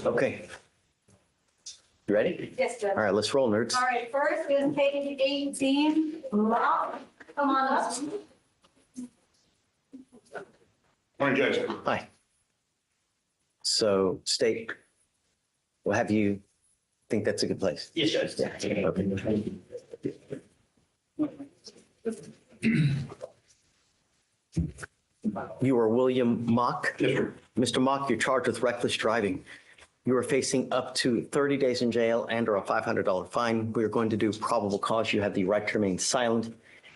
Okay. You ready? Yes, Judge. All right, let's roll, nerds. All right, first is page 18, Rob, come on up. Morning, Judge. Hi. So, state, we'll have you think that's a good place. Yes, Judge. Yeah. Okay. You are William Mock? Yes, sir. Mr. Mock, you're charged with reckless driving. You are facing up to 30 days in jail and or a $500 fine. We are going to do probable cause. You have the right to remain silent.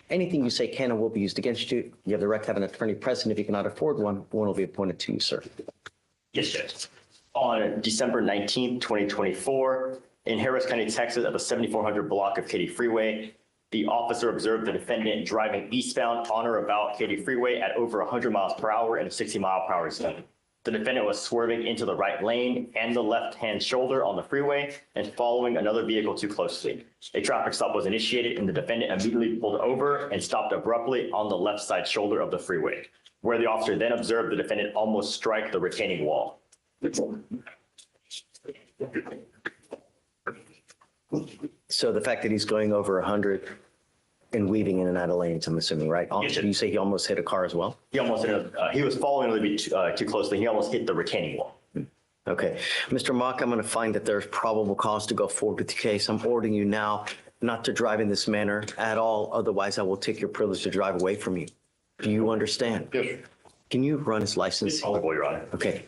Anything you say can and will be used against you. You have the right to have an attorney present. If you cannot afford one will be appointed to you, sir. Yes, Judge. On December 19th, 2024, in Harris County, Texas, at the 7400 block of Katy Freeway, the officer observed the defendant driving eastbound on or about Katy Freeway at over 100 miles per hour in a 60-mile-per-hour zone. The defendant was swerving into the right lane and the left-hand shoulder on the freeway and following another vehicle too closely. A traffic stop was initiated and the defendant immediately pulled over and stopped abruptly on the left side shoulder of the freeway, where the officer then observed the defendant almost strike the retaining wall. So the fact that he's going over 100 and weaving in and out of lanes, I'm assuming, right? Yes, sir. You say he almost hit a car as well? He almost hit he was following a little bit too closely. He almost hit the retaining wall. Okay. Mr. Mock, I'm going to find that there's probable cause to go forward with the case. I'm ordering you now not to drive in this manner at all. Otherwise, I will take your privilege to drive away from you. Do you understand? Yes, sir. Can you run his license? Honorable, Your Honor. Okay.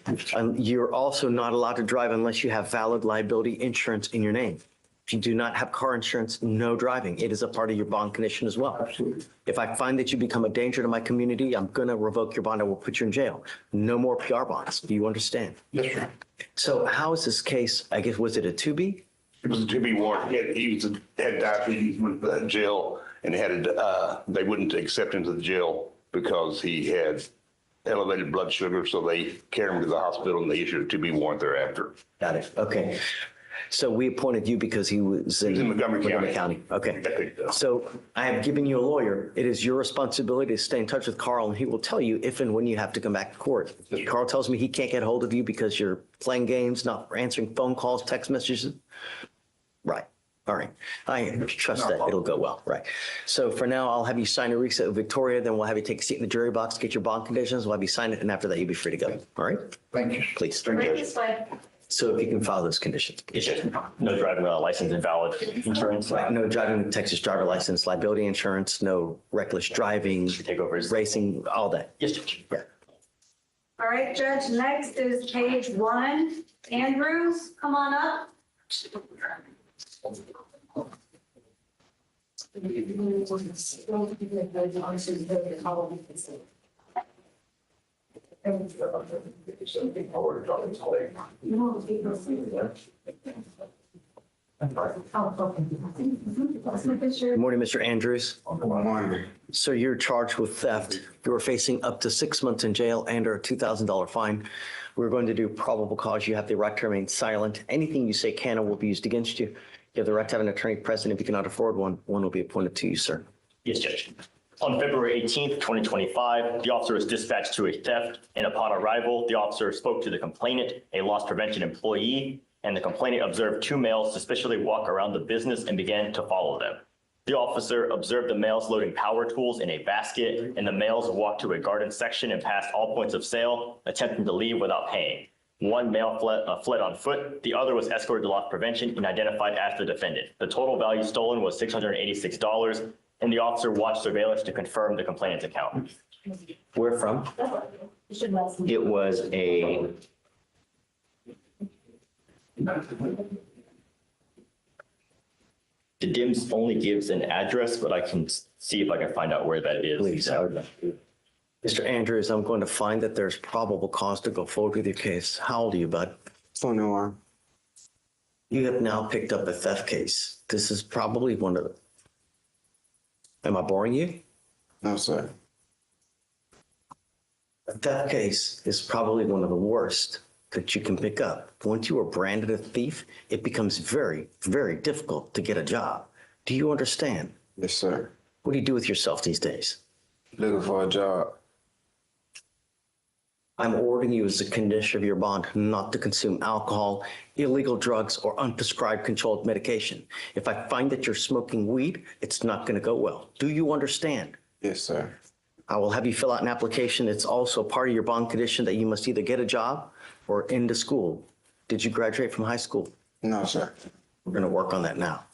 You're also not allowed to drive unless you have valid liability insurance in your name. If you do not have car insurance, no driving. It is a part of your bond condition as well. Absolutely. If I find that you become a danger to my community, I'm going to revoke your bond. I will put you in jail. No more PR bonds. Do you understand? Yes, sir. So how is this case? I guess, was it a 2B? It was a to be warrant. Had diabetes, went to jail, and they wouldn't accept him to the jail because he had elevated blood sugar. So they carried him to the hospital and they issued a to be warrant thereafter. Got it. Okay. So we appointed you because he was He was in Montgomery County. Okay. So I have given you a lawyer. It is your responsibility to stay in touch with Carl, and he will tell you if and when you have to come back to court. Yes, sir. Carl tells me he can't get hold of you because you're playing games, not answering phone calls, text messages. Right. All right. I trust that it'll go well. Right. So for now, I'll have you sign a reset with Victoria. Then we'll have you take a seat in the jury box, get your bond conditions. We'll have you sign it. And after that, you'll be free to go. All right. Thank you. Please. Thank Right you. this way. So if you can follow those conditions. Yes, Judge. No driving without a license and valid insurance. No driving Texas driver license, liability insurance, no reckless driving, Take over his. racing, all that. Yes, Judge. Yeah. All right, Judge, next is page 1. Andrews, come on up. Good morning, Mr. Andrews. So you're charged with theft. You are facing up to 6 months in jail and or a $2,000 fine. We're going to do probable cause. You have the right to remain silent. Anything you say can and will be used against you. You have the right to have an attorney present. If you cannot afford one, one will be appointed to you, sir. Yes, Judge. On February 18th, 2025, the officer was dispatched to a theft, and upon arrival, the officer spoke to the complainant, a loss prevention employee, and the complainant observed two males suspiciously walk around the business and began to follow them. The officer observed the males loading power tools in a basket, and the males walked to a garden section and passed all points of sale, attempting to leave without paying. One male fled on foot. The other was escorted to loss prevention and identified as the defendant. The total value stolen was $686, and the officer watched surveillance to confirm the complainant's account. Where from? It was a... The DIMS only gives an address, but I can see if I can find out where that is. Please, I would. Mr. Andrews, I'm going to find that there's probable cause to go forward with your case. How old are you, bud? 21. You have now picked up a theft case. This is probably one of the... Am I boring you? No, sir. A theft case is probably one of the worst that you can pick up. Once you are branded a thief, it becomes very, very difficult to get a job. Do you understand? Yes, sir. What do you do with yourself these days? Looking for a job. I'm ordering you as a condition of your bond not to consume alcohol, illegal drugs, or unprescribed controlled medication. If I find that you're smoking weed, it's not going to go well. Do you understand? Yes, sir. I will have you fill out an application. It's also part of your bond condition that you must either get a job or into school. Did you graduate from high school? No, sir. We're going to work on that now.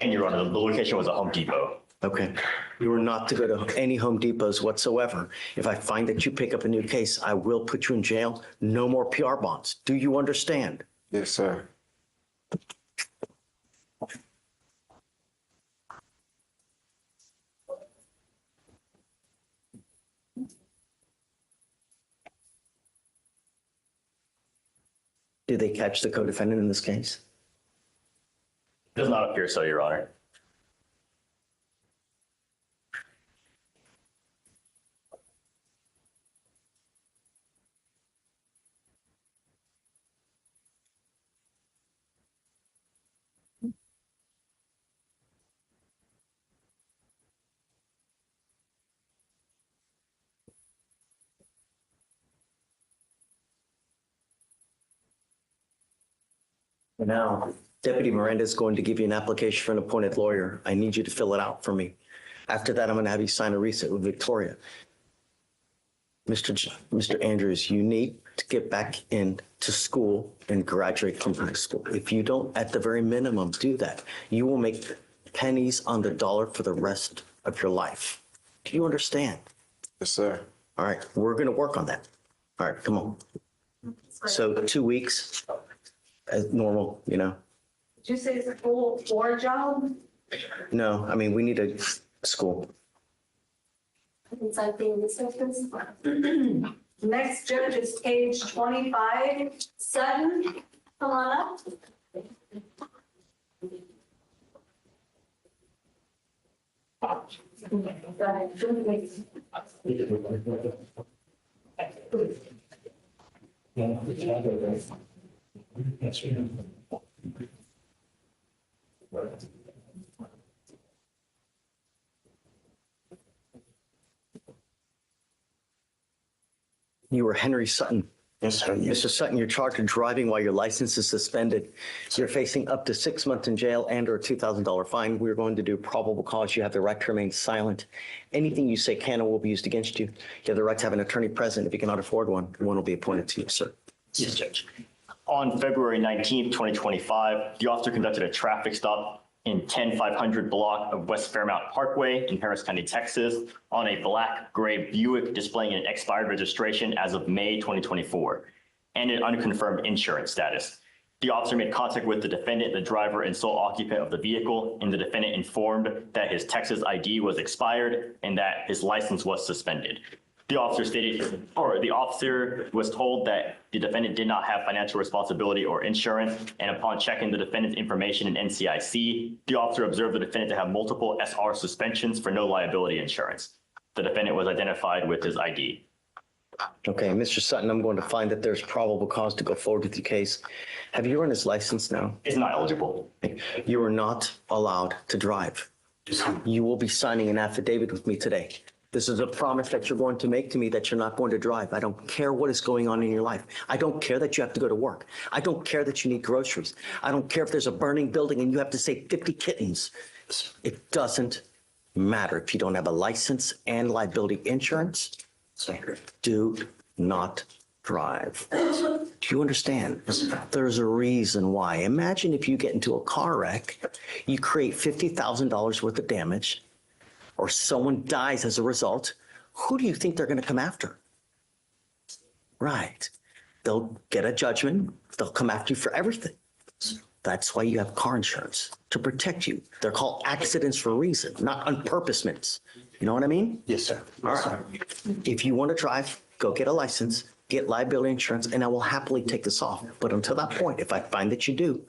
And Your Honor, the location was a Home Depot. Okay. You are not to go to any Home Depots whatsoever. If I find that you pick up a new case, I will put you in jail. No more PR bonds. Do you understand? Yes, sir. Did they catch the co-defendant in this case? Does not appear so, Your Honor. Now, Deputy Miranda is going to give you an application for an appointed lawyer. I need you to fill it out for me. After that, I'm going to have you sign a receipt with Victoria. Mr. Andrews, you need to get back into school and graduate from high school. If you don't, at the very minimum, do that, you will make pennies on the dollar for the rest of your life. Do you understand? Yes, sir. All right, we're going to work on that. All right, come on. So 2 weeks as normal, you know? Did you say it's a full or job? No, I mean, we need a school. Next judge is page 25, Sutton. Come on up. You were Henry Sutton. Yes, sir. Mr. Sutton, you're charged with driving while your license is suspended. You're facing up to 6 months in jail and or a $2,000 fine. We're going to do probable cause. You have the right to remain silent. Anything you say can or will be used against you. You have the right to have an attorney present. If you cannot afford one will be appointed to you, sir. Yes, Judge. On February 19th, 2025, the officer conducted a traffic stop in 10500 block of West Fairmount Parkway in Harris County, Texas, on a black gray Buick displaying an expired registration as of May 2024 and an unconfirmed insurance status. The officer made contact with the defendant, the driver and sole occupant of the vehicle, and the defendant informed that his Texas ID was expired and that his license was suspended. The officer was told that the defendant did not have financial responsibility or insurance, and upon checking the defendant's information in NCIC, the officer observed the defendant to have multiple SR suspensions for no liability insurance. The defendant was identified with his ID. Okay, Mr. Sutton, I'm going to find that there's probable cause to go forward with the case. Have you run his license now? It's not eligible. You are not allowed to drive. You will be signing an affidavit with me today. This is a promise that you're going to make to me that you're not going to drive. I don't care what is going on in your life. I don't care that you have to go to work. I don't care that you need groceries. I don't care if there's a burning building and you have to save 50 kittens. It doesn't matter. If you don't have a license and liability insurance, do not drive. Do you understand? There's a reason why. Imagine if you get into a car wreck, you create $50,000 worth of damage, or someone dies as a result. Who do you think they're going to come after? Right. They'll get a judgment. They'll come after you for everything. That's why you have car insurance, to protect you. They're called accidents for a reason, not unpurposements. You know what I mean? Yes, sir. All right. If you want to drive, go get a license, get liability insurance, and I will happily take this off. But until that point, if I find that you do,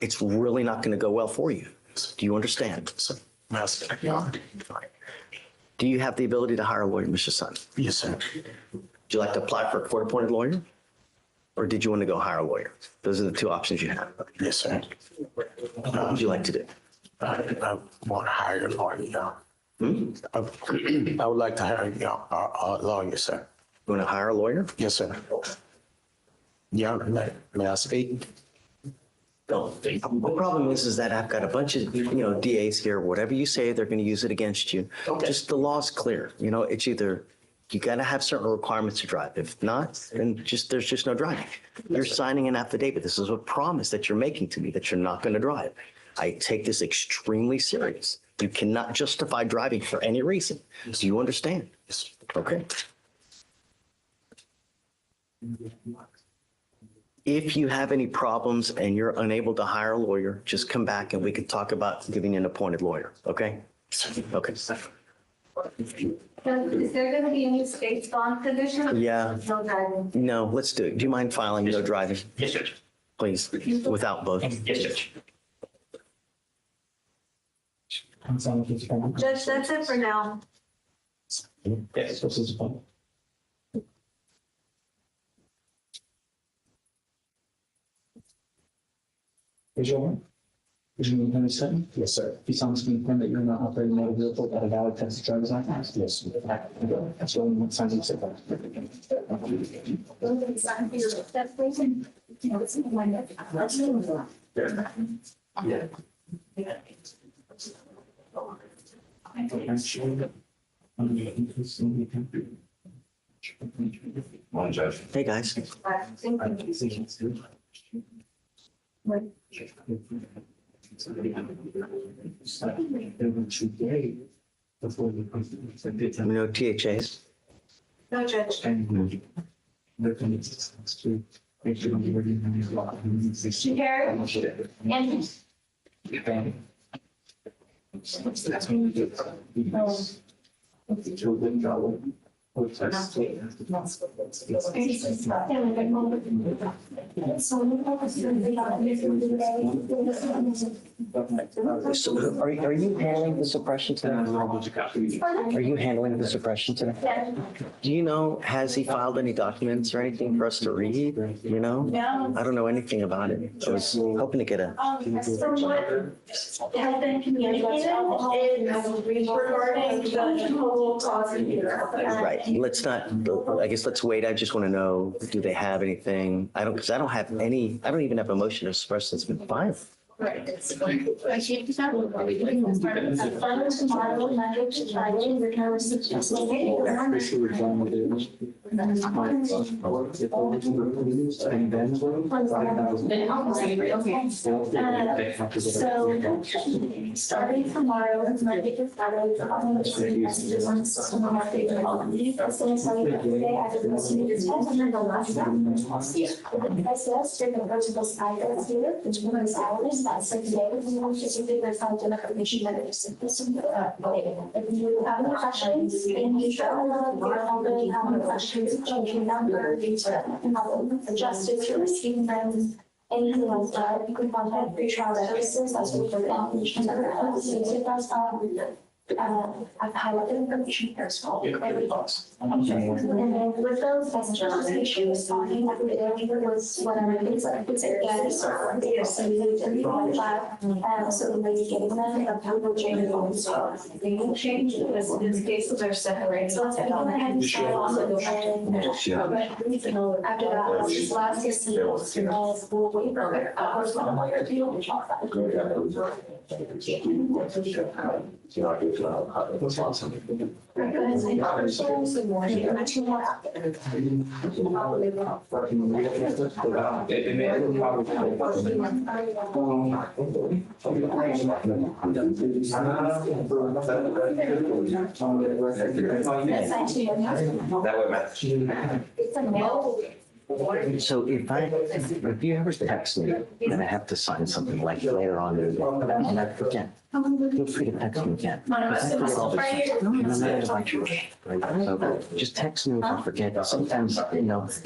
it's really not going to go well for you. Do you understand? Yes, sir. Do you have the ability to hire a lawyer, Mr. Sutton? Yes, sir. Would you like to apply for a court-appointed lawyer? Or did you want to go hire a lawyer? Those are the two options you have. Yes, sir. What would you like to do? I want to hire a lawyer. I would like to hire our lawyer, sir. You want to hire a lawyer? Yes, sir. Yeah, may I speak? No. The problem is that I've got a bunch of, DAs here, whatever you say, they're going to use it against you. Just the law's clear. It's either you got to have certain requirements to drive. If not, then there's just no driving. You're signing an affidavit. This is a promise that you're making to me that you're not going to drive. I take this extremely serious. You cannot justify driving for any reason. Do you understand? Yes. Okay. If you have any problems and you're unable to hire a lawyer, just come back and we can talk about giving you an appointed lawyer, okay? Okay. Is there going to be any state bond condition? Yeah. No driving. No, let's do it. Do you mind filing no driving, Yes, Judge. please, without both? Yes, Judge. Judge, that's it for now. Yes. Raise your hand. Would you move on to second? Yes, sir. You solemnly confirm that you're not operating a motor vehicle without a valid Texas driver's license? Yes. That's the only one sign you said that. Hey, guys. No THAs? No, Judge. Gary? So are you handling the suppression today? Are you handling the suppression today? Do you know, has he filed any documents or anything for us to read? No. I don't know anything about it. I was hoping to get a, From what has been communicated is regarding the whole cause of right, let's not, I guess let's wait. I just want to know, do they have anything? Because I don't have any, I don't even have a motion to suppress that's been filed. Right. I can't do that. Tomorrow, Monday to Friday, we're going to receive So, starting tomorrow, Monday to Friday, I'm going to messages on the system on our favorite holiday. As soon as I get today, I have to listen to this test and then the last round. The process, you're going to go to those items here, which means hours. That's like today, we want to do the kind of information that is sufficient. If you have any questions, and you have any questions, change your number, adjust it to receive them, anything like that, you can contact pre-trial services, that's what we're information. I've highlighted information here as well. And then with those passenger issues, talking with was whatever things like it's a gas or so the way you're getting them, the people change they will change because in this case they're separate. So let's go ahead and start off with after that, last year, we'll waiver. Of It's a mail. So if you ever text me and I have to sign something like later on, and I forget, feel free to text me again. So just text me if I forget. Sometimes, as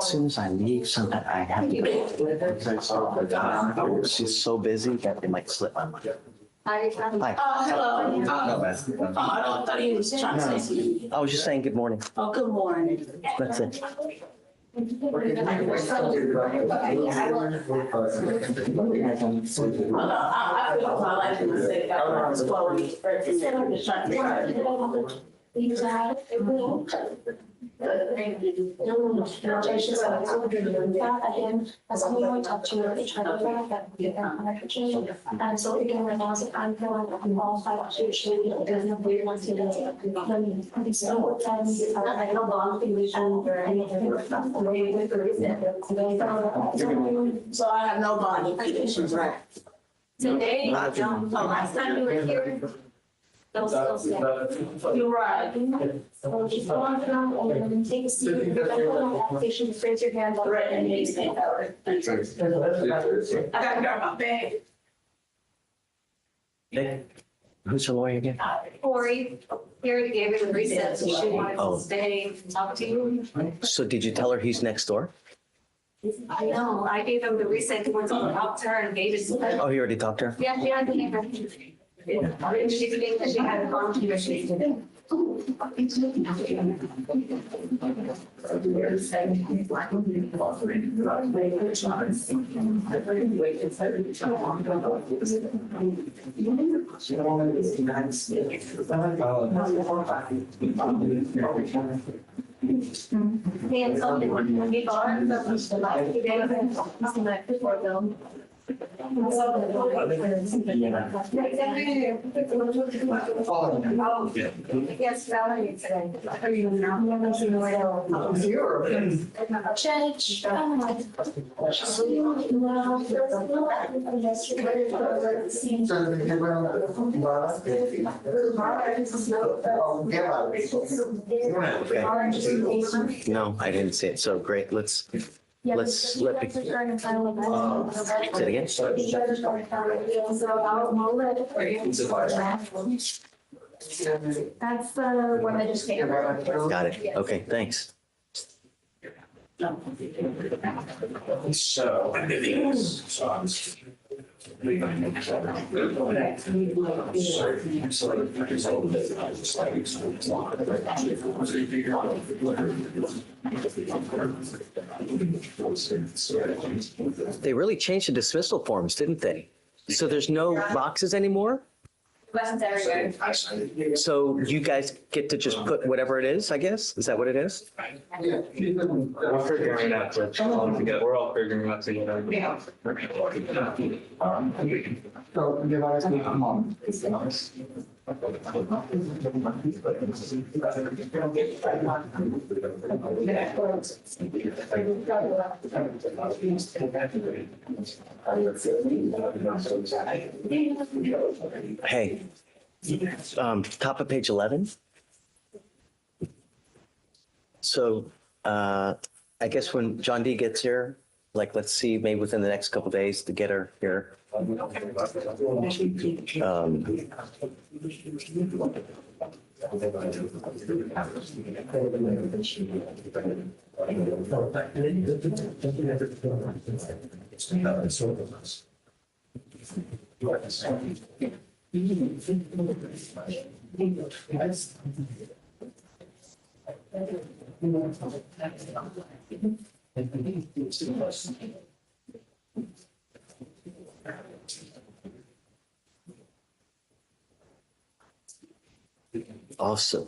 soon as I leave, sometimes I have to. She's so busy that it might slip my mind. Hi. Hello. I thought he was trying to say. I was just saying good morning. Oh, good morning. That's it. As only talk to you, try to learn that we can and so again, when I was I'm feeling I'm qualified to show you because we want to do so I don't want to be or anything. So I have no bond conditions, right? Today, last time you were here. Those you're right. So just go on down and take a seat. If you're going application, raise your hand. Right, and you say that. I gotta grab my bag. Who's the lawyer again? Corey, Gary gave her the recess, so she wanted Oh. to stay and talk to you. So did you tell her he's next door? I know, I gave him the recess, went to talk to her and gave it to her. Oh, he already talked to her? Yeah, she had to leave her. She thinks that she had gone to her, she didn't. And something when we got the life, we gave them something like before them. Yes, Valerie today. Are you now? Judge. No, I didn't see it. So great. Let's let Say me. it again. That's the one that just came. Got it. Okay, thanks. They really changed the dismissal forms, didn't they? So there's no boxes anymore? So you guys get to just put whatever it is, I guess? Is that what it is? We're figuring it out, Judge. We're all figuring it out together. So, give us a moment. Hey, top of page 11. So I guess when John D gets here, like, let's see, maybe within the next couple days to get her here. Awesome.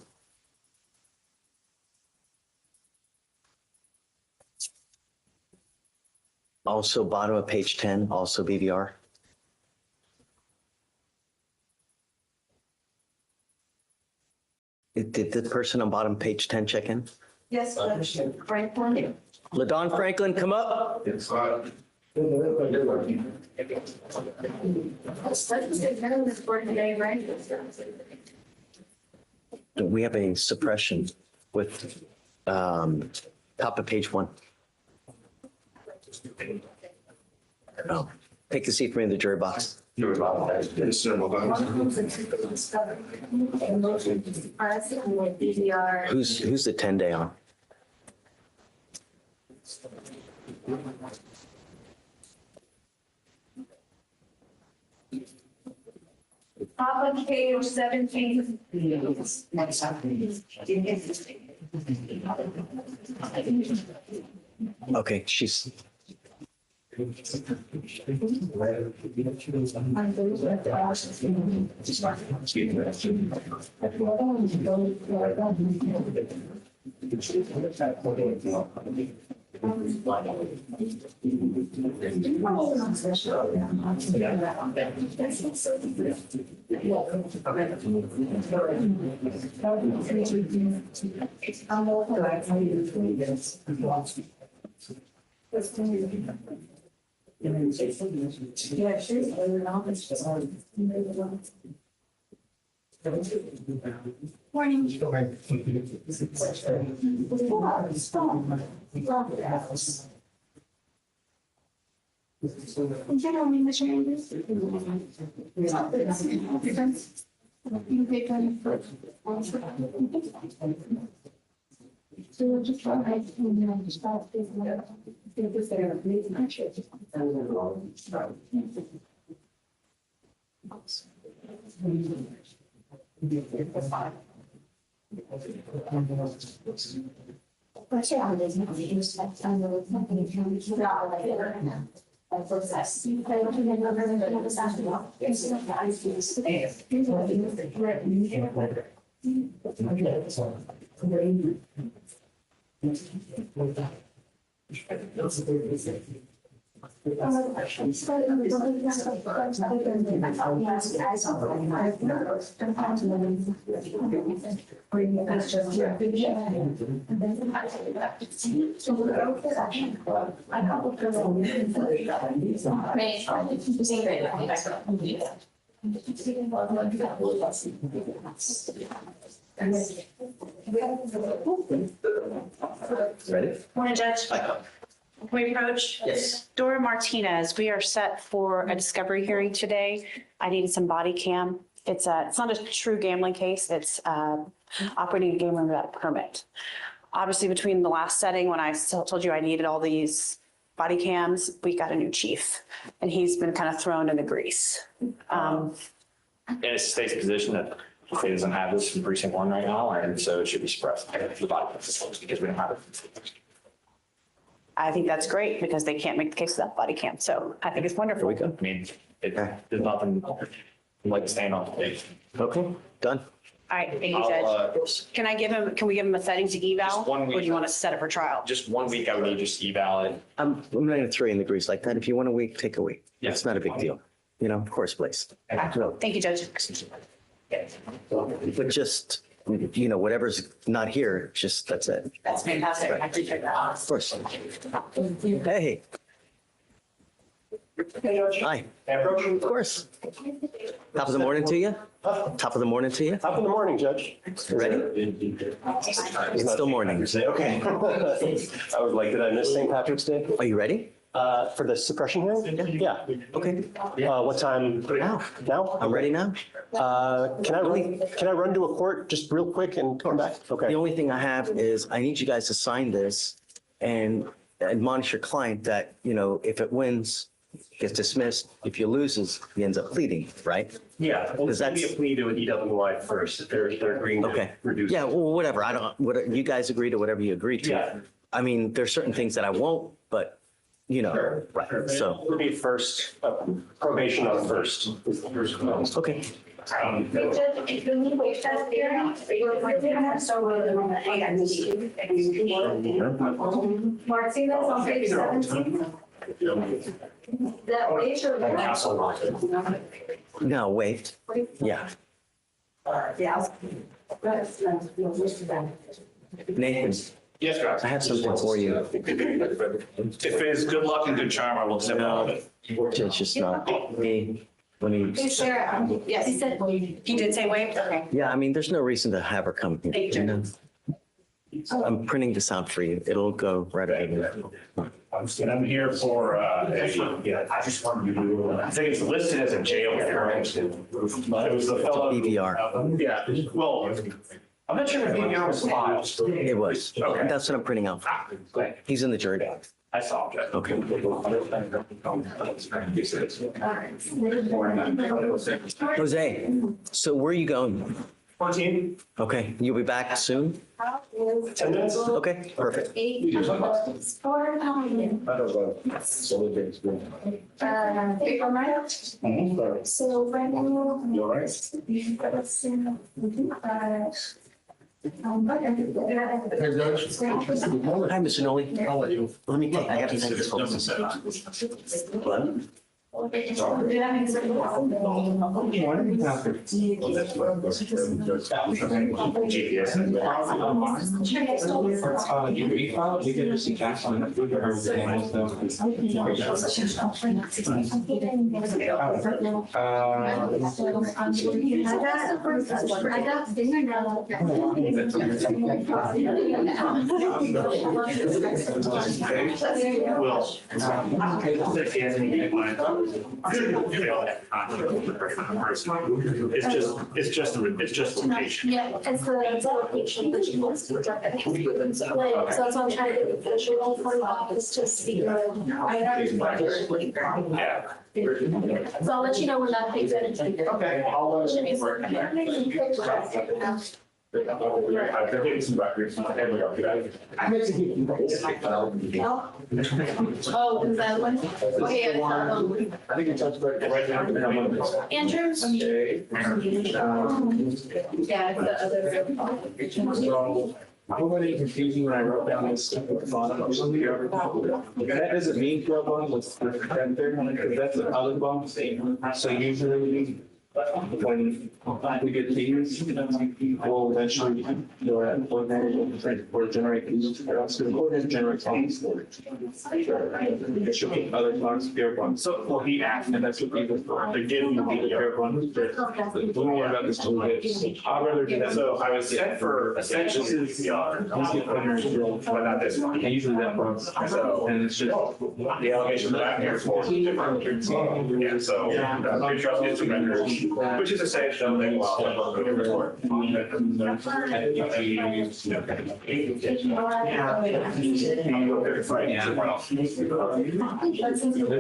Also, bottom of page 10, also BVR. Did the person on bottom page 10 check in? Yes, Judge. Franklin. LaDon Franklin, come up. That's the for today, right? We have a suppression with top of page 1. Oh, take a seat for me in the jury box. Who's Who's the 10-day on? top of page 17. Okay, she's, Yeah, she's Morning. Generally, Mr. Andrews. You pick on first. So we'll just try to start this one. What's your holidays? ready? Morning, Judge. Hi. Can we approach? Yes. Dora Martinez, we are set for a discovery hearing today. I needed some body cam. It's not a true gambling case. It's operating a game room without a permit. Obviously, between the last setting, when I still told you I needed all these body cams, we got a new chief, and he's been kind of thrown in the grease. And it's the state's position that he doesn't have this in precinct 1 right now, and so it should be suppressed. The body because we don't have it. I think that's great because they can't make the case without body cam. So I think it's wonderful. Here we go. I mean, there's nothing like staying on the stage. Okay, done. All right, thank you, Judge. Can we give him a setting to eval? Just 1 week. Or do you want to set it for trial? Just 1 week, I would need just eval it. I'm not gonna throw you in the grease like that. If you want a week, take a week. Yeah. It's not a big deal. You know, of course, please. Thank you, Judge. But just, you know, whatever's not here, just, that's it. That's fantastic. I appreciate that. Of course. Hey. Hi. Of course. Top of the morning to you? Top of the morning to you? Top of the morning, Judge. Ready? It's still morning. Okay. I was like, did I miss St. Patrick's Day? Are you ready? For the suppression hearing? Yeah. Okay. What time? Now. Now? I'm ready now. Can I run to a court just real quick and come back? The Okay. only thing I have is I need you guys to sign this and admonish your client that, you know, if it wins, gets dismissed. If he loses, he ends up pleading, right? Yeah. Well, it's going to be a plea to an EWI first if they're agreeing Okay. to reduce. Yeah, well, whatever. You guys agree to whatever you agree to. Yeah. I mean, there's certain things that I won't, but, you know, Sure. right, so, It'll be first, probation on first. okay. If you need wait for the hearing, you're going to have so Martinez on page 17. That waiver. No, wait. Yeah. Yeah. Nathan, Yes, I have something for you. If it is good luck and good charm, I will accept all of it. It's just not me. Let me, Hey, Sarah. Yes, he said, he did say waived? Okay. yeah, I mean, there's no reason to have her come here. Thank you. You know? I'm printing this out for you. It'll go right over. And I'm here for, I just wanted to do, I think it's listed as a jail hearing. It was the fellow. BVR. Yeah, well, I'm not sure if BVR was filed. It was. Okay. That's what I'm printing out. Great. He's in the jury box. I saw it. Okay. Jose, so where are you going? 14. Okay, you'll be back soon? 10 minutes. Okay, perfect. Paper mark. So right now. You all right? Hi, Mr. Noli. I'll let you. Let me take, I have to take this phone. GPS. You refile, you can receive cash on it. It's just location. Yeah, it's the location that you want to do. So that's why I'm trying to get the visual for you, is to see. Yeah. So I'll let you know when that thing's in. Okay. I've been getting some records. Oh, is that one? Okay, I think it's just right now. Andrews? Yeah, the other. So, I'm really confusing when I wrote down this stupid font. That doesn't mean 12 months, it's the because that's the other bump. So usually when we get these, we'll eventually go ahead and or generate these. Go ahead and generate funds for it. It should be other funds, fair funds. So, well, he asked, And that's what these are for. they did The fair funds. We don't worry about this till we get. I'd rather do that. So I was set for essentially CPR, but not this one. And usually that runs. So- And it's just. The allegation that I'm here for. Yeah, so, two trustees surrenders, which is essential, they will go to court. There's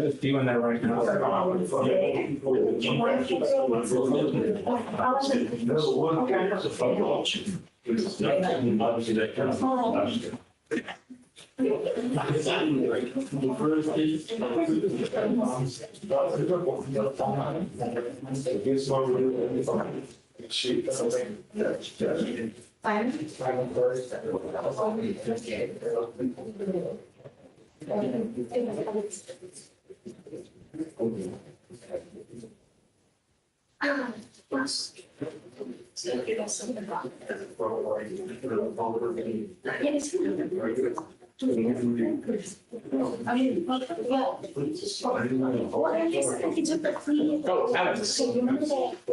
a few in there right now.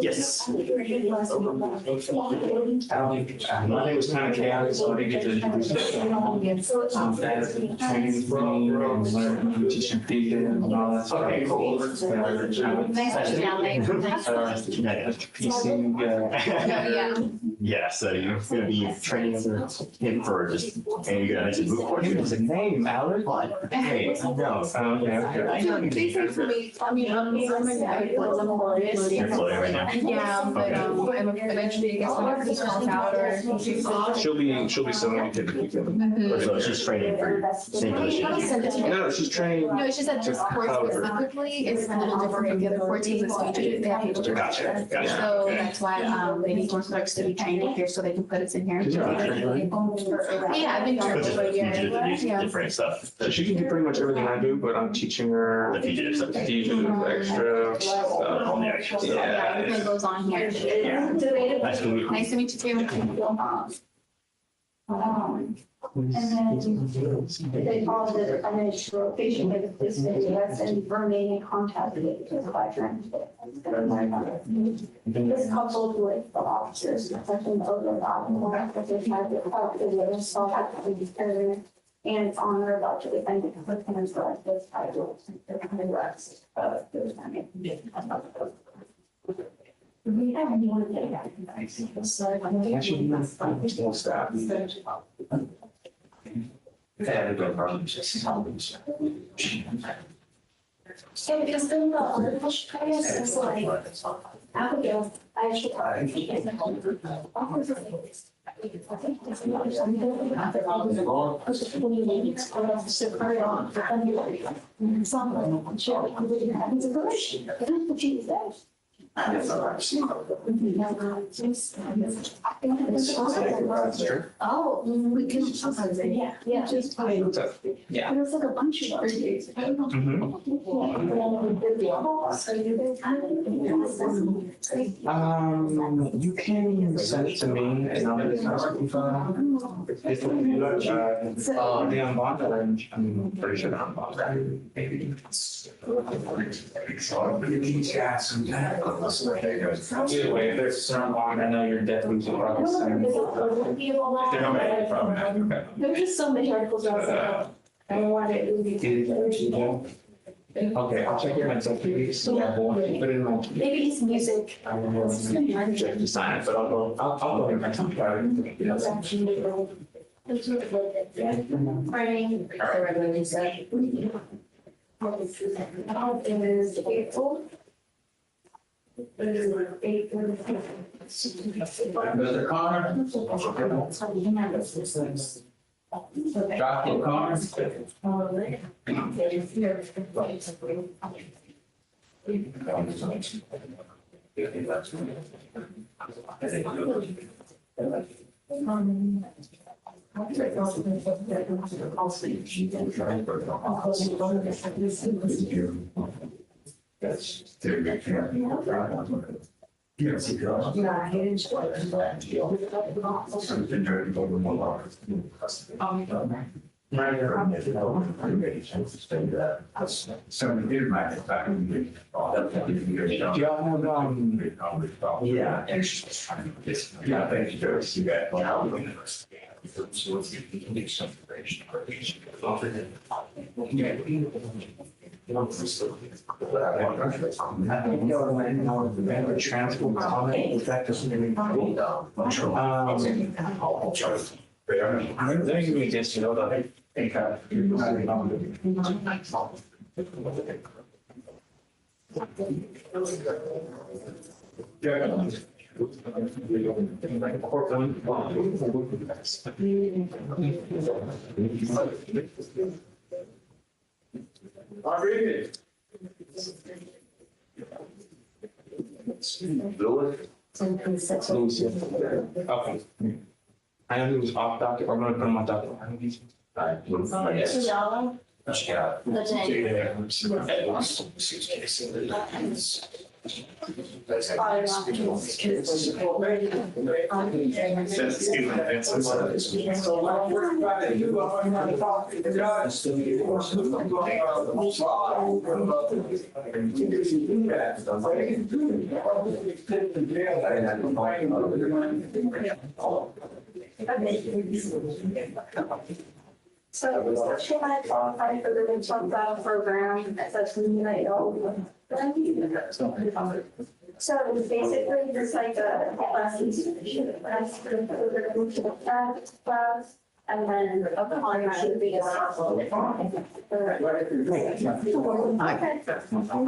Yes. My name was kind of chaotic, so I didn't get to introduce myself. Training for me, and learning, teaching theater and all that stuff. Okay, cool. Piecing, Yeah, so you're gonna be training under him for just, and you're gonna mention moot court. It was a name, Alan. Hey, no. Okay. I know you They say for me, I mean, I'm laborious. You're floating right now. Yeah, but I'm eventually, I guess, when everything calls out or. She'll be similar to typically. So she's training for same position. No, she's training. No, it's just that this course specifically is a little different from the other courses. They have to. Gotcha, gotcha. So that's why they need more clerks to be trained in here so they can put us in here. Yeah, I've been trained for a year. Yeah. Different stuff. So she can do pretty much everything I do, but I'm teaching her The fugitive stuff. fugitive, extra stuff. All the extra stuff. Yeah, everything goes on here. Nice to meet you. Nice to meet you too. And then they call it a revocation, like this is and remain in contact with the client. This coupled with the officers, especially over that they had to help the witness, so have to be earlier. And it's on or about to defend it, but can as well as this title, the rest of those. We have anyone that. Full staff. So because then the artificial is like, Abigail, I should. Oh, we can sometimes, yeah, just. Yeah. It was like a bunch of birthdays. You can send it to me and I'll just ask if the unbond, I'm pretty sure the unbond, maybe. Either way, if there's some unbond, I know you're definitely probably sending. There's just so many articles on it. I don't want it. Okay, I'll check your mental, please. Put it in my. Maybe it's music. I will check to sign it, but I'll go in my time. Morning. It is April. Mr. Connor? Dr. Connor? Transport comment, that doesn't really. Let me give you this, you know, that I think okay. I know he was off docket, I'm gonna put him on docket. So, should I qualify for the jump out program that says Unite all? So it was basically just like a class, and then upon that would be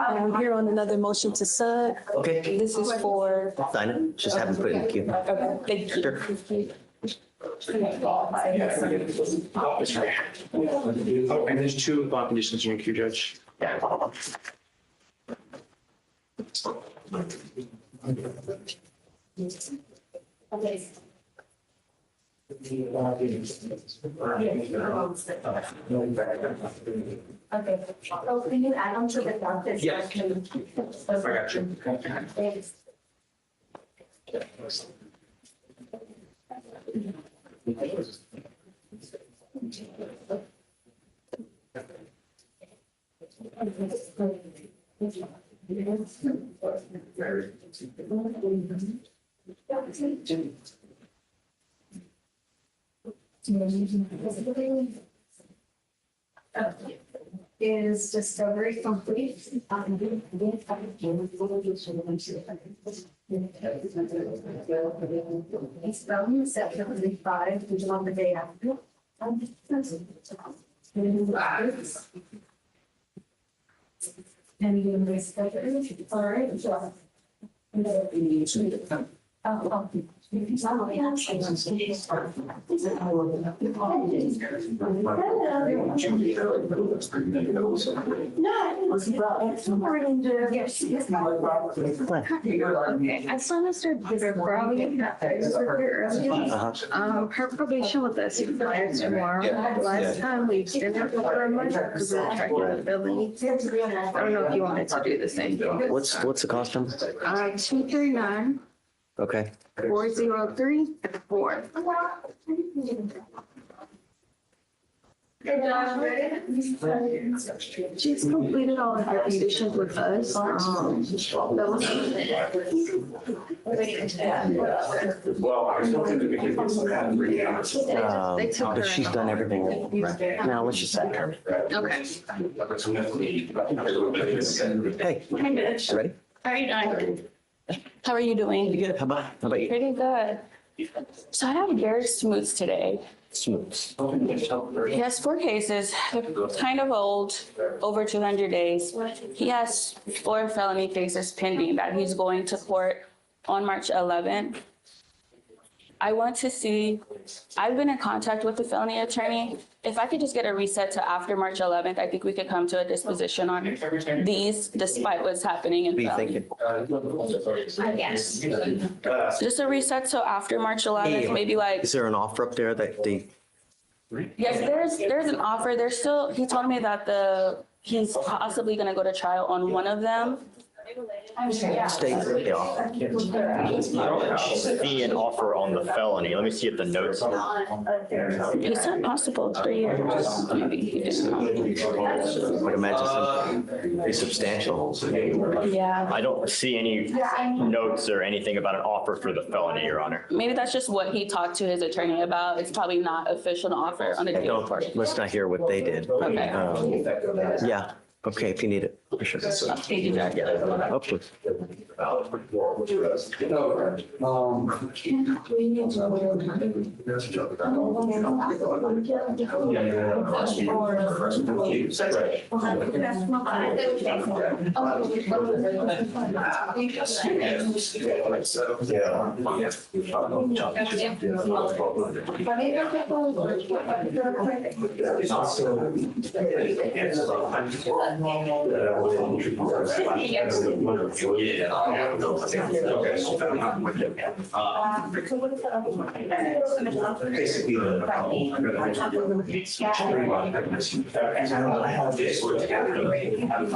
I'm here on another motion to sub. Okay, This is for, sign it. Just have them put it in the queue. okay, thank you. Oh, and there's two bond conditions in your queue, Judge. Okay. Okay, so can you add on to the docket? Yes. I got you. Thanks. Is discovery complete? It's done, September 5, which is on the day after. And you discovery, all right, I saw Mr. Brownie earlier. Her probation with us expires tomorrow. Last time we extended her for a month because of the tractability. I don't know if you wanted to do the same thing. What's the costume? 239 Okay. 403 4. She's completed all of her conditions with us. They took her. She's done everything. Right. Now let's just set her. Okay. Hey, ready? How are you doing? How are you doing? Good. How about you? Pretty good. So I have Garrett Smoots today. Smooths. He has 4 cases, they're kind of old, over 200 days. He has 4 felony cases pending that he's going to court on March 11th. I want to see, I've been in contact with the felony attorney. If I could just get a reset to after March 11th, I think we could come to a disposition on these despite what's happening in What are you thinking? Yes. Just a reset to after March 11th, maybe like. Is there an offer up there that the Yes, there's an offer. There's still, he told me that he's possibly gonna go to trial on one of them. state the offer? I don't see an offer on the felony. Let me see if the notes. He said possible 3 years. Maybe he didn't know. Would imagine something pretty substantial. Yeah, I don't see any notes or anything about an offer for the felony, Your Honor. maybe that's just what he talked to his attorney about. It's probably not official offer on the deal part. Let's not hear what they did. Okay. Yeah, okay, if you need it, for sure. Thank you, Judge. Hopefully. I'm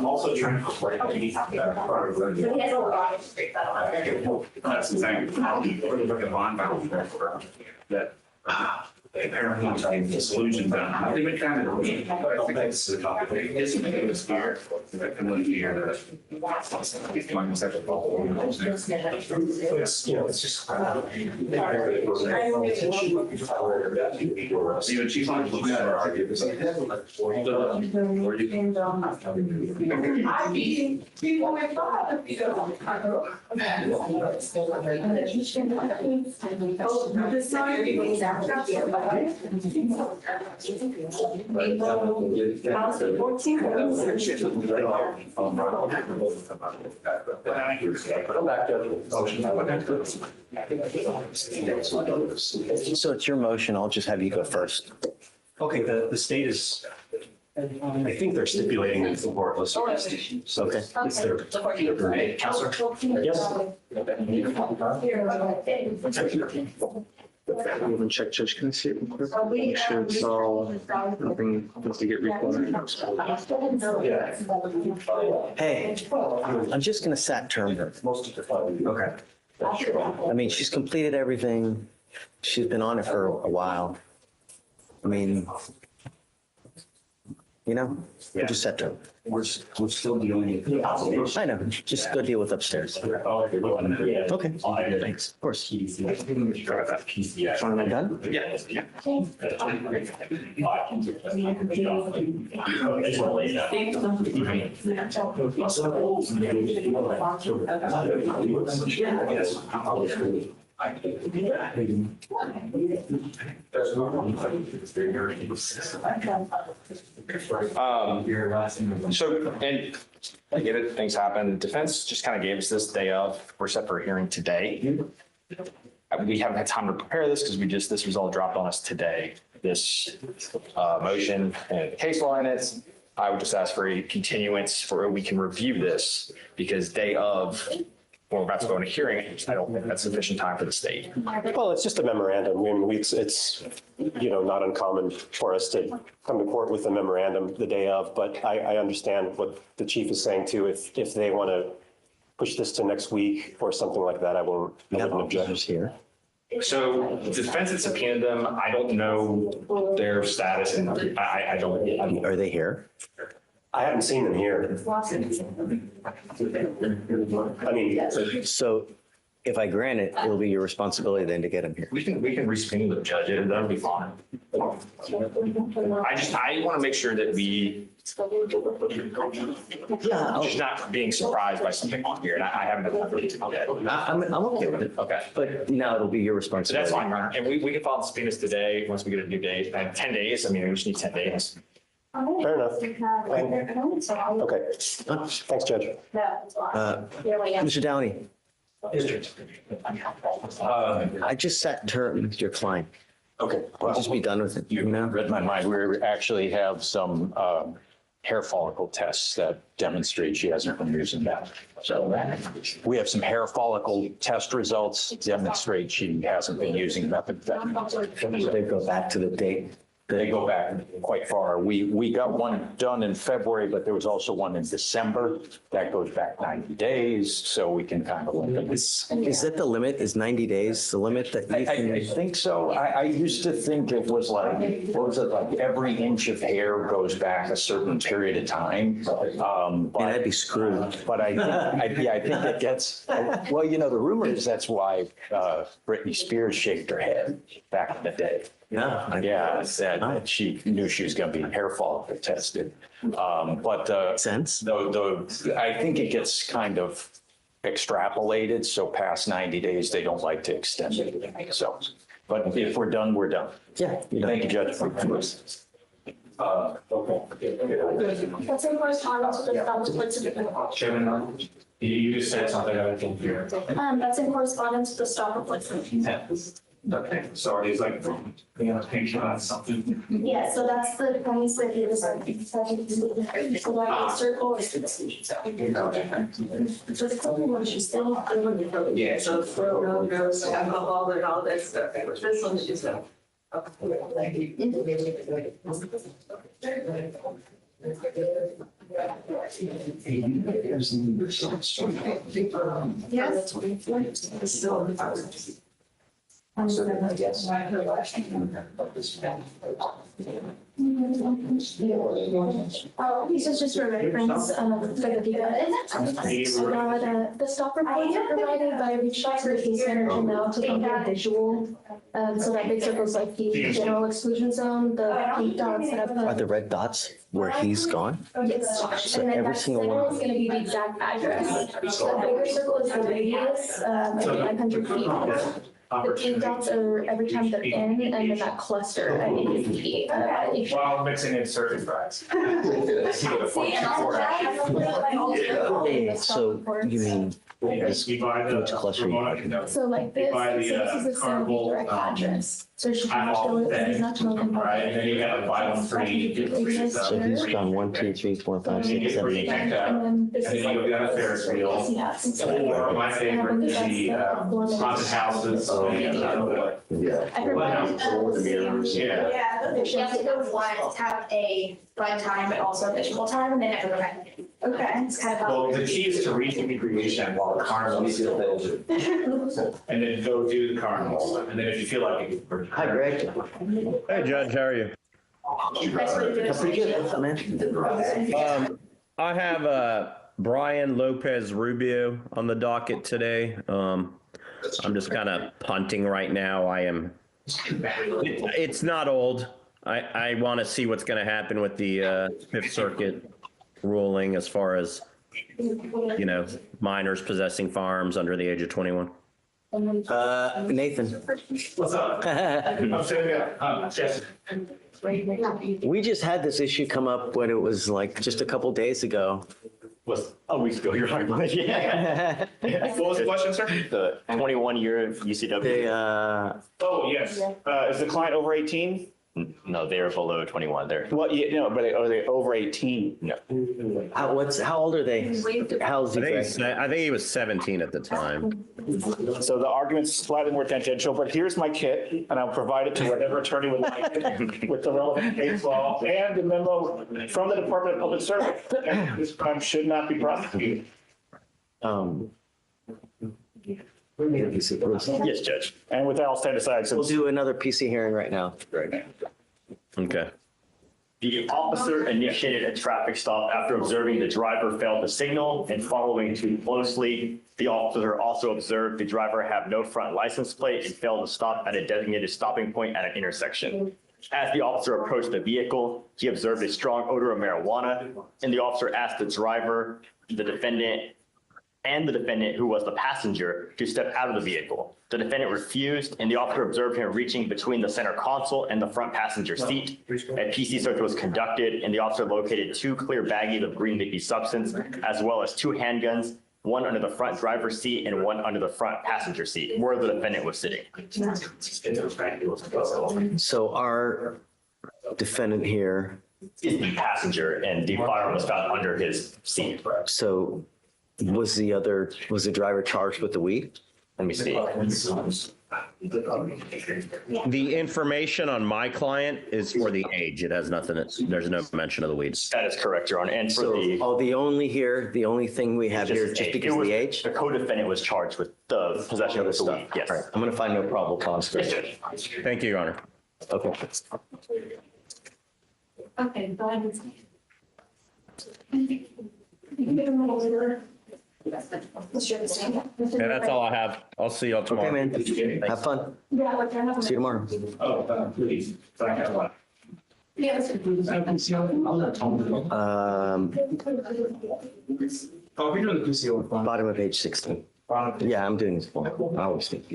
also trying to work on that's exactly look at bond that apparently disillusioned them. They've been kind of, I think that's the topic. It's here, that can live here. It's, you know, it's just. Even she's on. So it's your motion, I'll just have you go first. Okay, the state is, I think they're stipulating that the warrantless arrest. So Okay. it's their Counselor? Yes. Even check, Judge, can I see it real quick? Make sure it's all, nothing needs to get recorded. Hey, I'm just gonna sat term her. Okay. I mean, she's completed everything. She's been on it for a while. I mean, you know, we'll just set term. We're still dealing with. I know, just go deal with upstairs. Okay, thanks, of course. Am I done? So, and I get it, things happen. Defense just kind of gave us this day of, we're set for a hearing today. We haven't had time to prepare this because this was all dropped on us today. This motion and case law in it. I would just ask for a continuance for we can review this because day of, when we're about to go into hearing, I don't think that's sufficient time for the state. Well, it's just a memorandum. I mean, it's not uncommon for us to come to court with a memorandum the day of, but I understand what the chief is saying too. If they want to push this to next week or something like that, I wouldn't object. Here. So the defense had subpoenaed them. I don't know their status and I don't. Are they here? I haven't seen them here. I mean, So if I grant it, it'll be your responsibility then to get them here. We can resubpoena the judge. That'll be fine. I want to make sure that we just not being surprised by something on here. And I haven't done that yet. I'm okay with it. Okay. But now it'll be your So responsibility. that's fine, Your Honor. And we can file the subpoenas today once we get a new date. And 10 days. I mean, we just need 10 days. fair enough. Okay. Thanks, Judge. Mr. Downey, I just sat term with your client. Okay. I'll just be done with it. You know? read my mind. We actually have some hair follicle tests that demonstrate she hasn't been using that. So we have some hair follicle test results demonstrate she hasn't been using methamphetamine. They go back to the date. They go back quite far. We got one done in February, but there was also one in December. That goes back 90 days, so we can kind of look at this. Is that the limit? Is 90 days the limit that you can? I think so. I used to think it was like, what was it, like every inch of hair goes back a certain period of time. And I'd be screwed. But I think it gets, well, the rumor is that's why Britney Spears shaved her head back in the day. Yeah. Yeah, said she knew she was going to be hair follicle tested. But Sense. I think it gets kind of extrapolated. So past 90 days, they don't like to extend it. So, but if we're done, we're done. Yeah. Thank you, Judge. That's in correspondence with the stop Chairman, you just said something I didn't hear. That's in correspondence with the stop replacement. Okay, so are these like, patient on something? Yeah, so that's the premise that it was like, so like a circle is the solution. So the couple one, she's still. Yeah, so it's no girls, alcohol and all that stuff. This one is not. This is just for reference, for the data. The stop reports are provided by reach out to the case manager now to compare visual. So that big circles like the general exclusion zone, the pink dots that I put. Are the red dots where he's gone? Yes. So And then every that single center one. is gonna be the exact address. The bigger circle is the radius, like 500 feet. The pink dots are every time they're in, and then that cluster at 80 feet. While mixing in certain fries. Hey, so you mean this, We buy the. which cluster you talking about? So like this, By the, so this is the same Carnival, direct address. So she's I'm not all showing, day. she's not showing. Right, and then you got like 5 3. So he's gone 1, 2, 3, 4, 5, 6, 7, 8. And then this And is then like. you got a Ferris wheel. Yes. Or my favorite is the haunted houses. I forgot. Yeah. Yeah, she has to go once, have a fun time, but also a visual time, and then everyone. Okay. It's kind of. Well, the key is to reach the recreation while the carnival is still there. And then go do the carnival. And then if you feel like it. Hi, Greg. Hey, Judge, how are you? Pretty good. What's up, man? I have Brian Lopez Rubio on the docket today. I'm just kind of punting right now. It's not old. I want to see what's going to happen with the Fifth Circuit ruling as far as, minors possessing firearms under the age of 21. Nathan. What's up? I'm saying, Jesse. We just had this issue come up when it was like just a couple days ago. Was a week ago, you're right. Yeah. What was the question, sir? The 21-year UCW. They, Oh, yes. Is the client over 18? No, they're below 21. They're Well, yeah, no, but are they over 18? no. how old are they? How old is he? I think he was 17 at the time. So the argument's slightly more tangential, but here's my kit, and I'll provide it to whatever attorney would like it with the relevant case law and the memo from the Department of Public Service. And this crime should not be prosecuted. Yes, Judge. And with that, I'll stand aside. We'll do another PC hearing right now. Okay. The officer initiated a traffic stop after observing the driver failed to signal and following too closely. The officer also observed the driver have no front license plate and failed to stop at a designated stopping point at an intersection. As the officer approached the vehicle, he observed a strong odor of marijuana, and the officer asked the driver, the defendant, who was the passenger, to step out of the vehicle. The defendant refused, and the officer observed him reaching between the center console and the front passenger seat. A PC search was conducted, and the officer located 2 clear baggies of green liquid substance, as well as 2 handguns, one under the front driver's seat and one under the front passenger seat, where the defendant was sitting. So our defendant here, Is the passenger, and the firearm was found under his seat. so was the driver charged with the weed? Let me see. The information on my client is for the age. It has nothing, there's no mention of the weeds. That is correct, Your Honor. And for the The only thing we have here is just because of the age? The co-defendant was charged with the possession of the weed. Yes. All right, I'm going to find no probable cause. Yes, Judge. Thank you, Your Honor. Okay. Okay, go ahead. Yeah, that's all I have. I'll see y'all Okay, tomorrow. man. Have fun. See you tomorrow. Please. Oh, we're doing the PCO. Bottom of page 16. Yeah, I'm doing this one. I always think.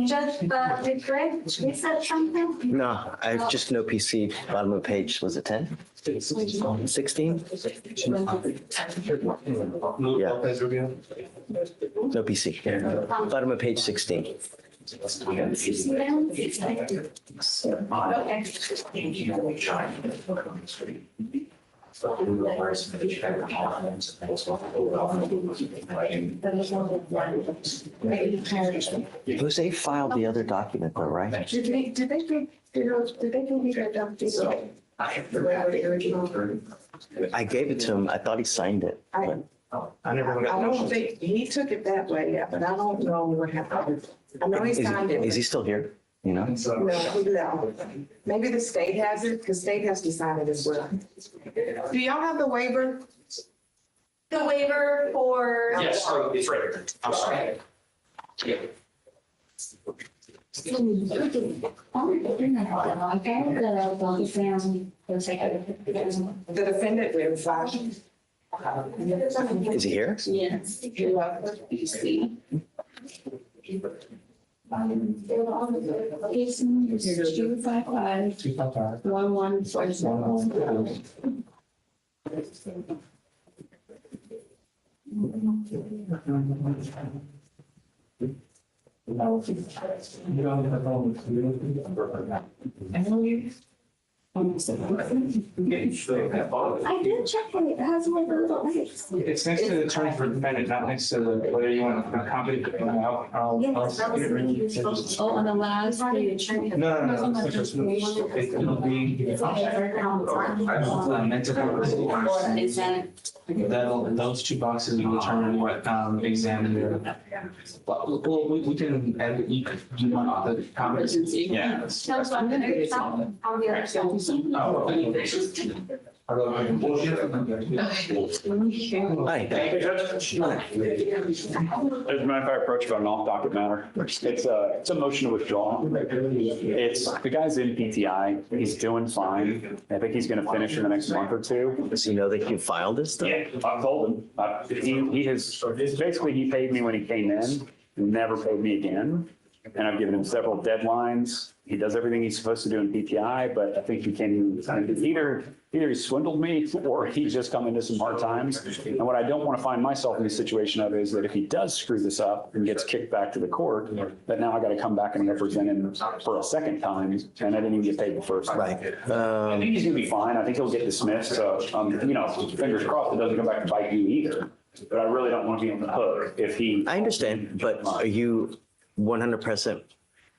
Judge, did Greg reset something? No, I just no PC. Bottom of page, was it 10? 16? Yeah. No PC. Bottom of page 16. Jose filed the other document though, right? Did they give me that document? I gave it to him. I thought he signed it. But I never I got. don't think, he took it that way, but I don't know what happened. I know he signed it. is he still here? You know? No, he left. Maybe the state has it, because state has to sign it as well. Do y'all have the waiver? The waiver for. Yes, it's right here. I'm sorry. The defendant verified. Is he here? Yes. Case number 255-1147. I did check it. It has one of the little lights. It's next to the attorney for defendant, not next to the, whether you want to copy it. I'll. Yes, that was the thing you were supposed to. Oh, on the last page. No. It'll be. Mental health. Is that? Those 2 boxes will determine what examiner. Well, we can edit, you want the comments? Yeah. No, so I'm gonna get some on the other side. Hi. As a matter of fact, approach about an off-docket matter. It's a motion to withdraw. The guy's in PTI. He's doing fine. I think he's going to finish in the next month or 2. Does he know that you filed this stuff? Yeah, I told him. He has basically he paid me when he came in. Never paid me again. and I've given him several deadlines. He does everything he's supposed to do in PTI, but I think he can either he swindled me or he's just come into some hard times. And what I don't want to find myself in the situation of is that if he does screw this up and gets kicked back to the court, that now I got to come back and represent him for a second time, and I didn't even get paid the first time. Right. I think he's going to be fine. I think he'll get dismissed. So, fingers crossed it doesn't come back to bite you either. But I really don't want to be on the hook if he. I understand, but are you 100%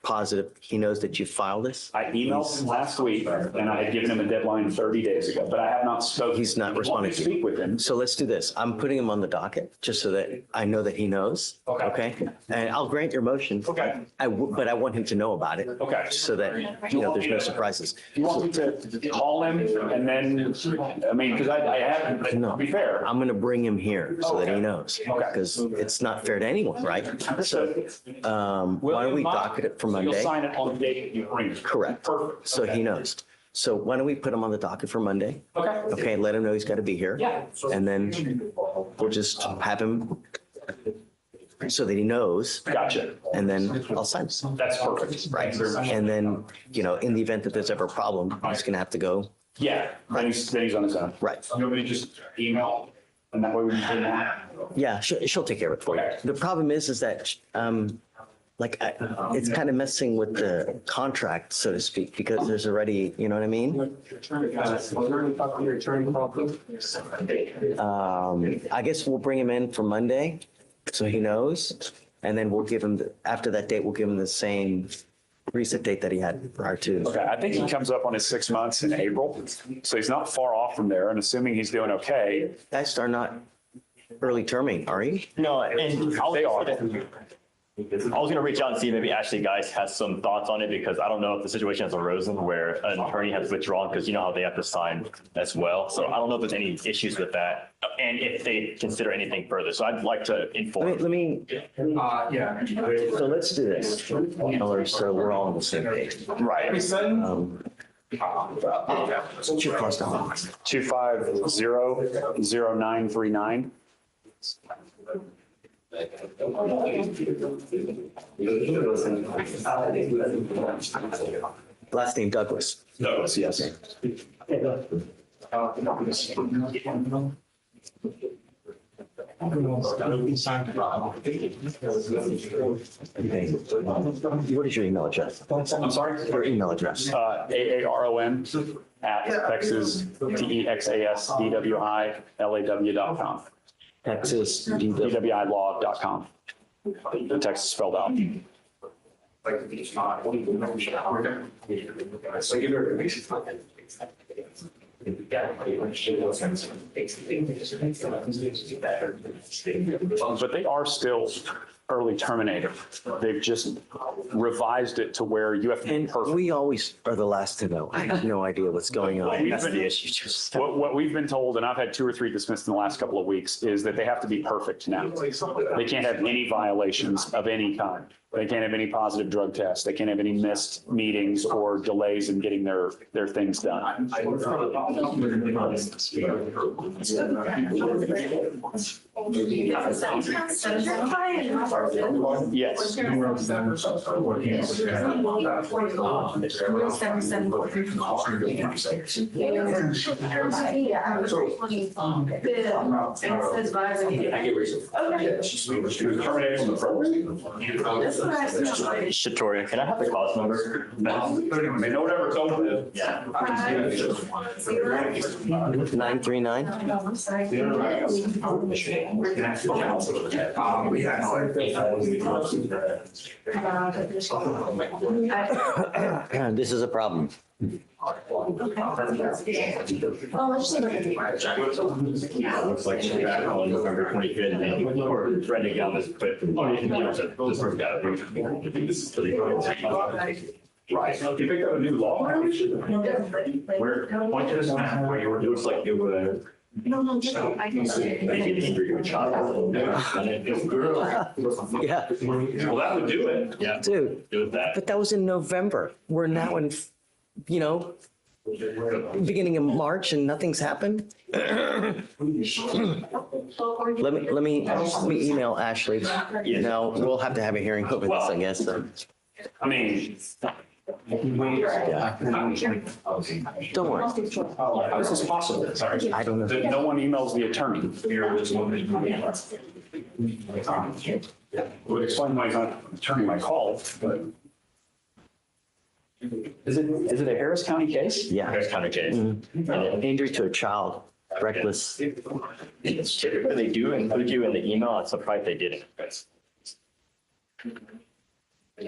positive he knows that you filed this? I emailed him last week and I had given him a deadline 30 days ago, but I have not spoken. He's not responding to Speak you. with him. So let's do this. I'm putting him on the docket just so that I know that he knows. Okay. And I'll grant your motion. Okay. But I want him to know about it. Okay. So that, there's no surprises. You want me to call him and then, because I haven't, No. to be fair. I'm going to bring him here so that he Okay. knows. Okay. Because it's not fair to anyone, right? So why don't we docket it for So Monday? you'll sign it on the date that you bring it. Correct. Perfect. So he knows. So why don't we put him on the docket for Monday? Okay. Okay, let him know he's got to be here. Yeah. And then we'll just have him so that he knows. Gotcha. And then I'll sign. That's perfect. Right. And then, in the event that there's ever a problem, he's going to have to go. Yeah. Then he's on his own. Right. You want me to just email and that way we can put him on? Yeah, she'll take care of it for you. Okay. The problem is that, it's kind of messing with the contract, so to speak, because there's already, you know what I mean? I guess we'll bring him in for Monday, so he knows. And then we'll give him, after that date, we'll give him the same reset date that he had prior to. Okay, I think he comes up on his 6 months in April, so he's not far off from there, and assuming he's doing okay. Guys are not early terming, are you? No, and They are. I was going to reach out and see if maybe Ashley guys has some thoughts on it, because I don't know if the situation has arisen where an attorney has withdrawn, because you know how they have to sign as well. So I don't know if there's any issues with that and if they consider anything further. So I'd like to inform. Let me, so let's do this. So we're all on the same page. Right. What's your cost number? 250-0939. Last name Douglas. Douglas, yes. Okay. What is your email address? I'm sorry? Your email address. AARON@TexasDWILAW.com. Texas. DWIlaw.com. The text is spelled out. But they are still early terminator. They've just revised it to where you have to be And perfect. we always are the last to know. I have no idea what's going on. That's the issue. Just What we've been told, and I've had 2 or 3 dismissed in the last couple of weeks, is that they have to be perfect now. They can't have any violations of any kind. They can't have any positive drug tests. They can't have any missed meetings or delays in getting their things done. Yes. Shatoria, can I have the cause number? They know whatever it's over. Yeah. 939? This is a problem. Looks like she's back on November 25th, and we're writing down this, but this first guy. Right. You picked up a new law. Where, point to this map where you were, it looks like you were. Maybe injured your child. Yeah. Well, that would do it. Yeah. Dude, Do that. but that was in November. We're now in, beginning of March and nothing's happened. Let me email Ashley. Now, we'll have to have a hearing over this, I guess. So. I mean. Don't worry. How is this possible? Sorry. I don't know. That no one emails the attorney. Would explain why he's not returning my call, but. Is it a Harris County case? Yeah. Harris County case. Injury to a child, reckless. Typically they do include you in the email. I'm surprised they didn't. I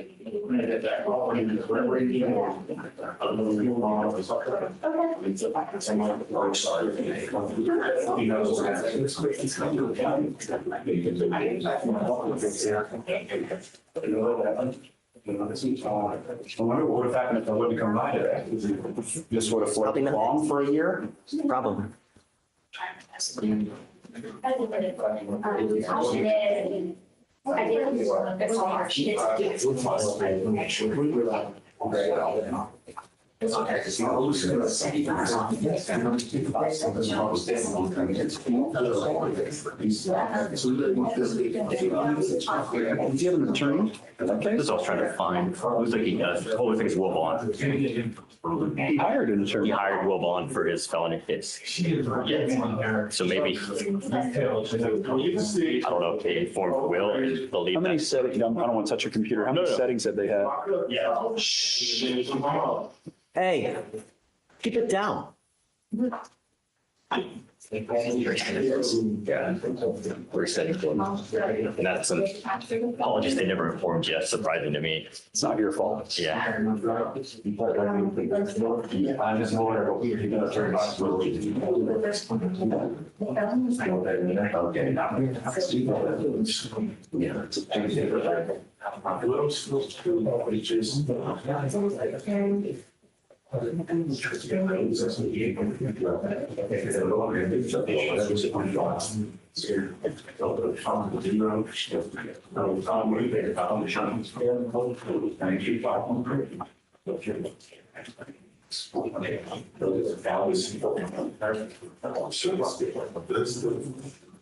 wonder what would have happened if I wouldn't come by today. This would have flowed long for a year? Probably. Do you have an attorney? This is what I was trying to find. It looks like he does. The whole thing is Will Bond. He hired an attorney. He hired Will Bond for his felony case. Yeah. So maybe, I don't know if they informed Will or believe How many that. settings, I don't want to touch your computer. How many settings have they had? Hey, keep it down. Yeah, we're setting for them. And that's an apologies, they never informed you. That's surprising to me. It's not your fault. Yeah.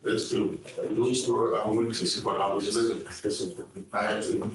That's the news story I went to see what I was living. I had to.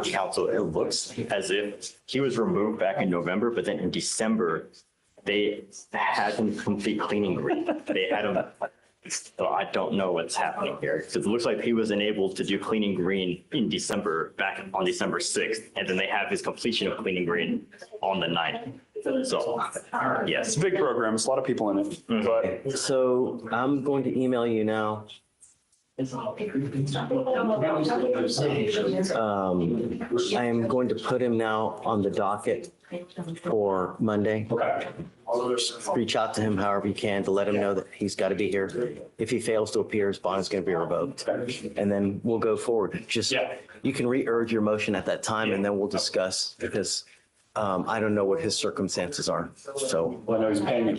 Counsel, it looks as if he was removed back in November, but then in December, they had him complete cleaning green. They had him, so I don't know what's happening here. Because it looks like he was enabled to do cleaning green in December, back on December 6th. And then they have his completion of cleaning green on the 9th. So, yes. It's a big program. It's a lot of people in it. But So I'm going to email you now. I am going to put him now on the docket for Monday. okay. Reach out to him however you can to let him know that he's got to be here. If he fails to appear, his bond is going to be revoked. And then we'll go forward. Just, you can re-urge your motion at that time and then we'll discuss because I don't know what his circumstances are. So, Well, I know he's paying me.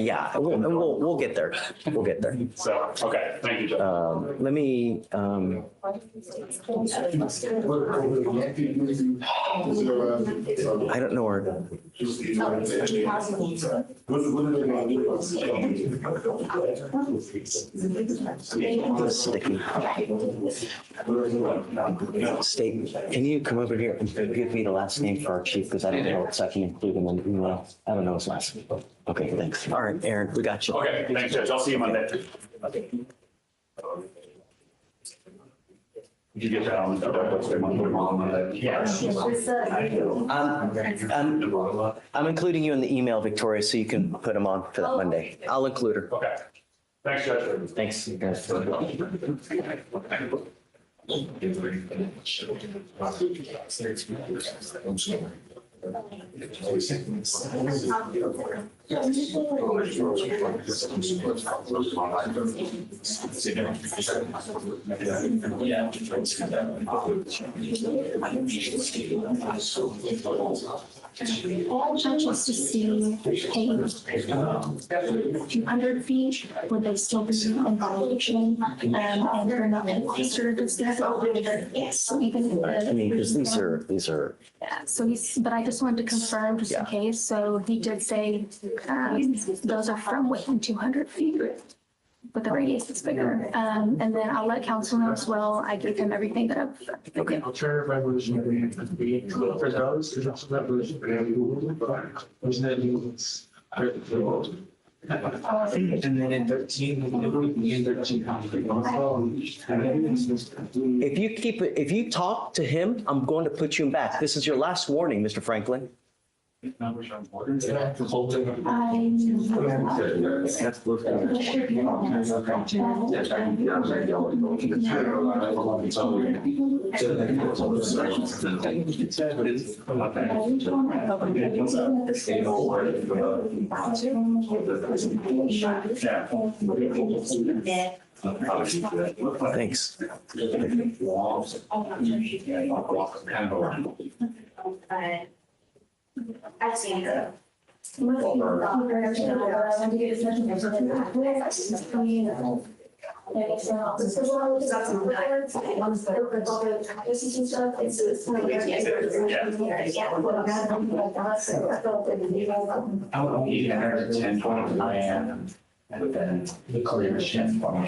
yeah, we'll get there. We'll get there. So, okay. Thank you, Judge. Let me, I don't know where. Sticky. State, can you come over here and give me the last name for our chief? Because I don't know if I can include him in the email. I don't know his last name. Okay, thanks. All right, Aaron, we got you. Okay, thanks, Judge. I'll see you Monday. Did you get that on? Yes. I'm including you in the email, Victoria, so you can put him on for that Monday. I'll include her. Okay. Thanks, Judge. Thanks, guys. All judges to see paid 200 feet, would they still be in violation? And they're not considered as that. Yes, so even. I mean, because these are. Yeah, so but I just wanted to confirm just in case. So he did say those are from within 200 feet. But the radius is bigger. And then I'll let counsel know as well. I gave him everything that I've. Okay. Alternative revolutionary for those, there's also revolutionary. Wasn't that means? And then in 13, in 13. If you talk to him, I'm going to put you back. This is your last warning, Mr. Franklin. Thanks. I've seen it. I am. And then the clear shift from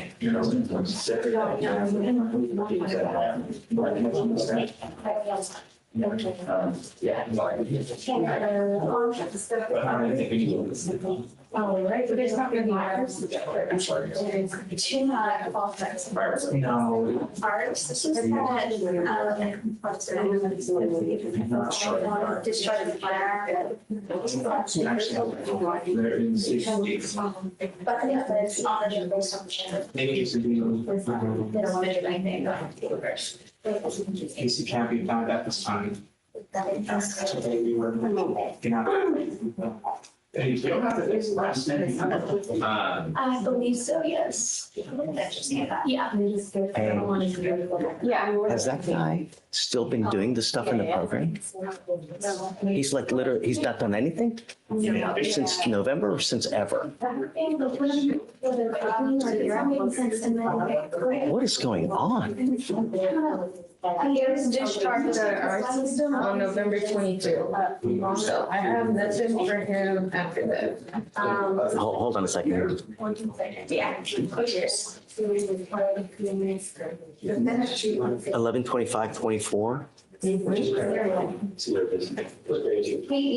Oh, right, but it's not really ours. Two No. Ours, this is that, discharge of fire. But yeah, but it's not based on the. Maybe it's a deal. They don't want to do anything. Casey can't be found at this time. Today we were. You don't have to fix the last minute. I believe so, yes. Yeah. Yeah. Has that guy still been doing the stuff in the program? He's like literally, he's not done anything since November or since ever. What is going on? He was discharged out of our system on November 22. So I have nothing for him after that. Hold on a second. Yeah. 11/25/24. He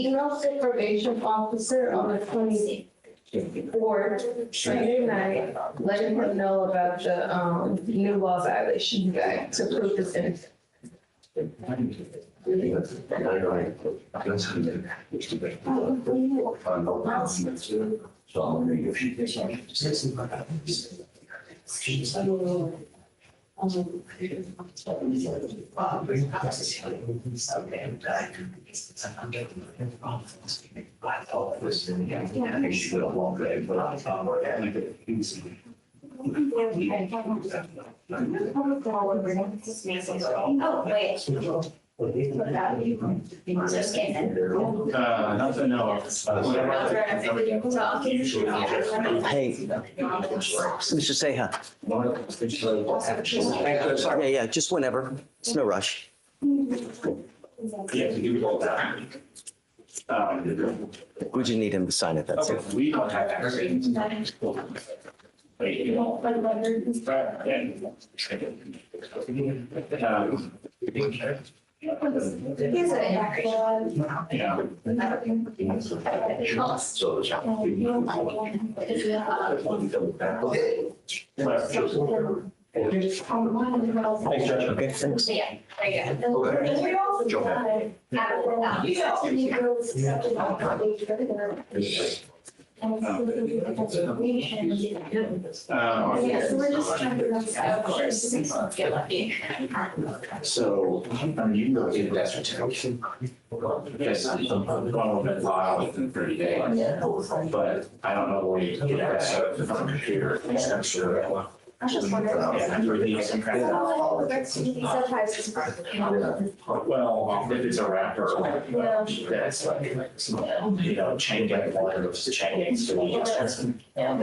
emailed the probation officer on the 24th, Sunday night, letting him know about the new law violation guide to prove his innocence. Oh, wait. Just kidding. Nothing else. Hey, Mr. Seha. Yeah, just whenever. It's no rush. We just need him to sign it, that's it. We don't have access. Here's Thanks, Judge. Okay, thanks. Yeah, there you go. And it's probation. Yeah, so we're just trying to get lucky. So, you go get that certification. Yes, I'm going to file within 30 days. But I don't know where you can get that set up on the computer. I'm sure. I was just wondering. Well, if it's a wrapper, that's like, chain gang, it's chain gang, so you expensive. And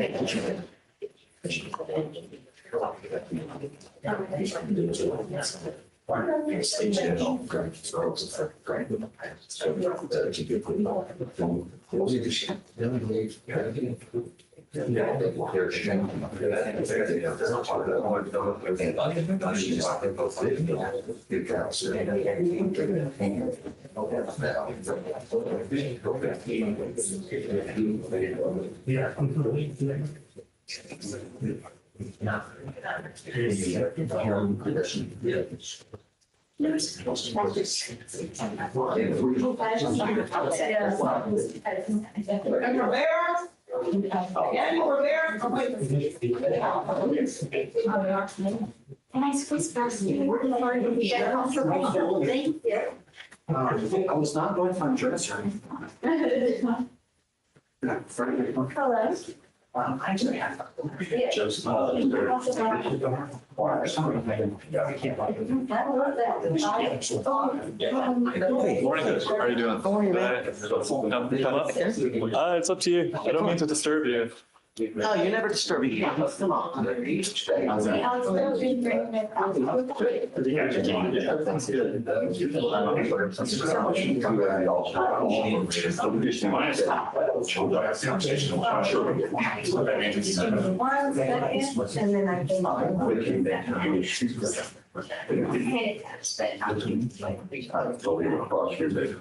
I squeeze past you. Thank you. I was not going for insurance. Hello. Actually, I just. Morning, how are you doing? How are you, man? Come up? It's up to you. I don't mean to disturb you. No, you never disturb me. Come on. And then I came on.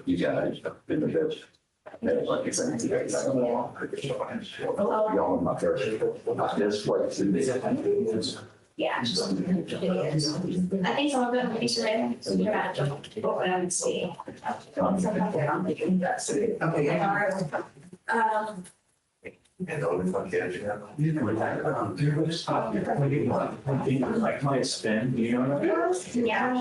You guys been the best. Y'all in my first. This place in this. Yeah. It is. I think some of them will be surveying, so you're about to go around and see. Like my spin, you know what I mean? Yeah.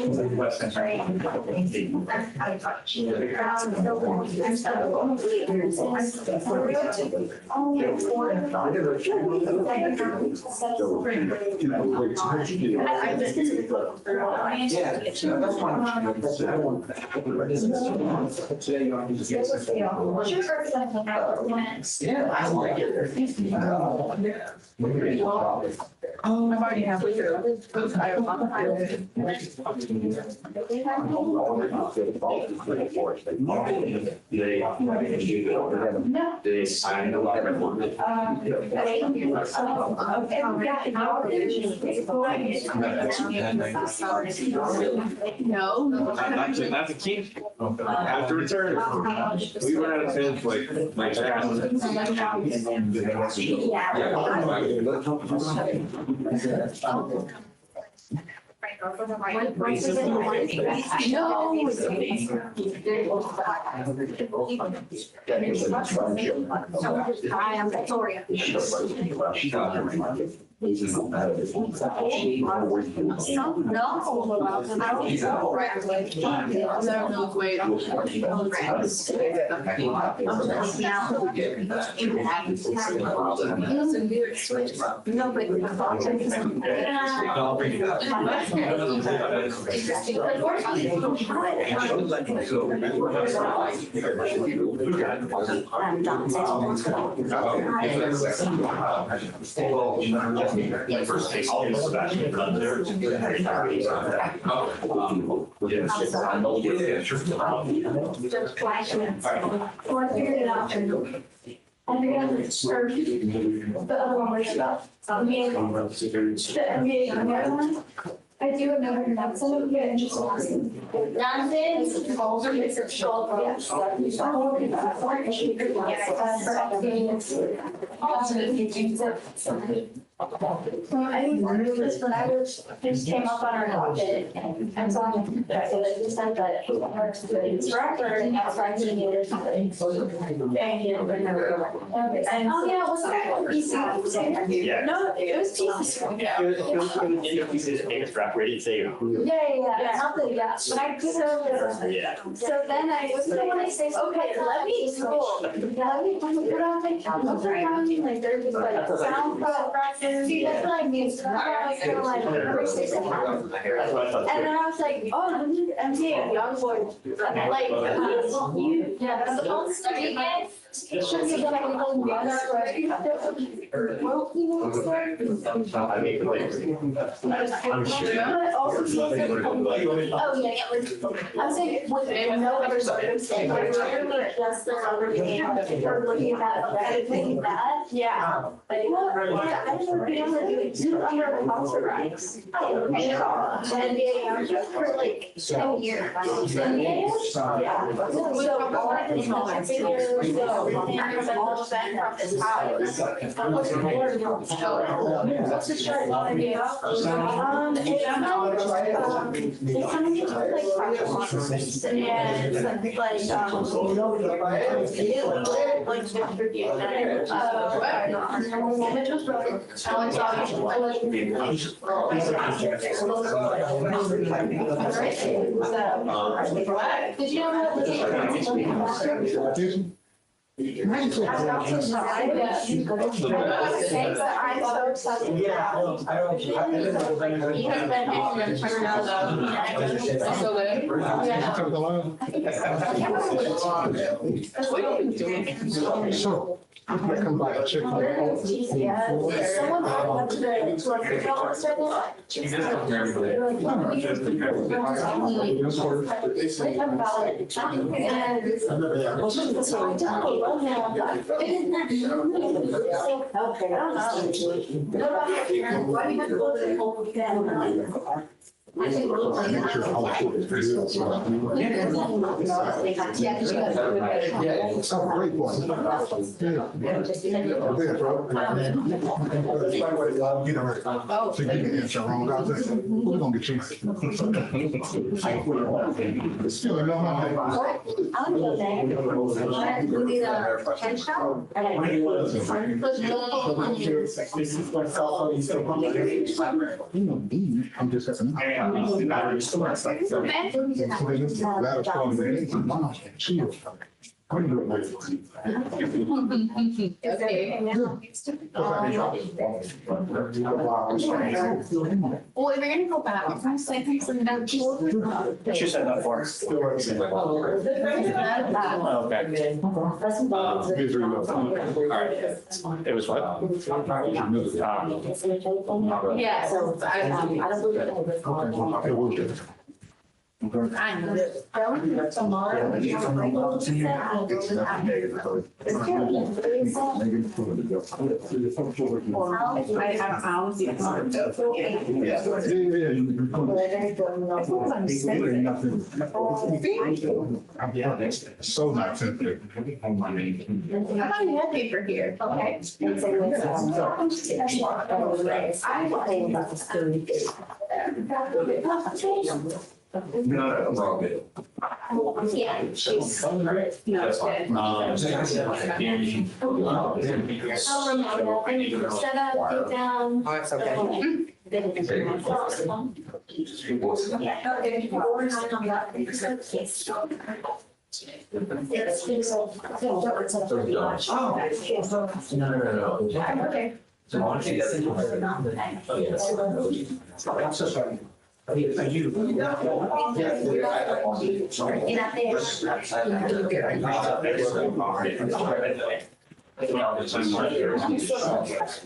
I've already have with They signed a lot of No. Not to keep. Have to return. We run out of pins like I am Victoria. First takes all this back and run there. Yes, I know. Yeah, sure. Judge Fleischer. So I figured it out. I figured out the other one was about the NBA one. I do know her name, so I'm very interested in nonsense. Also, it's a show. Yes. Well, I didn't remember this, but I was, this came up on our docket and I was on, so they just said that it's record and that's why he needed something. And you remember. And, oh yeah, was that PC? Yeah. No, it was PC. It's draft ready to say. Yeah, something, yeah. But I couldn't. Yeah. So then I was the one I say, okay, let me go. Let me put on my calendar, like there's just like sound practice. See, that's what I mean. So that's why I kind of like, and then I was like, oh, I'm saying the young boy, like, you, yeah, supposed to be it. It should be like a little brother, but also feels like, oh yeah, I'm saying with no other circumstance, like we're just the rubber band, or looking at thinking that, yeah. Like, well, I don't know if we ever do it too under the house rights. And yeah, for like 10 years. 10 years? Yeah. So, and all of that from his house. What's the short idea? It's kind of like private offices and like distribution. Did you know I'm so excited. So, I come by and check. I'm just asking. Well, if you're gonna go back, I'm gonna say things in that. She said that for us. Okay. It was what? Yeah, so I don't believe it. I know. Tomorrow. So not tempted. How about you have paper here? Okay. I think about the story. No, I'm wrong. Yeah, she's. That's fine. Set up, get down. Oh, it's okay.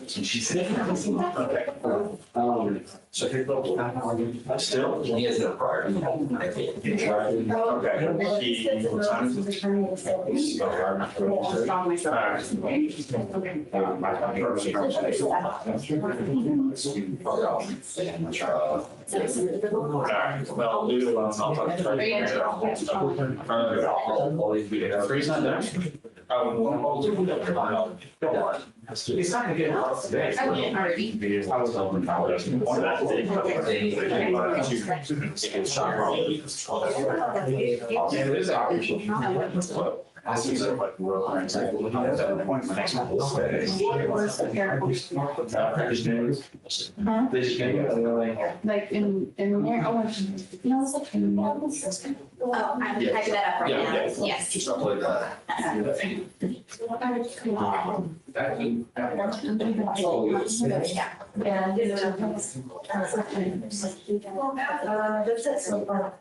She said. Still? He has no prior. Freeze not done. He's not gonna get out today. I was over. Like in there, no, it's like. Oh, I'm typing that up right now. Yes. That's it so far.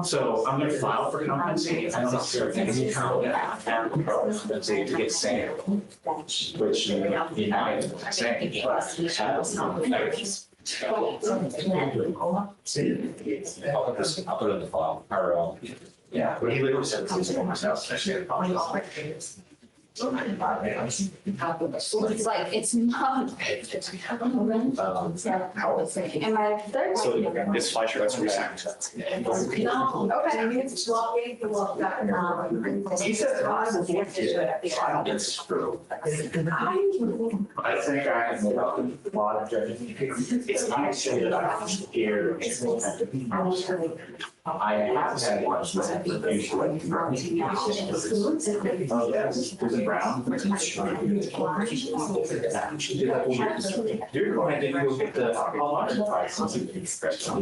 So I'm gonna file for competency. I don't know if there's any account to get sand, which you know, sand. I'll put it in the file. Or, Yeah, but he literally said it's almost house. It's like, it's not. And my third. so it's Fleischer, that's what No, okay. He said it's true. I think I have a lot of judgment. It's actually that I hear. I have had one. Oh, yes, is it brown? You're going to go get the.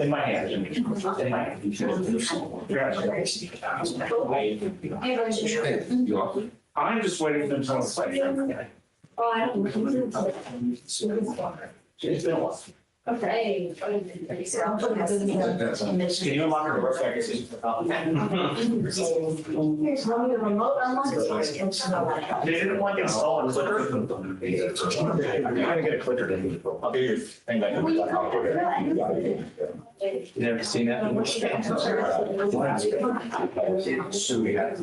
In my hand. In my hand. I'm just waiting for them to play. Oh, I don't. It's been a while. Okay. Can you unlock her door so I can see? Here's one of the remote unlock. They didn't want to install a clicker. I'm gonna get a clicker to. I'll do your thing back. You never seen that? So we have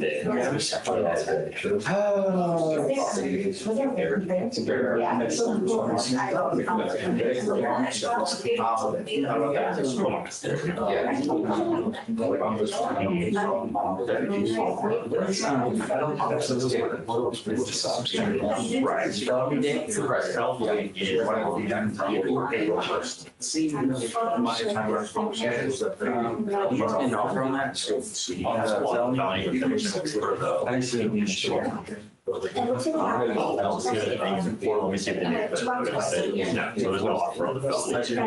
Let me see if it is. No, so there's no offer on the it's like still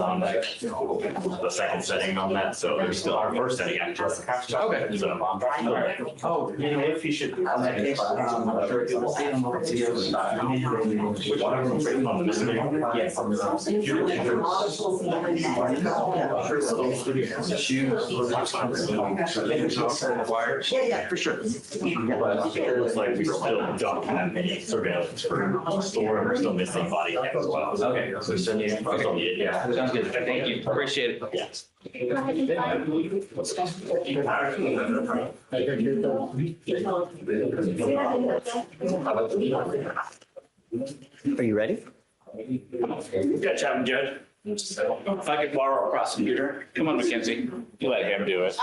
on the second setting on that, so there's still our first setting actually. Okay. So, Oh, if you should. which one? On the misdemeanor? Yes. Yeah, for sure. It looks like we still don't have any surveillance for the store, and we're still missing body cam as well. Okay. So we still need it, yeah. Sounds good. Thank you. Appreciate it. Yes. Are you ready? Good job, Judge. If I could borrow a prosecutor, come on, Mackenzie, you let him do it.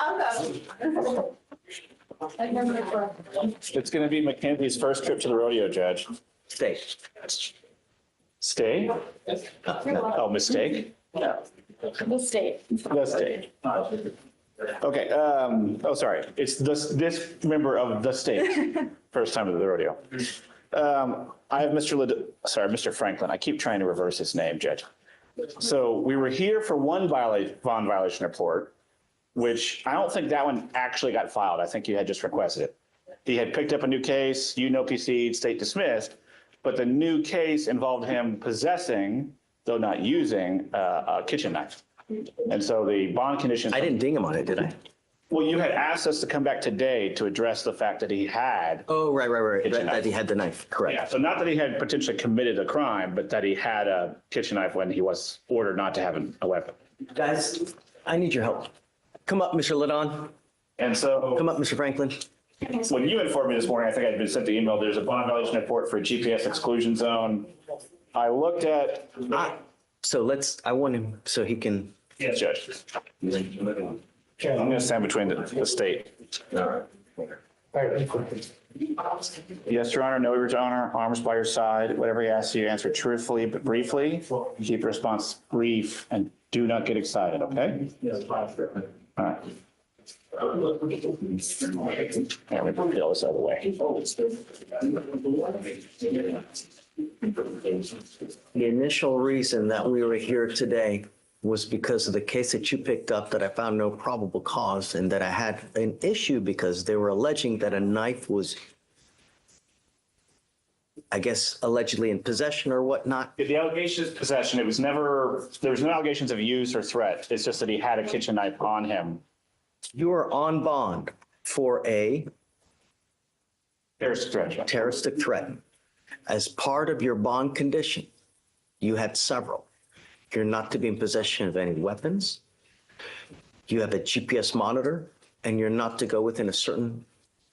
It's going to be Mackenzie's first trip to the rodeo, Judge. Stay. Stay? Oh, mistake? Mistake. The state. Okay, oh, sorry. It's this member of the state, first time to the rodeo. I have Mr. Franklin. I keep trying to reverse his name, Judge. So we were here for one bond violation report, which I don't think that one actually got filed. I think you had just requested it. He had picked up a new case, you no PC'd, state dismissed, but the new case involved him possessing, though not using, a kitchen knife. And so the bond conditions. I didn't ding him on it, did I? Well, you had asked us to come back today to address the fact that he had. Oh, right. Kitchen That knife. he had the knife, correct. Yeah, so not that he had potentially committed a crime, but that he had a kitchen knife when he was ordered not to have a weapon. Guys, I need your help. Come up, Mr. Lidon. And so. Come up, Mr. Franklin. When you informed me this morning, I think I'd been sent the email, there's a bond violation report for a GPS exclusion zone. I looked at. I want him so he can. Yes, Judge. I'm going to stand between the state. Yes, Your Honor. No, Your Honor. Arms by your side. Whatever he asks you, answer truthfully but briefly. Keep your response brief and do not get excited, okay? All right. There we go. Get all this out of the way. The initial reason that we were here today was because of the case that you picked up that I found no probable cause and that I had an issue because they were alleging that a knife was, I guess, allegedly in possession or whatnot. The allegation is possession. It was never, there was no allegations of use or threat. It's just that he had a kitchen knife on him. You are on bond for a terroristic threat. As part of your bond condition, you had several. You're not to be in possession of any weapons. You have a GPS monitor, and you're not to go within a certain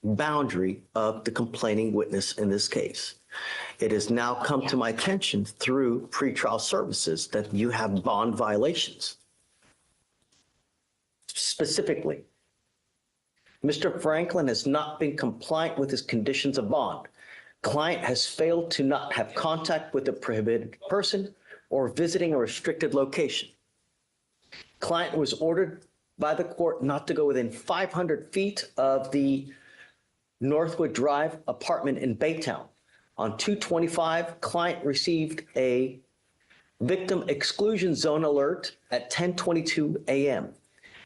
boundary of the complaining witness in this case. It has now come to my attention through pretrial services that you have bond violations. Specifically, Mr. Franklin has not been compliant with his conditions of bond. Client has failed to not have contact with a prohibited person or visiting a restricted location. Client was ordered by the court not to go within 500 feet of the Northwood Drive apartment in Baytown. On 2/25, client received a victim exclusion zone alert at 10:22 a.m.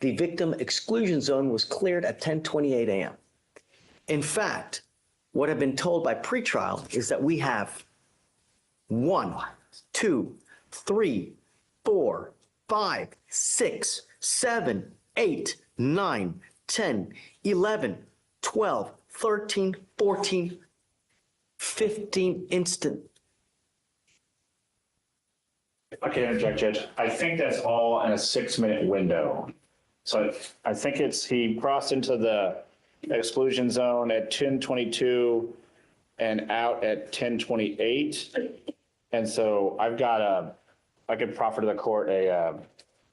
The victim exclusion zone was cleared at 10:28 a.m. In fact, what I've been told by pretrial is that we have 1, 2, 3, 4, 5, 6, 7, 8, 9, 10, 11, 12, 13, 14, 15 instant. If I can interject, Judge, I think that's all in a 6-minute window. So I think he crossed into the exclusion zone at 10:22 and out at 10:28. And so I could proffer to the court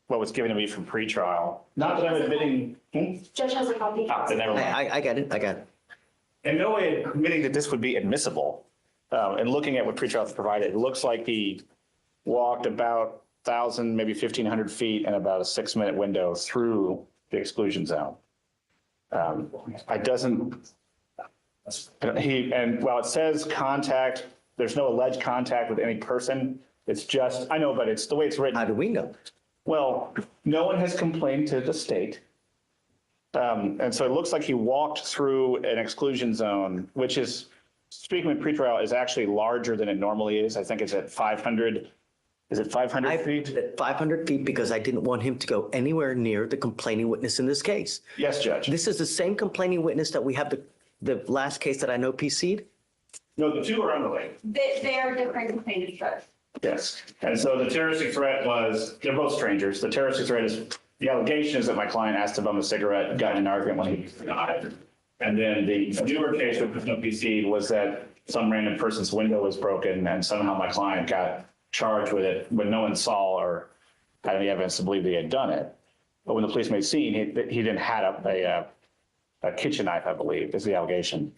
what was given to me from pretrial. Not that I'm admitting. Judge has a copy. Then never mind. I got it. In no way admitting that this would be admissible. And looking at what pretrial has provided, it looks like he walked about 1,000, maybe 1,500 feet and about a 6-minute window through the exclusion zone. While it says contact, there's no alleged contact with any person. It's just, I know, but it's the way it's written. How do we know? Well, no one has complained to the state. And so it looks like he walked through an exclusion zone, which is, speaking with pretrial, is actually larger than it normally is. I think it's at 500. Is it 500 feet? At 500 feet because I didn't want him to go anywhere near the complaining witness in this case. Yes, Judge. This is the same complaining witness that we have the last case that I know PC'd? No, the two are unrelated. They are different complainants, but. Yes. And so the terroristic threat was, they're both strangers. The terroristic threat is, the allegation is that my client asked to bum a cigarette, got in an argument when he forgot it. And then the newer case with no PC was that some random person's window was broken and somehow my client got charged with it when no one saw or had any evidence to believe that he had done it. But when the police made scene, he didn't have a kitchen knife, I believe, is the allegation.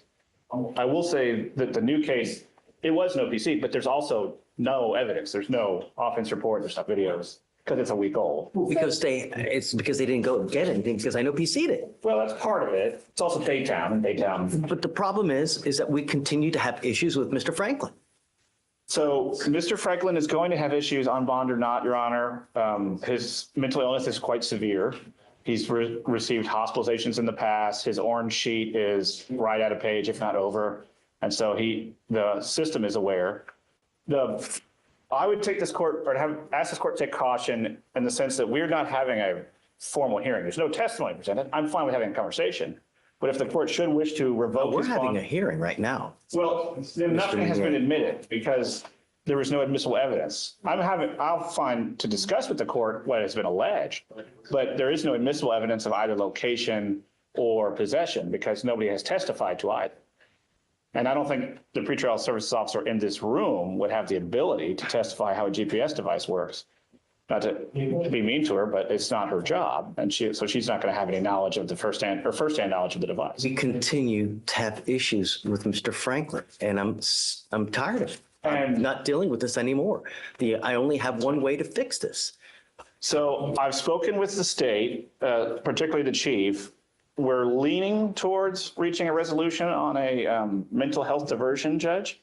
I will say that the new case, it was no PC, but there's also no evidence. There's no offense report, there's no videos, because it's a week old. It's because they didn't go get anything, because I know PC'd it. Well, that's part of it. It's also Baytown. But the problem is that we continue to have issues with Mr. Franklin. So Mr. Franklin is going to have issues on bond or not, Your Honor. His mental illness is quite severe. He's received hospitalizations in the past. His orange sheet is right at a page, if not over. And so the system is aware. I would take this court or ask this court to take caution in the sense that we're not having a formal hearing. There's no testimony presented. I'm fine with having a conversation. But if the court should wish to revoke his bond. We're having a hearing right now. Well, then nothing has been admitted because there was no admissible evidence. I'll find to discuss with the court what has been alleged, but there is no admissible evidence of either location or possession because nobody has testified to either. And I don't think the pretrial services officer in this room would have the ability to testify how a GPS device works. Not to be mean to her, but it's not her job. And so she's not going to have any knowledge of the firsthand knowledge of the device. We continue to have issues with Mr. Franklin, and I'm tired of it. I'm not dealing with this anymore. I only have one way to fix this. So I've spoken with the state, particularly the chief. We're leaning towards reaching a resolution on a mental health diversion, Judge.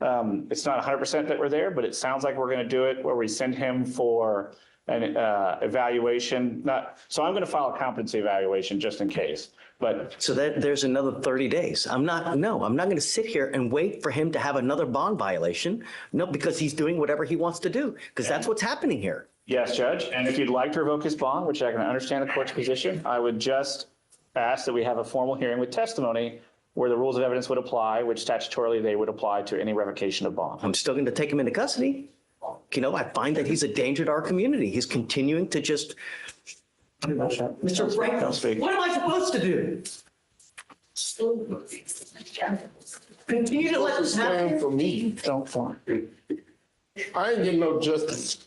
It's not 100% that we're there, but it sounds like we're going to do it where we send him for an evaluation. So I'm going to file a competency evaluation just in case. But so that there's another 30 days. I'm not going to sit here and wait for him to have another bond violation. No, because he's doing whatever he wants to do, because that's what's happening here. Yes, Judge. And if you'd like to revoke his bond, which I can understand the court's position, I would just ask that we have a formal hearing with testimony where the rules of evidence would apply, which statutorily they would apply to any revocation of bond. I'm still going to take him into custody. I find that he's a danger to our community. He's continuing to just. Mr. Franklin, what am I supposed to do? Continue to let this happen for me. Don't fall. I ain't getting no justice.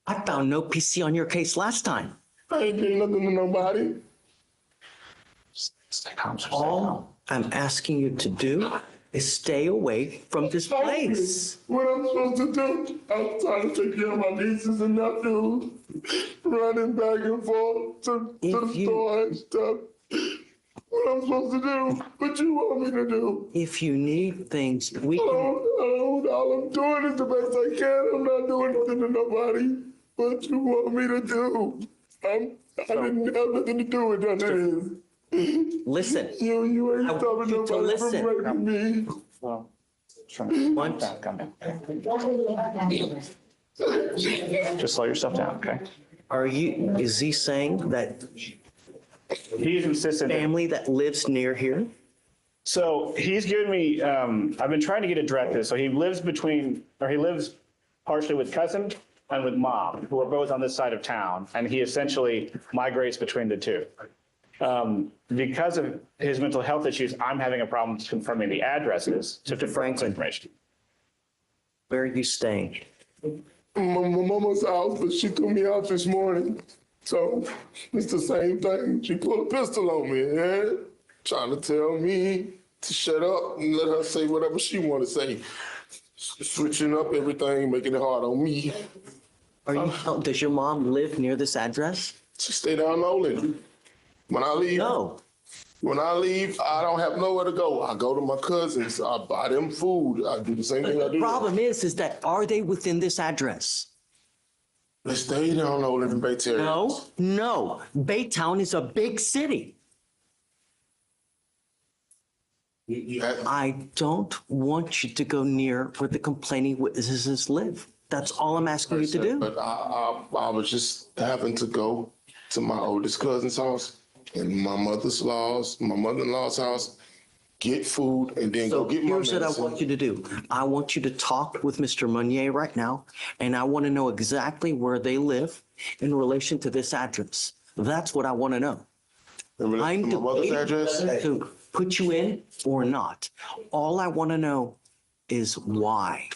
I found no PC on your case last time. I ain't getting nothing to nobody. All I'm asking you to do is stay away from this place. What I'm supposed to do? I'm trying to take care of my nieces and nephews, running back and forth to the store and stuff. What I'm supposed to do? What you want me to do? If you need things, we can. All I'm doing is the best I can. I'm not doing nothing to nobody. What you want me to do? I didn't have nothing to do with that. Listen. You ain't stopping nobody from raping me. Well, just slow yourself down, okay? Is he saying that he's insistent family that lives near here? So he's given me, I've been trying to get it directed. So he lives partially with cousin and with mom, who are both on this side of town. And he essentially migrates between the two. Because of his mental health issues, I'm having a problem confirming the addresses to Frank's information. Where are you staying? My mama's house, but she threw me out this morning. So it's the same thing. She pulled a pistol on me, trying to tell me to shut up and let her say whatever she want to say. switching up everything, making it hard on me. Does your mom live near this address? She stay down Nolan. When I leave, when I leave, I don't have nowhere to go. I go to my cousins. I buy them food. I do the same thing I do. The problem is that are they within this address? They stay down Nolan in Baytown. No. Baytown is a big city. I don't want you to go near where the complaining witnesses live. That's all I'm asking you to do. But I was just having to go to my oldest cousin's house and my mother-in-law's house, get food, and then go get my medicine. Here's what I want you to do. I want you to talk with Mr. Meunier right now, and I want to know exactly where they live in relation to this address. That's what I want to know. I'm my mother's address? To put you in or not. All I want to know is why.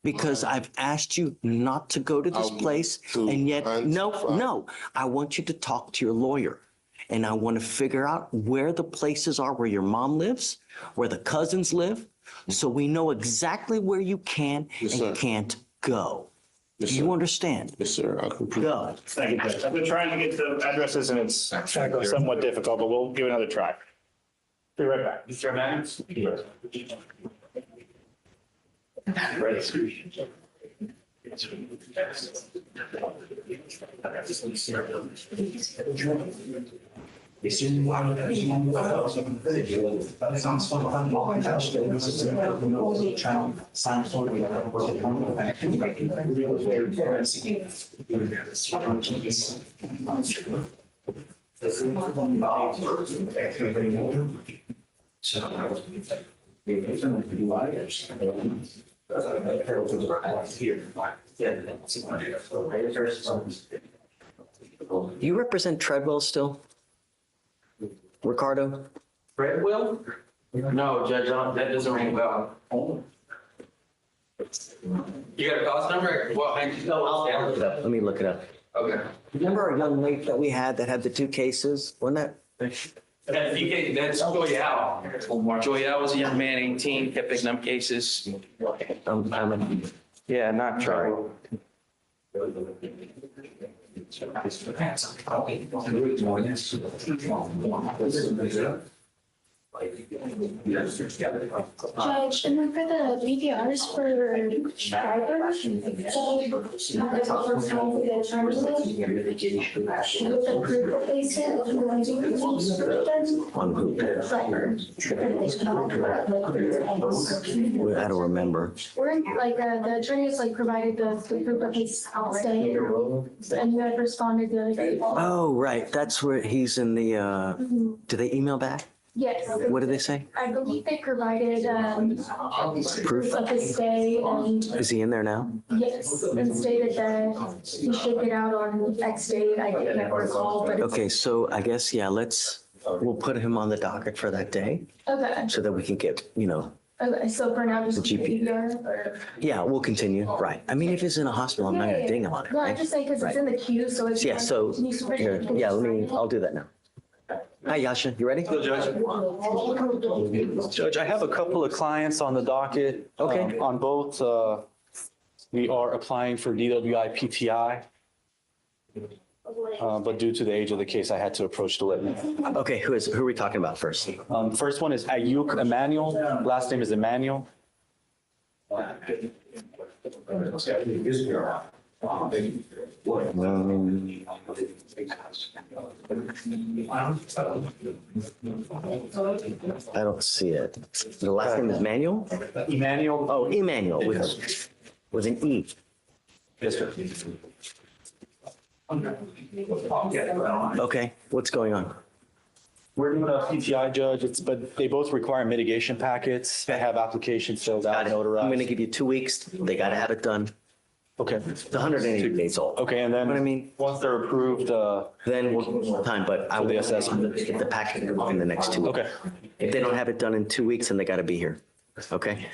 Because I've asked you not to go to this place, and yet, no. I want you to talk to your lawyer, and I want to figure out where the places are where your mom lives, where the cousins live, so we know exactly where you can and can't go. Do you understand? Yes, sir. I can prove go. Thank you, Judge. I've been trying to get the addresses and it's somewhat difficult, but we'll give it another try. Be right back. Mr. Maddox? Do you represent Treadwell still? Ricardo? Treadwell? No, Judge, that doesn't ring a bell. You got a cost number? Well, I'll look it up. Let me look it up. Okay. Remember our young lady that we had that had the 2 cases? Wasn't that? That's Joyal. Joyal was a young man, 18, kept picking up cases. Yeah, not try. Judge, and then for the BPRs for drivers, with the proof that they sent, I don't remember. we're like, the attorneys like provided the proof of his stay, and you had responded the other day. Oh, right. That's where he's in the, do they email back? Yes. What did they say? I believe they provided Proof? of his stay and Is he in there now? yes, and stated that he should get out on X date. I can't recall, but it's Okay, so I guess, yeah, we'll put him on the docket for that day okay. so that we can get, Okay, so for now, just The GP. PPR or? yeah, we'll continue. Right. I mean, if he's in a hospital, I'm not going to ding him on it. No, I Right? just say because it's in the queue, so it's. Yeah, so, here, yeah, I'll do that now. Hi, Yasha, you ready? Judge, I have a couple of clients on the docket. Okay. On both, we are applying for DWI PTI. But due to the age of the case, I had to approach the witness. Okay, who are we talking about first? First one is Ayuk Emmanuel. Last name is Emmanuel. I don't see it. The last name is Manuel? Emmanuel. Oh, Emmanuel with an E. Yes, sir. Okay, what's going on? We're doing a PTI, Judge, but they both require mitigation packets. They have applications filled out, notarized. I'm going to give you 2 weeks. They got to have it done. Okay. It's 180 days old. Okay, and then What I mean, once they're approved, then we'll time, but I For the will assessment. get the packet in the next 2 weeks. Okay. If they don't have it done in 2 weeks, then they got to be here. Okay?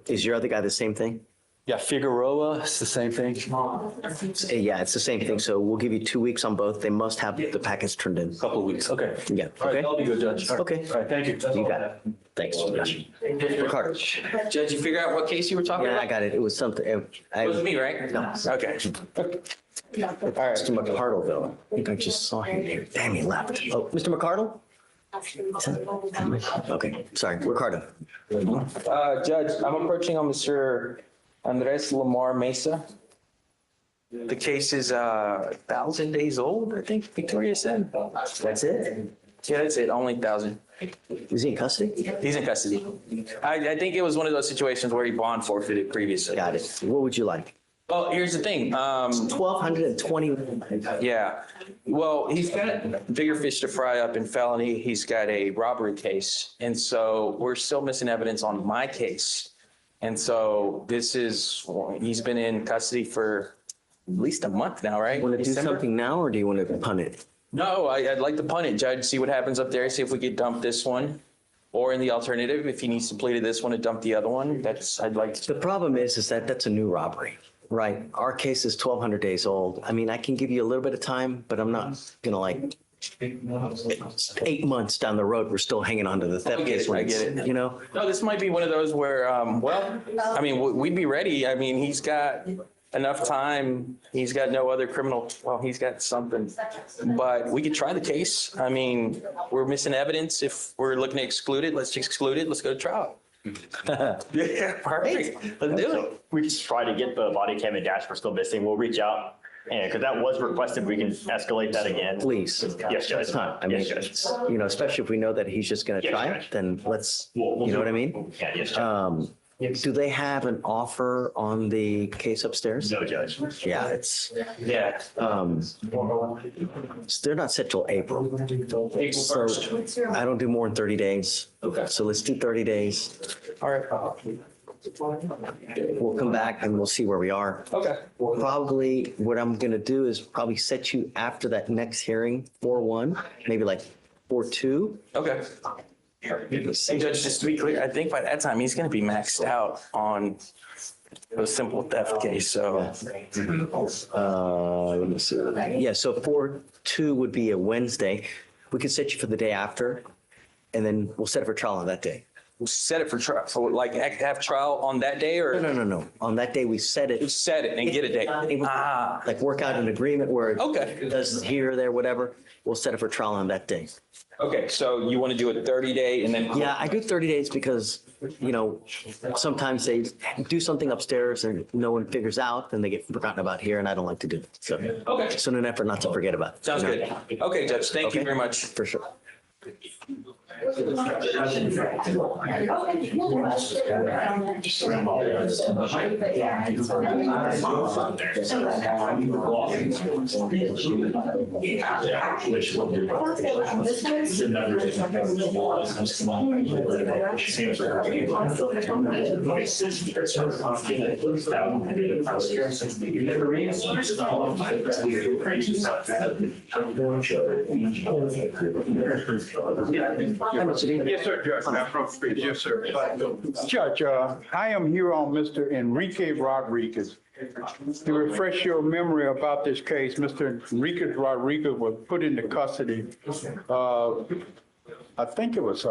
Is your other guy the same thing? Yeah, Figueroa, it's the same thing. Yeah, it's the same thing. So we'll give you 2 weeks on both. They must have the packets turned in. Couple of weeks, okay. Yeah. All right, Okay. that'll be good, Judge. Okay. All right, thank you. You got it. Thanks, Judge. Ricardo. Judge, you figure out what case you were talking Yeah, about? I got it. It was something. It was me, right? No. Okay. Mr. McCardle, though. I think I just saw him here. Damn, he left. Oh, Mr. McCardle? Okay, sorry, Ricardo. Judge, I'm approaching on Mr. Andres Lamar Mesa. The case is 1,000 days old, I think Victoria said. That's it? Yeah, that's it, only 1,000. Is he in custody? He's in custody. I think it was one of those situations where he bond forfeited previously. Got it. What would you like? Well, here's the thing. 1,220. Yeah. Well, he's got bigger fish to fry up in felony. He's got a robbery case. And so we're still missing evidence on my case. And so he's been in custody for at least a month now, right? Want to do something now, or do you want to punt it? No, I'd like to punt it, Judge, see what happens up there, see if we could dump this one. Or in the alternative, if he needs to plead to this one and dump the other one, I'd like to. The problem is that that's a new robbery, right? Our case is 1,200 days old. I mean, I can give you a little bit of time, but I'm not gonna 8 months down the road, we're still hanging on to the theft case. I get it. You know? No, this might be one of those where, we'd be ready. I mean, he's got enough time. He's got no other he's got something, but we could try the case. I mean, we're missing evidence. If we're looking to exclude it, let's exclude it. Let's go to trial. Yeah, perfect. Let's do it. We just try to get the body cam and dash we're still missing. We'll reach out. And because that was requested, we can escalate that again. Please. Yes, Judge. It's time. I mean, you know, especially if we know that he's just gonna try it, then let's, you know what I mean? Yeah, yes, Judge. Do they have an offer on the case upstairs? No, Judge. Yeah, they're not set till April. So I don't do more than 30 days. Okay. So let's do 30 days. All right. We'll come back and we'll see where we are. Okay. Probably what I'm going to do is probably set you after that next hearing, 4-1, maybe like 4-2. Okay. Hey, Judge, just to be clear, I think by that time he's going to be maxed out on a simple theft case. So, let me see. Yeah, so 4-2 would be a Wednesday. We could set you for the day after, and then we'll set it for trial on that day. we'll set it for trial. So like have trial on that day, or No. On that day we set it. You set it and get a date. Like work out an agreement where Okay. it does here, there, whatever. We'll set it for trial on that day. Okay, so you want to do a 30-day and then? Yeah, I do 30 days because, you know, sometimes they do something upstairs and no one figures out, then they get forgotten about here, and I don't like to do it. So, Okay. so in an effort not to forget about it. Sounds you know? good. Okay, Judge, thank you very much. For sure. Yes, sir, Judge. Yes, sir. Judge, I am here on Mr. Enrique Rodriguez. To refresh your memory about this case, Mr. Enrique Rodriguez was put into custody. I think it was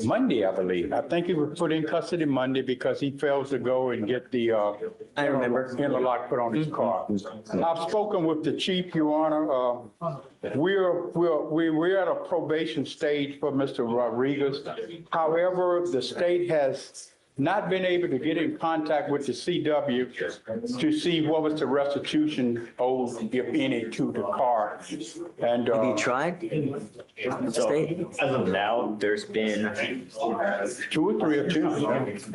Monday, I believe. I think he was put in custody Monday because he fails to go and get the I remember interlock put on his car. I've spoken with the chief, Your Honor. We're at a probation stage for Mr. Rodriguez. However, the state has not been able to get in contact with the CW to see what was the restitution owed, if any, to the car. And have you tried? So as of now, there's been 2 or 3 attempts.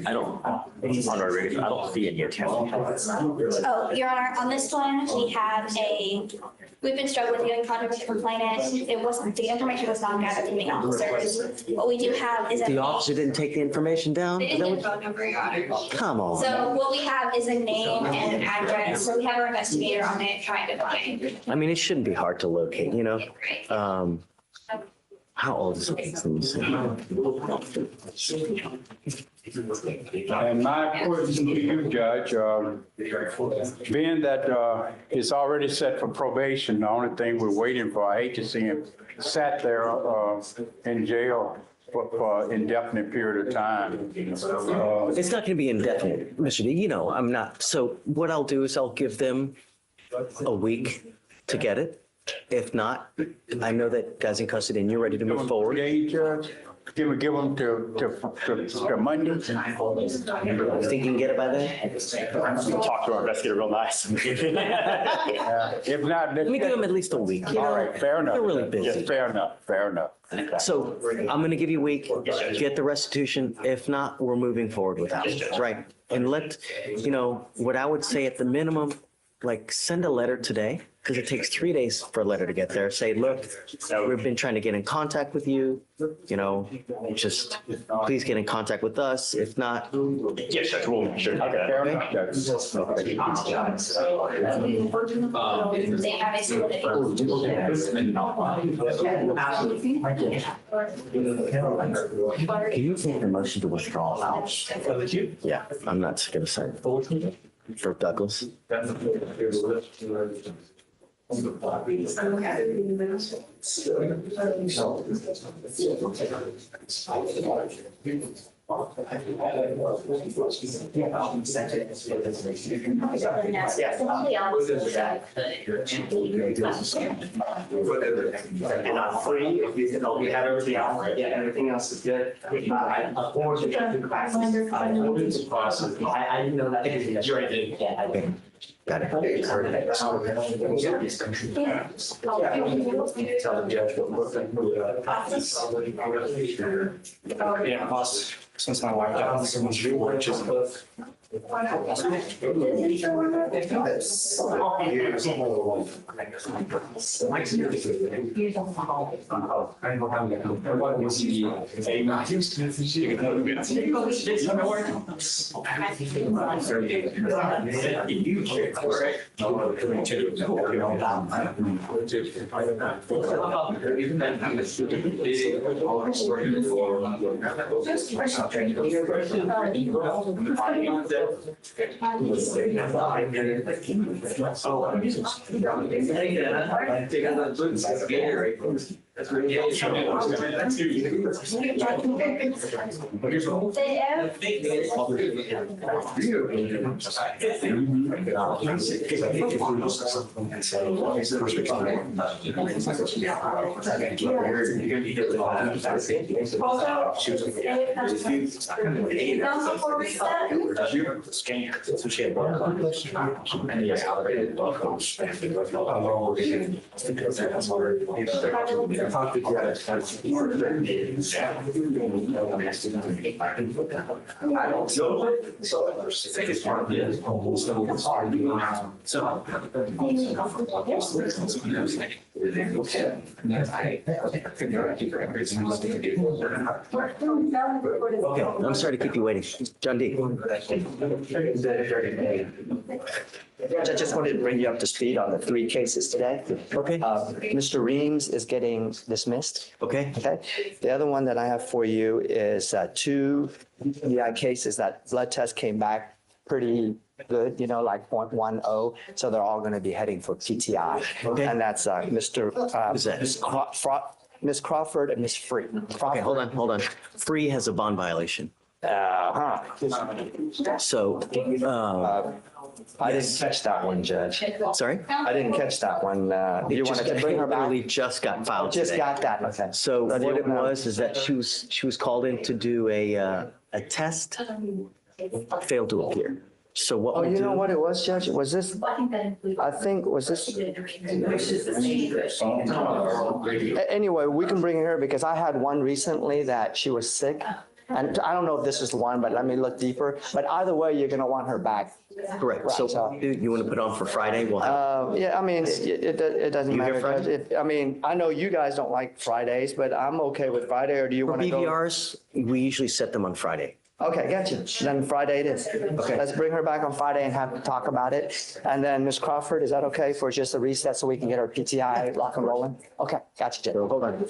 I don't see any attempts. Oh, Your Honor, on this one, we've been struggling with getting contact with the complainant. The information was not gathered from the officers. What we do have is The officer didn't take the information down? They didn't get a phone number, Your Honor. Come on. So what we have is a name and an address. So we have our investigator on it trying to find. I mean, it shouldn't be hard to locate, you know? How old is he? Let me see. And my question to you, Judge, being that it's already set for probation, the only thing we're waiting for, I hate to see him sat there in jail for indefinite period of time. It's not going to be indefinite, Mr. D. You know, I'm not. So what I'll do is I'll give them a week to get it. If not, I know that guy's in custody and you're ready to move forward. Judge, give them to Monday. You think you can get it by then? Talk to our investigator real nice. If not, Let me give them at least a week. You all know, right, fair enough. They're really busy. Yeah, fair enough. So I'm going to give you a week, get the restitution. If not, we're moving forward without it, right? And what I would say at the minimum, like send a letter today, because it takes 3 days for a letter to get there. Say, look, we've been trying to get in contact with you, just please get in contact with us. If not. Yes, Judge, we'll sure. They have a Can you make the motion to withdraw now? Yeah, I'm not going to sign it. For Douglas. And I'm free, if you can, we have everything else, everything else is good. I didn't know that. You're right, yeah. Got it. Tell the judge. Yeah, plus, since my wife got so much reward, just Okay, I'm sorry to keep you waiting. John D. Judge, I just wanted to bring you up to speed on the 3 cases today. Okay. Mr. Reams is getting dismissed. Okay. Okay. The other one that I have for you is 2 PI cases that blood test came back pretty good, like 0.10. So they're all going to be heading for PTI. Okay. And that's Ms. Crawford and Ms. Free. Okay, hold on. Free has a bond violation. So, I didn't catch that one, Judge. Sorry? I didn't catch that one. You wanted to bring her back? Literally just got filed Just today. got that, okay. So what it was is that she was called in to do a test, failed to appear. So what Oh, we'll you know do- what it was, Judge? Was this, I think, was this? Anyway, we can bring her because I had one recently that she was sick. And I don't know if this is the one, but let me look deeper. But either way, you're going to want her back. Correct. Right, So you want to put on for Friday? We'll have. Yeah, I mean, it doesn't You here matter. Friday? I mean, I know you guys don't like Fridays, but I'm okay with Friday, or do you For want to go? BVRs, we usually set them on Friday. Okay, gotcha. Then Friday it is. Okay. Let's bring her back on Friday and have talk about it. And then Ms. Crawford, is that okay for just a reset so we can get our PTI rock and rolling? Okay, gotcha, Jay. Hold on.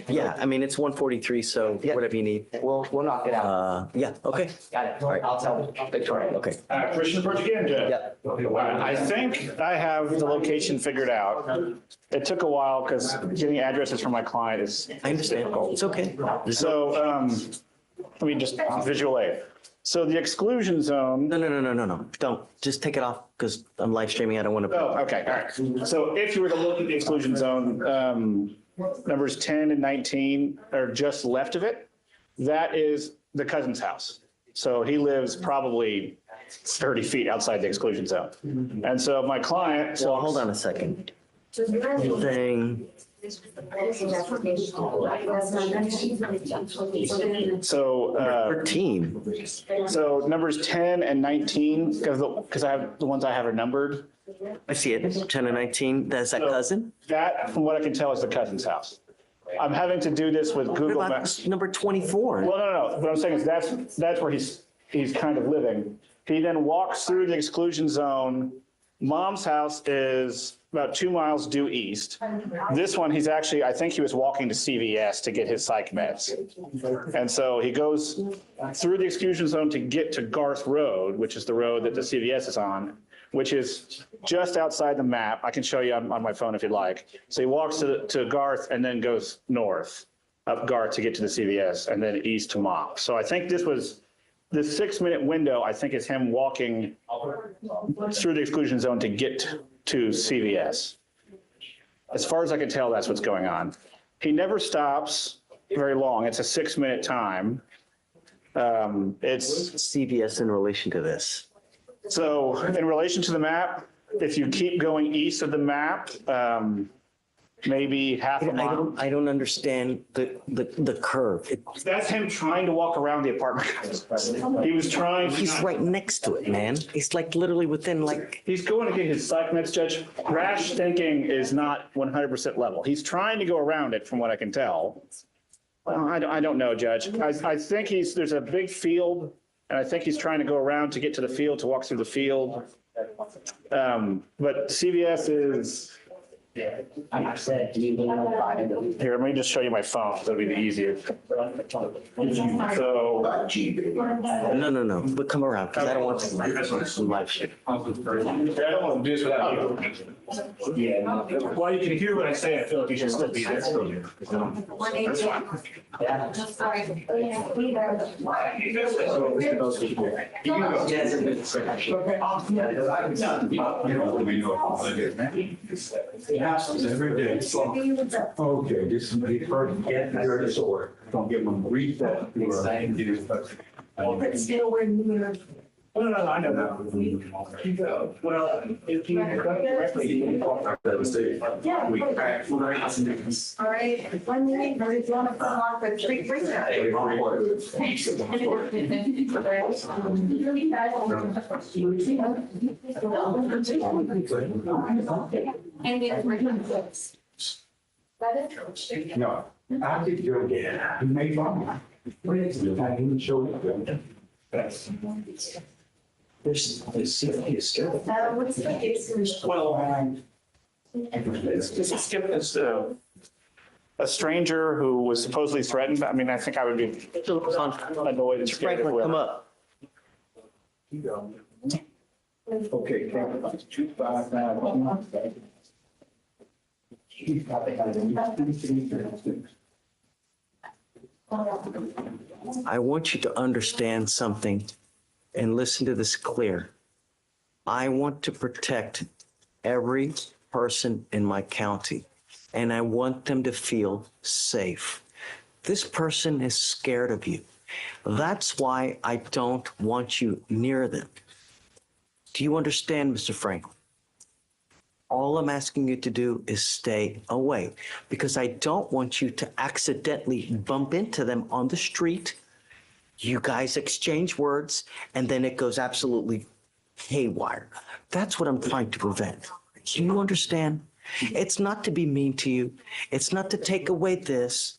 Yeah, I mean, it's 1:43, so whatever you need. We'll knock it out. Yeah, okay. Got it. All right. I'll tell Victoria. Okay. Commissioner Purge again, Judge. Yeah. I think I have the location figured out. It took a while because getting addresses from my client is I understand. difficult. It's okay. So, let me just visual aid. So the exclusion zone. No. Don't. Just take it off because I'm live streaming. I don't want to. Oh, okay, all right. So if you were to look at the exclusion zone, numbers 10 and 19 are just left of it. That is the cousin's house. So he lives probably 30 feet outside the exclusion zone. And so my client. So hold on a second. You're saying. So 13. So numbers 10 and 19, because I have the ones I have are numbered. I see it. 10 and 19. That's that cousin? That, from what I can tell, is the cousin's house. I'm having to do this with Google Maps. Number 24. Well, no. What I'm saying is that's where he's kind of living. He then walks through the exclusion zone. Mom's house is about 2 miles due east. This one, he's actually, I think he was walking to CVS to get his psych meds. And so he goes through the exclusion zone to get to Garth Road, which is the road that the CVS is on, which is just outside the map. I can show you on my phone if you'd like. So he walks to Garth and then goes north up Garth to get to the CVS and then east to Mop. So I think this 6-minute window, I think, is him walking through the exclusion zone to get to CVS. As far as I can tell, that's what's going on. He never stops very long. It's a 6-minute time. It's CVS in relation to this. So in relation to the map, if you keep going east of the map, maybe half a mile. I don't understand the curve. That's him trying to walk around the apartment. He was trying. He's right next to it, man. He's like literally within like. He's going to get his psych meds, Judge. Rash thinking is not 100% level. He's trying to go around it, from what I can tell. Well, I don't know, Judge. I think there's a big field, and I think he's trying to go around to get to the field, to walk through the field. But CVS is. Here, let me just show you my phone. That'll be the easiest. So. No. But come around because I don't want to live stream. I don't want to do this without you. Yeah. While you can hear what I say, I feel like you should still be there. That's fine. Every day. Okay, this is the first get your disorder. Don't give them a reset. No, I know that. Well, if you go directly. Yeah. All right, 1 minute, if you want to come off the street, bring that. And then bring them. That is. No, I think you're again. You may find. I can show you. What's the case? Well, it's a stranger who was supposedly threatened. I mean, I think I would be annoyed and scared. Franklin, come up. Okay. I want you to understand something and listen to this clear. I want to protect every person in my county, and I want them to feel safe. This person is scared of you. That's why I don't want you near them. Do you understand, Mr. Franklin? All I'm asking you to do is stay away, because I don't want you to accidentally bump into them on the street. You guys exchange words, and then it goes absolutely haywire. That's what I'm trying to prevent. Do you understand? It's not to be mean to you. It's not to take away this,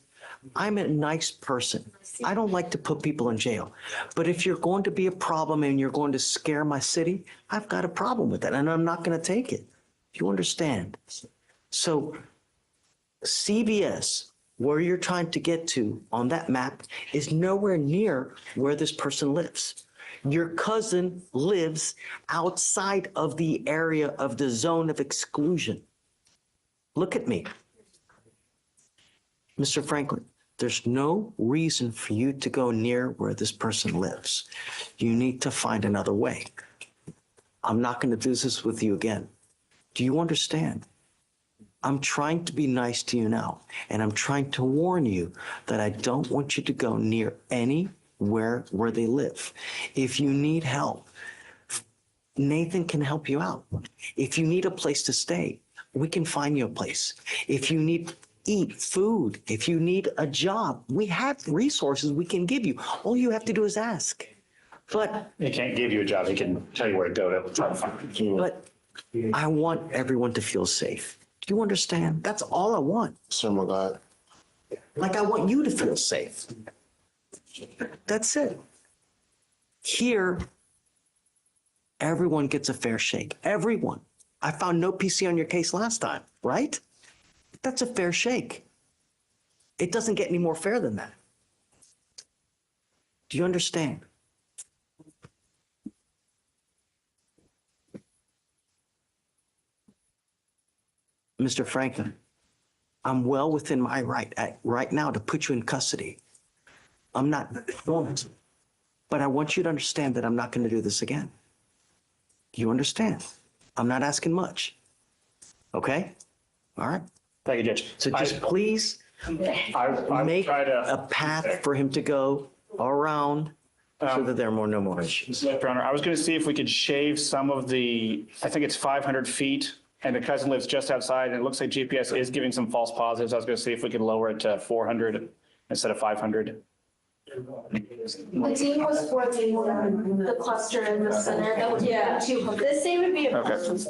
I'm a nice person. I don't like to put people in jail. But if you're going to be a problem and you're going to scare my city, I've got a problem with that and I'm not going to take it. You understand? So CVS, where you're trying to get to on that map, is nowhere near where this person lives. Your cousin lives outside of the area of the zone of exclusion. Look at me. Mr. Franklin, there's no reason for you to go near where this person lives. You need to find another way. I'm not going to do this with you again. Do you understand? I'm trying to be nice to you now, and I'm trying to warn you that I don't want you to go near anywhere where they live. If you need help, Nathan can help you out. If you need a place to stay, we can find you a place. If you need eat food, if you need a job, we have resources we can give you. All you have to do is ask. But He can't give you a job. He can tell you where to go to try to find you. But I want everyone to feel safe. Do you understand? That's all I want. Oh my God. Like I want you to feel safe. That's it. Here, everyone gets a fair shake. Everyone. I found no PC on your case last time, right? That's a fair shake. It doesn't get any more fair than that. Do you understand? Mr. Franklin, I'm well within my right now to put you in custody. I'm not going to, but I want you to understand that I'm not going to do this again. You understand? I'm not asking much. Okay? All right. Thank you, Judge. So just please make a path for him to go around so that there are no more issues. Your Honor, I was going to see if we could shave some of the, I think it's 500 feet, and the cousin lives just outside, and it looks like GPS is giving some false positives. I was going to see if we could lower it to 400 instead of 500. The team was for the cluster in the center. That would be 200. This day would be a Okay.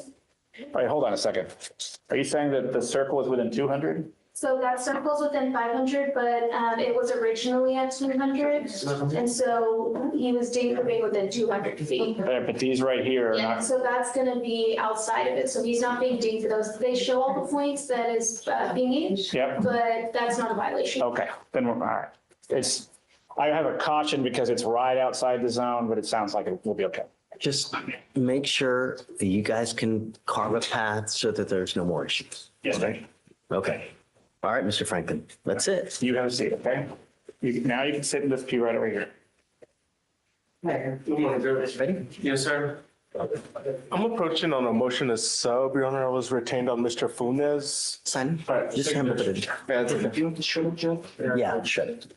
All right, hold on a second. Are you saying that the circle is within 200? So that circle's within 500, but it was originally at 200. And so he was deemed to be within 200 feet. But these right here are Yeah, not. so that's going to be outside of it. So he's not being deemed for those. They show all the points that is being used. Yep. But that's not a violation. Okay, then we're, all right. I have a caution because it's right outside the zone, but it sounds like it will be okay. Just make sure that you guys can carve a path so that there's no more issues. Yes, sir. Okay. All right, Mr. Franklin, that's it. You have a seat, okay? Now you can sit in this pew right over here. Ready? Yes, sir. I'm approaching on a motion to sub, Your Honor. I was retained on Mr. Funes. Sign, just hand it in. Do you want to shut it, Joe? Yeah, shut it.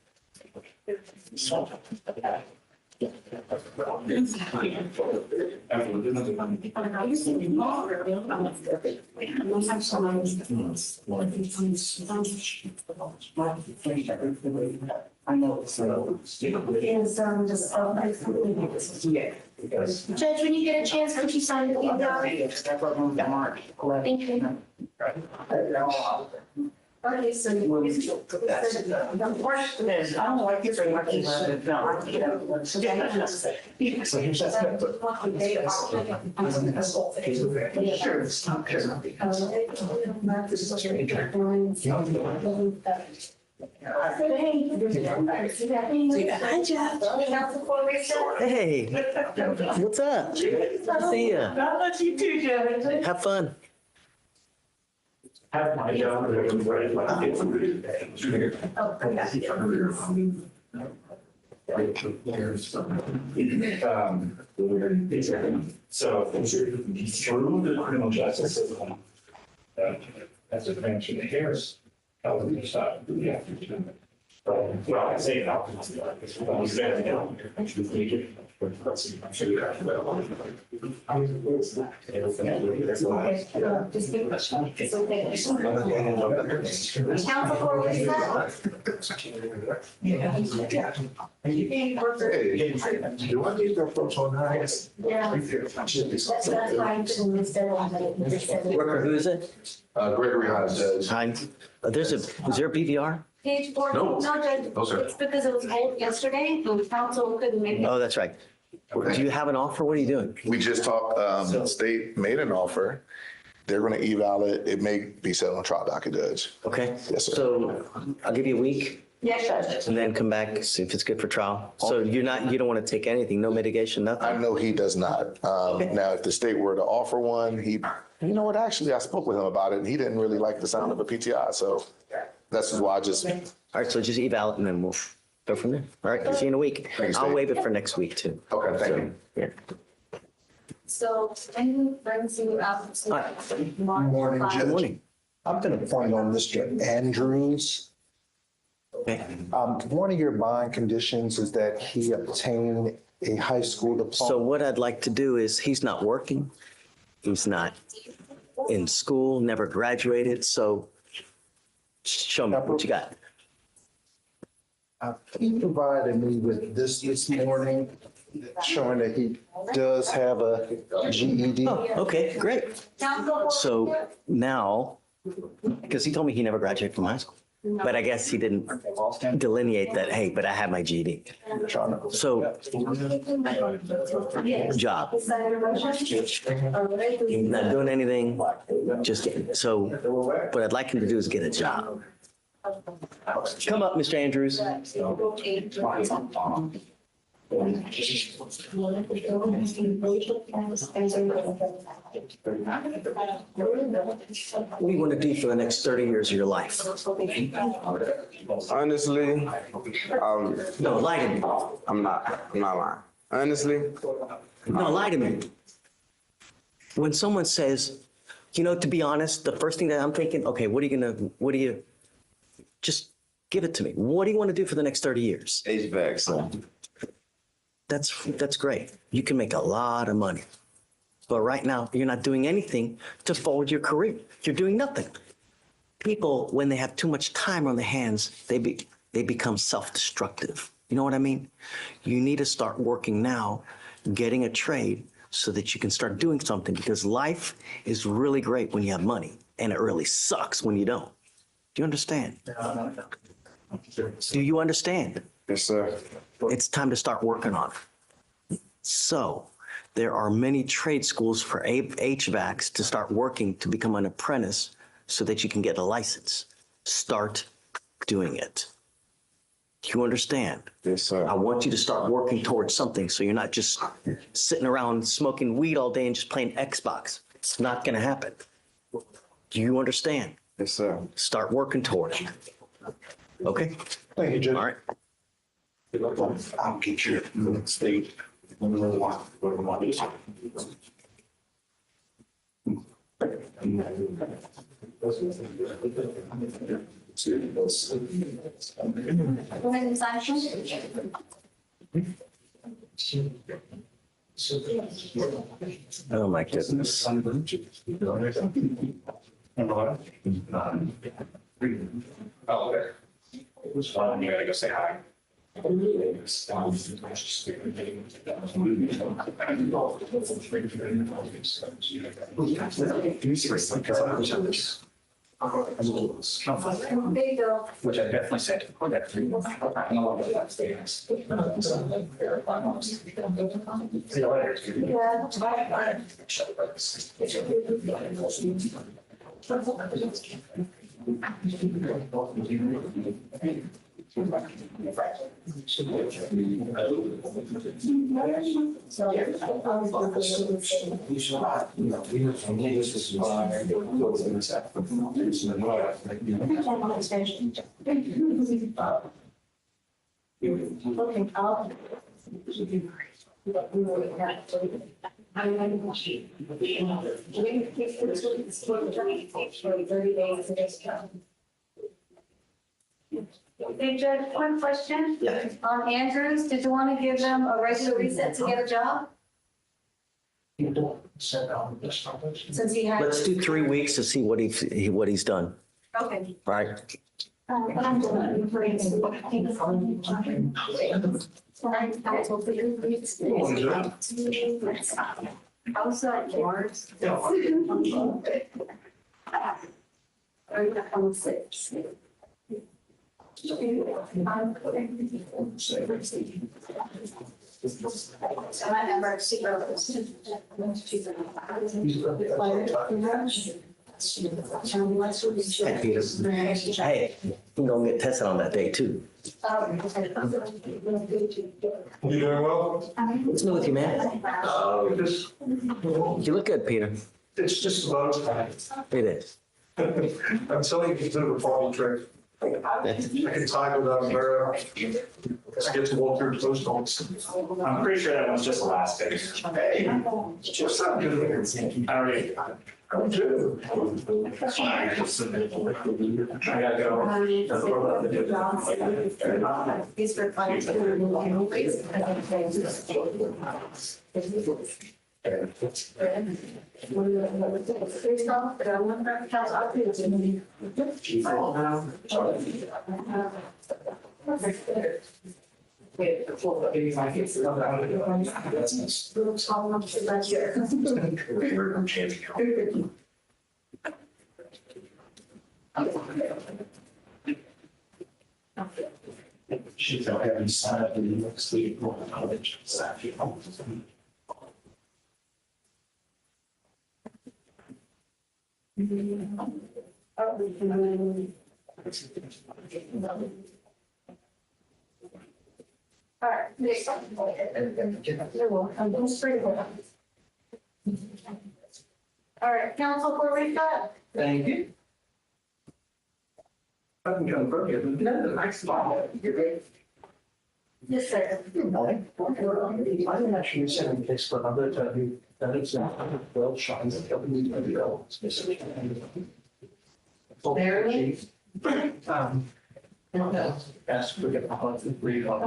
Judge, when you get a chance, could you sign the Thank you. Okay, so the question is, I don't like it very much. Hey, what's up? See ya. God bless you too, Judge. Have fun. Have my job. So through the criminal justice system, as a branch of the Harris, well, I say now. Counsel for Lisa. Do I need to approach on that? Yeah. That's fine. Who is it? Gregory Hines. Hines. Is there a BVR? Page 4. No. No, Judge. No, sir. It's because it was old yesterday, the council couldn't make it. Oh, that's right. Do you have an offer? What are you doing? We just talked, the state made an offer. They're gonna eval it. It may be set on trial docket, Judge. Okay. Yes, sir. So I'll give you a week Yes, Judge. and then come back, see if it's good for trial. So you don't want to take anything, no mitigation, nothing? I know he does not. Now, if the state were to offer one, you know what, actually, I spoke with him about it and he didn't really like the sound of a PTI. So that's why I just. All right, so just eval it and then we'll go from there. All right, see you in a week. Thank you, I'll State. waive it for next week too. Okay, thank you. Yeah. So, anything brings you up to March Morning, 5? Judge. Morning. I've been appointed on Mr. Andrews. One of your bond conditions is that he obtain a high school diploma. So what I'd like to do is, he's not working. He's not in school, never graduated. So show me what you got. He provided me with this morning, showing that he does have a GED. Oh, okay, great. So now, because he told me he never graduated from high school, but I guess he didn't delineate that, hey, but I have my GED. So, job. Not doing anything, just getting, so what I'd like him to do is get a job. Come up, Mr. Andrews. What do you want to do for the next 30 years of your life? Honestly, No, lie to me. I'm not lying. Honestly, No, lie to me. When someone says, to be honest, the first thing that I'm thinking, okay, just give it to me. What do you want to do for the next 30 years? HVAC, so. That's great. You can make a lot of money. But right now, you're not doing anything to forward your career. You're doing nothing. People, when they have too much time on their hands, they become self-destructive. You know what I mean? You need to start working now, getting a trade so that you can start doing something, because life is really great when you have money and it really sucks when you don't. Do you understand? Do you understand? Yes, sir. It's time to start working on it. So there are many trade schools for HVACs to start working to become an apprentice so that you can get a license. Start doing it. Do you understand? Yes, sir. I want you to start working towards something so you're not just sitting around smoking weed all day and just playing Xbox. It's not going to happen. Do you understand? Yes, sir. Start working towards it. Okay? Thank you, Judge. All right. I'll get your state. Go ahead and sign. Oh, my goodness. Oh, okay. You gotta go say hi. Which I definitely said. See you later. Hey, Judge, one question. Yeah. On Andrews, did you want to give them a regular reset to get a job? Since he had. Let's do 3 weeks to see what he's done. Okay. All right. But I'm doing how's that yours? Hey, Peter. Hey, you gonna get tested on that day too. You doing well? What's new with you, man? Just, You look good, Peter. it's just about time. It is. I'm telling you, it's a bit of a party trick. I can time it up very well. Let's get to walk through those notes. I'm pretty sure that one's just the last page. Hey, just not good. I already. I do. I gotta go. These were She's not having signed up in New York State. All right. You're welcome. All right, counsel for reset. Thank you. I can confirm you. No, the next slide. You're great. Yes, sir. Good morning. I didn't actually send a case for another attorney that it's well shot. Barely. Ask to get the heart and breathe on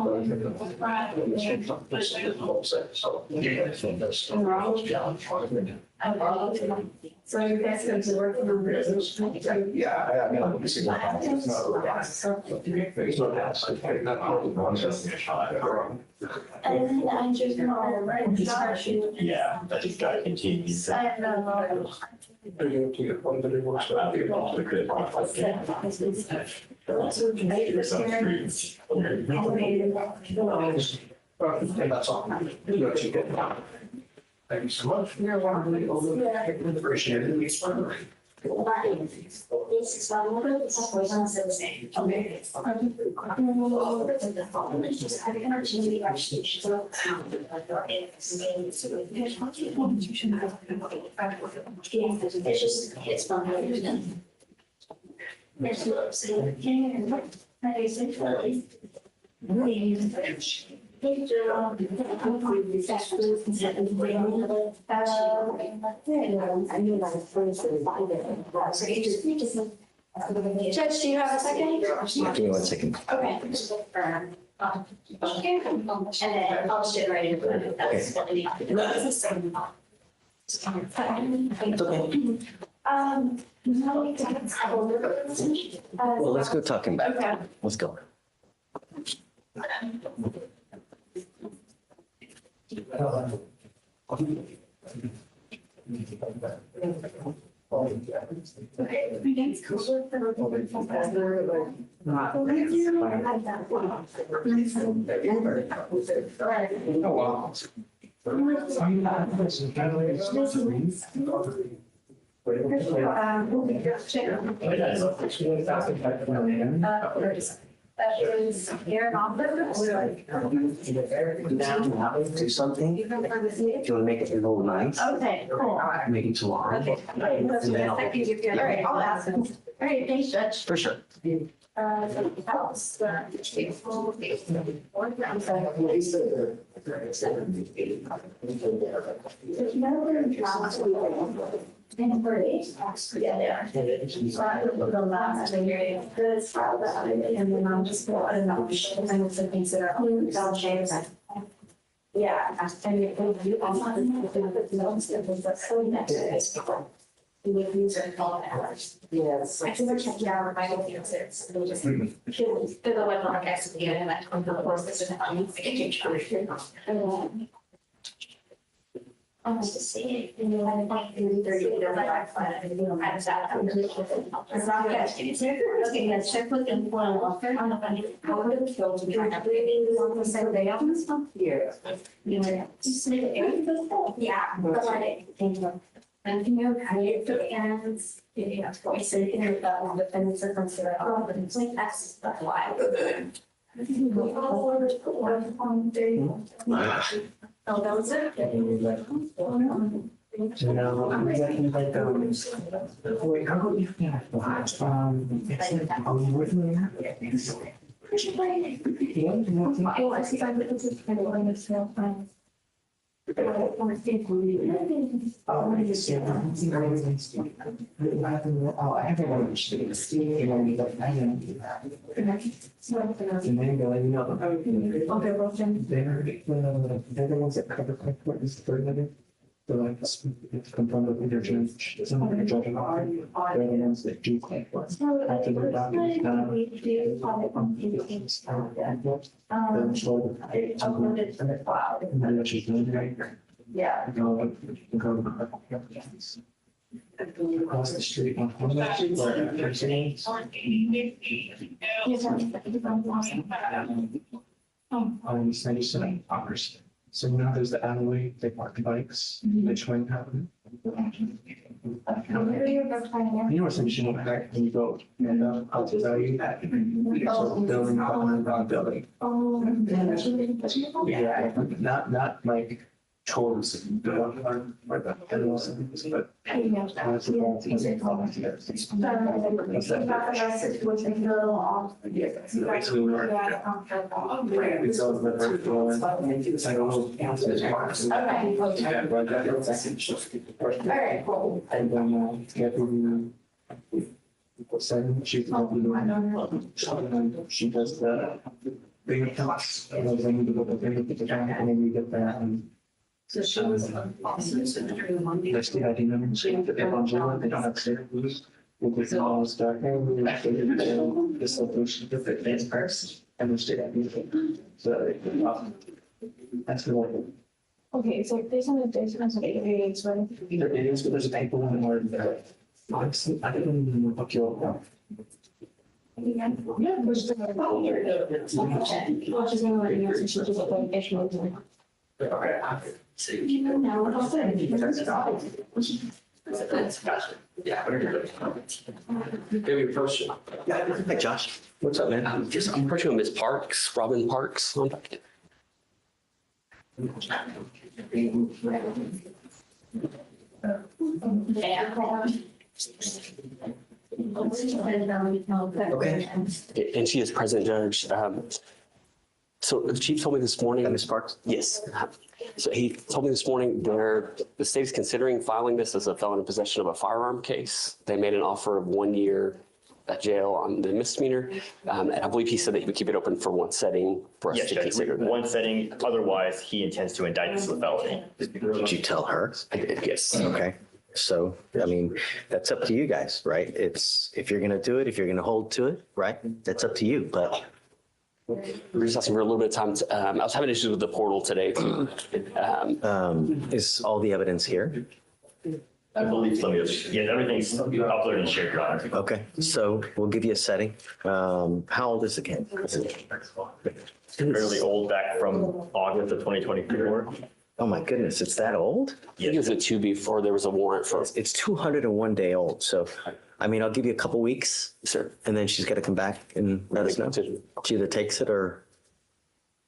So you guys going to work on this? Yeah, I mean, I'm see what happens. And then I just know. Yeah, I just gotta continue. I know. That's all. Thank you so much. You're welcome. Appreciate it. This is one of the same. Okay. It's fun. Judge, do you have a second? Give me 1 second. Okay. And then I'll sit right in. That's what we need. It's okay. Well, let's go talking back. Okay. Let's go. Oh, wow. That is here in office. Do something. Even for this meeting. Do you want to make it a little nice? Okay, cool. Make it too long. Okay. All right, I'll ask him. All right, thanks, Judge. For sure. House. I'm sorry. And for yeah, so I would go last and you're good, and then I'll just go and I'll to consider change. Yeah, and if you notes, it was so next. You would use it in all hours. Yes. I can check you out my answers. It'll just fill the webinar guys at the end and I come to the course. To see, and you had like 30, 35, and you know, kind of that. It's not good. Okay, let's check with them for a locker on the bunny. How would it feel to be on the same day on this one? Yeah. You know, just make it. Yeah, but like, thank you. And you know, how you put hands, you know, voice, so you can hear that one, but then it's a consider, oh, but it's like, that's why. Oh, that was it? Oh, I see. They're the ones that cover court is the third level. So like, it's confirmed with either judge, someone judge or not. They're the ones that do court. After they're done, Yeah. Go across the street on on 97 hours. So now there's the alleyway, they park the bikes, they swing happen. You know what's interesting about that, when you go, and I'll tell you that. So building behind the building. Yeah, not like towards the or the animals, but. And then she does the big accounts, and then we get that. So she was awesome. That's the idea. If I'm doing, they don't have stairs. We'll get them all stuck. This location, the fitness first, and we'll stay that beautiful. So, that's what. Okay, so there's an areas, right? There is, but there's a paper one where the. Honestly, I didn't even look you up. Yeah, which is going to be issue. Okay. So you know now what I'll say. Maybe approach it. Hey, Josh. What's up, man? I'm approaching Miss Parks, Robin Parks. Okay. And she is present, Judge. So the chief told me this morning. Ms. Parks? Yes. So he told me this morning the state is considering filing this as a felon in possession of a firearm case. They made an offer of 1 year at jail on the misdemeanor. And I believe he said that he would keep it open for one setting for us Yes, to Judge, consider that. one setting. Otherwise, he intends to indict this as a felony. Did you tell her? I did, yes. Okay. So, I mean, that's up to you guys, right? It's, if you're going to do it, if you're going to hold to it, right? That's up to you, but. We're just asking for a little bit of time. I was having issues with the portal today too. Is all the evidence here? I believe so. Yeah, everything's uploaded and shared, Your Honor. Okay, so we'll give you a setting. How old is the kid? Fairly old, back from August of 2024. Oh my goodness, it's that old? I think it was a 2 before there was a warrant for. It's 201 day old. So, I mean, I'll give you a couple weeks. Sir. And then she's got to come back and let us know. She either takes it or.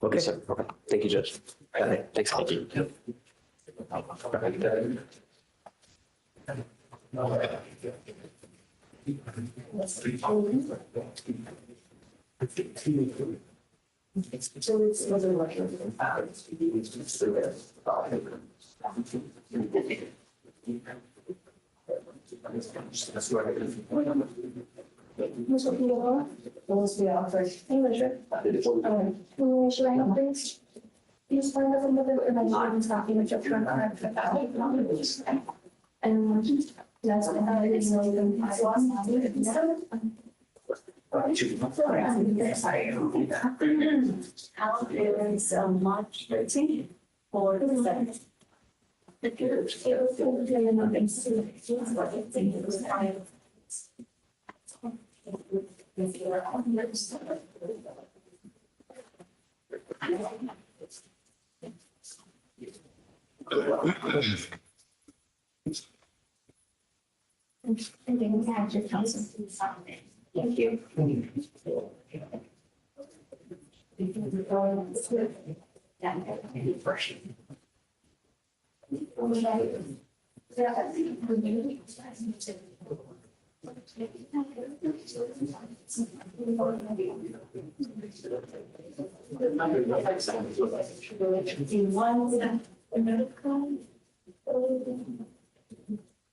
Okay. Yes, sir. Okay. Thank you, Judge. Got it. Thanks. Thank you. Please find us another information stopping the judge from our and that's another reason we can How is March 13th or the 7th? Thank you.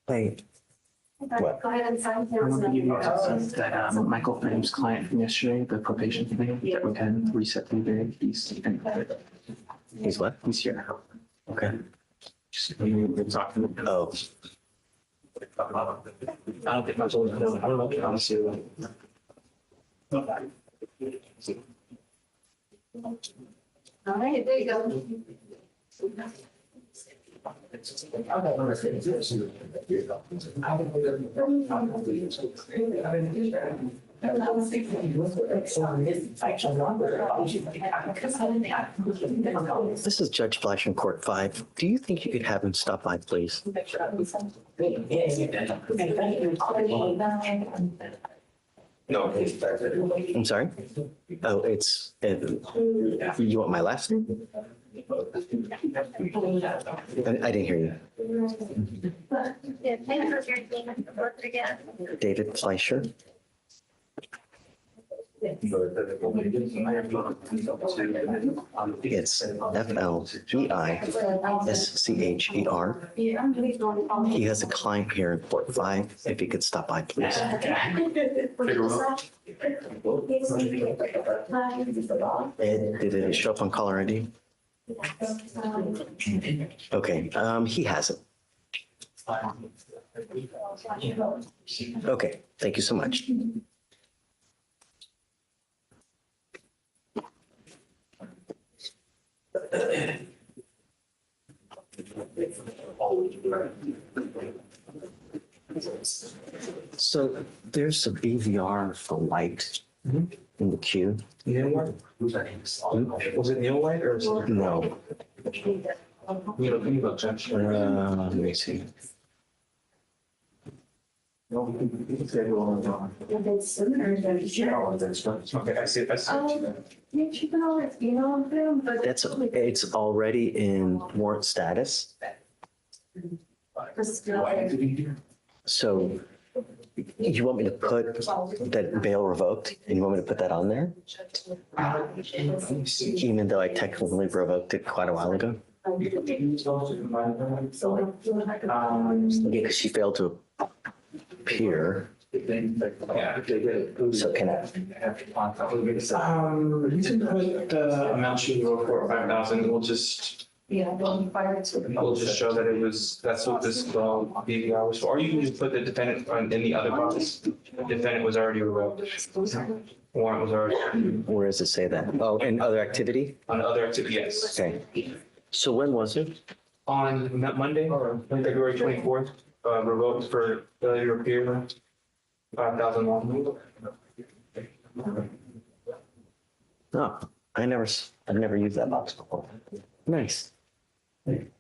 Wait, what? Go ahead and sign. I want to give you that Michael Frame's client from yesterday, the probation thing, that we can reset the day. He's what? He's here. Okay. Just we're talking. Oh. I don't think much of it. I don't know. Honestly. All right, there you go. This is Judge Fleischer in Court 5. Do you think you could have him stop by, please? No. I'm sorry? Oh, you want my last name? I didn't hear you. Yeah, thank you for your name and work again. David Fleischer. It's Fleischer. He has a client here in Port 5. If he could stop by, please. Did it show up on caller ID? Okay, he hasn't. Okay, thank you so much. So there's a BVR for light in the queue. Neil light? Was it Neil light or? No. Can you go check? Let me see. Okay, I see. It's already in warrant status. So you want me to put that bail revoked and you want me to put that on there? Even though I technically revoked it quite a while ago? Yeah, because she failed to appear. So can I? You can put the amount she wrote for 5,000. We'll just show that it was, that's what this BVR was for. Or you can just put the defendant in the other box. The defendant was already revoked. Warrant was already. Where does it say that? Oh, in other activity? On other activity, yes. Okay. So when was it? On Monday, February 24th, revoked for failure to appear. 5,001. Oh, I've never used that box before. Nice. You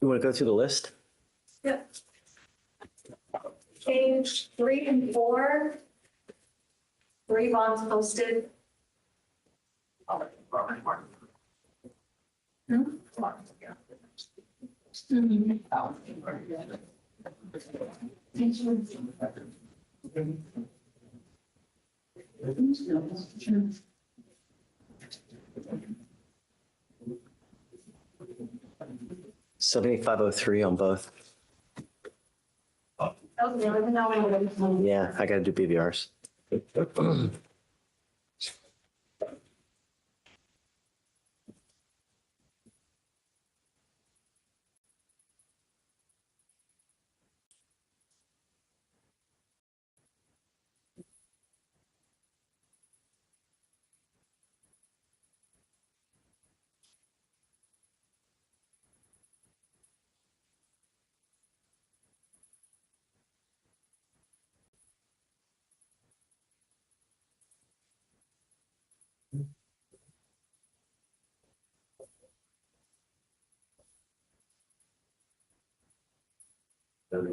want to go through the list? Yep. Page 3 and 4. 3 bonds posted. $75.03 on both. Yeah, I gotta do BVRs. What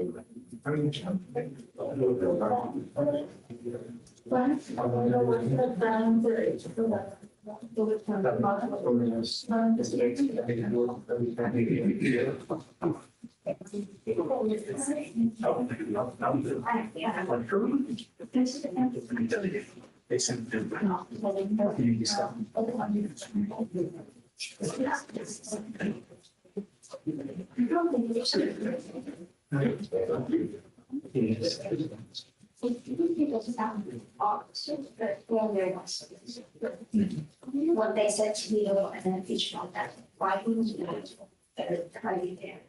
they said to me, and then each of that, why wouldn't you do it? Better try it there.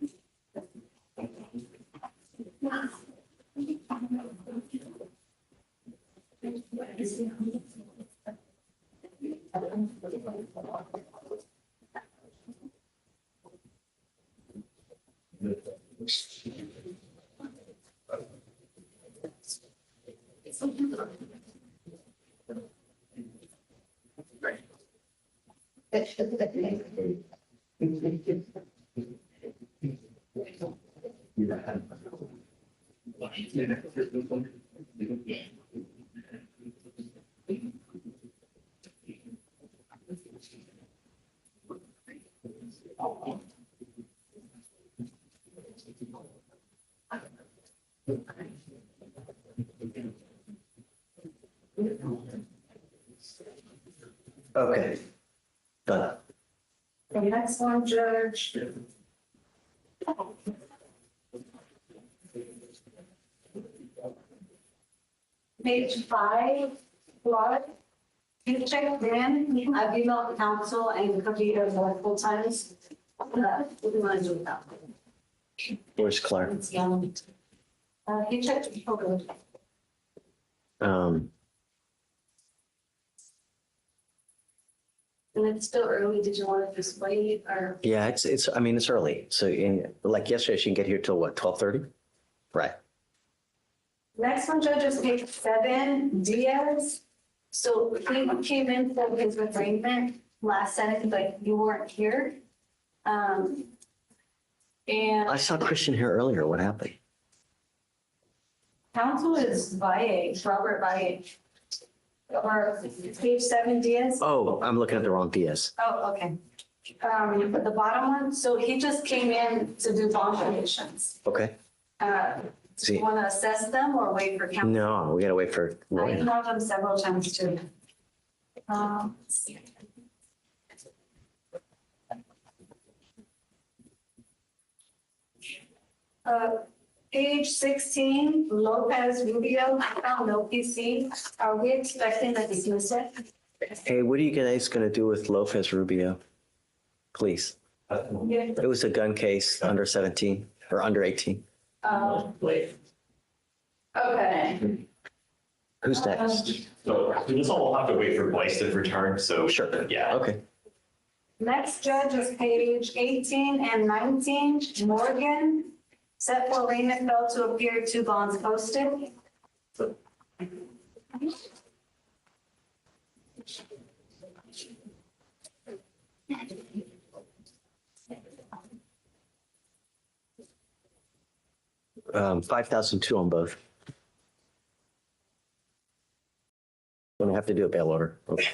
Okay, done. The next one, Judge. Page 5, blood. You checked in, I've emailed counsel and computer multiple times. What do you want to do with that? Where's Clark? It's yellow. He checked it for good. And it's still early, did you want to just wait or? Yeah, I mean, it's early. So like yesterday, she can get here till what, 12:30? Right. Next one, Judge, is page 7, Diaz. So he came in for his arraignment last Senate, but you weren't here. And I saw Christian here earlier. What happened? counsel is Valle, Robert Valle. Or page 7, Diaz. Oh, I'm looking at the wrong DS. Oh, okay. The bottom one, so he just came in to do bond conditions. Okay. Do you want to assess them or wait for counsel? No, we gotta wait for. I emailed them several times too. Let's see. Page 16, Lopez Rubio, found no PC. Are we expecting a dismissal? Hey, what are you guys gonna do with Lopez Rubio? Please. It was a gun case under 17 or under 18. Okay. Who's next? So this all will have to wait for Blythe to return, so. Sure. Yeah. Okay. Next judge is page 18 and 19, Morgan. Set for arraignment fell to appear, 2 bonds posted. $5,002 on both. Gonna have to do a bail order. Okay.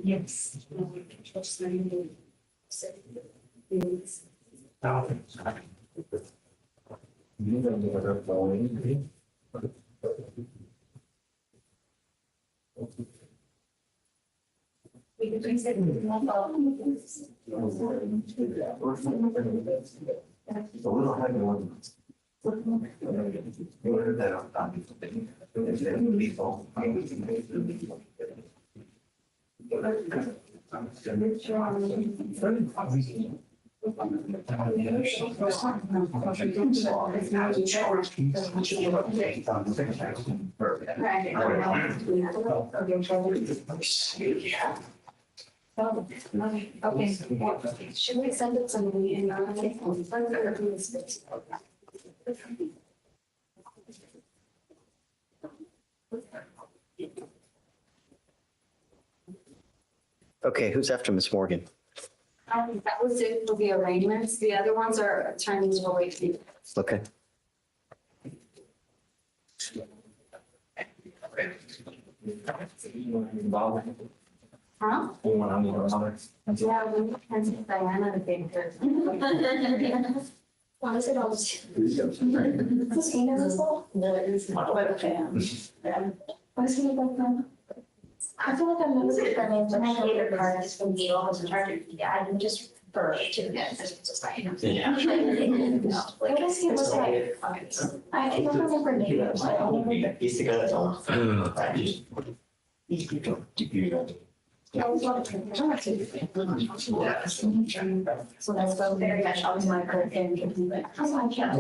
Yes. We can please sit. Okay, should we send it somebody in? Okay, who's after Miss Morgan? That was it for the arraignments. The other ones are attorneys will wait. Okay. Huh? Yeah, we can see Diana the big Why is it always? Is this email as well? No, it is not. Webcam. Why is it like that? I feel like I've never seen that name, but I know your card is from the office in charge. Yeah, I can just refer it to them. Just like. Yeah. What does he look like? I don't remember names. I don't remember. He's the guy that's on. I was wondering. So that's so very much on my card and I can't.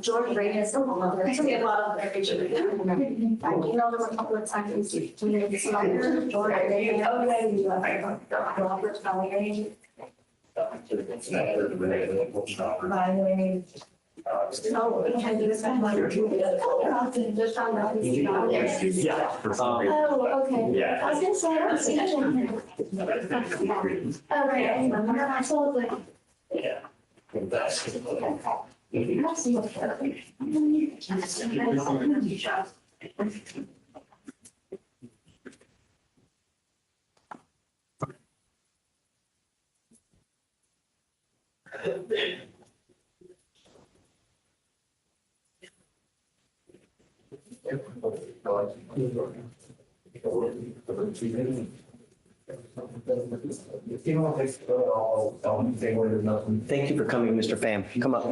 George Reagan, a lot of garbage. You know them a couple of times. George Reagan, Robert Valerie. No, we can do this. Oh, okay. Yeah. I was gonna say, I don't see it. Oh, right. Absolutely. Yeah. Thank you for coming, Mr. Pham. Come up.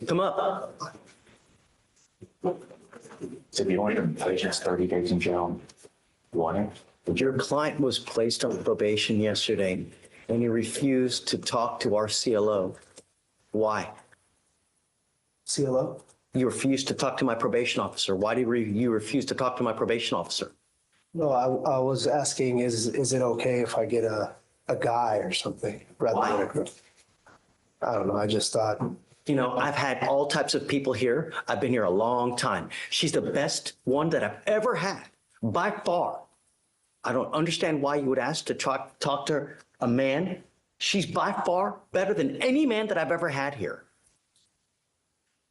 Come up. So if you want to place just 30 days in jail, you want it? Your client was placed on probation yesterday and you refused to talk to our CLO. Why? CLO? You refused to talk to my probation officer. Why did you refuse to talk to my probation officer? No, I was asking, is it okay if I get a guy or something rather than a girl? I don't know. I just thought. You know, I've had all types of people here. I've been here a long time. She's the best one that I've ever had, by far. I don't understand why you would ask to talk to a man. She's by far better than any man that I've ever had here.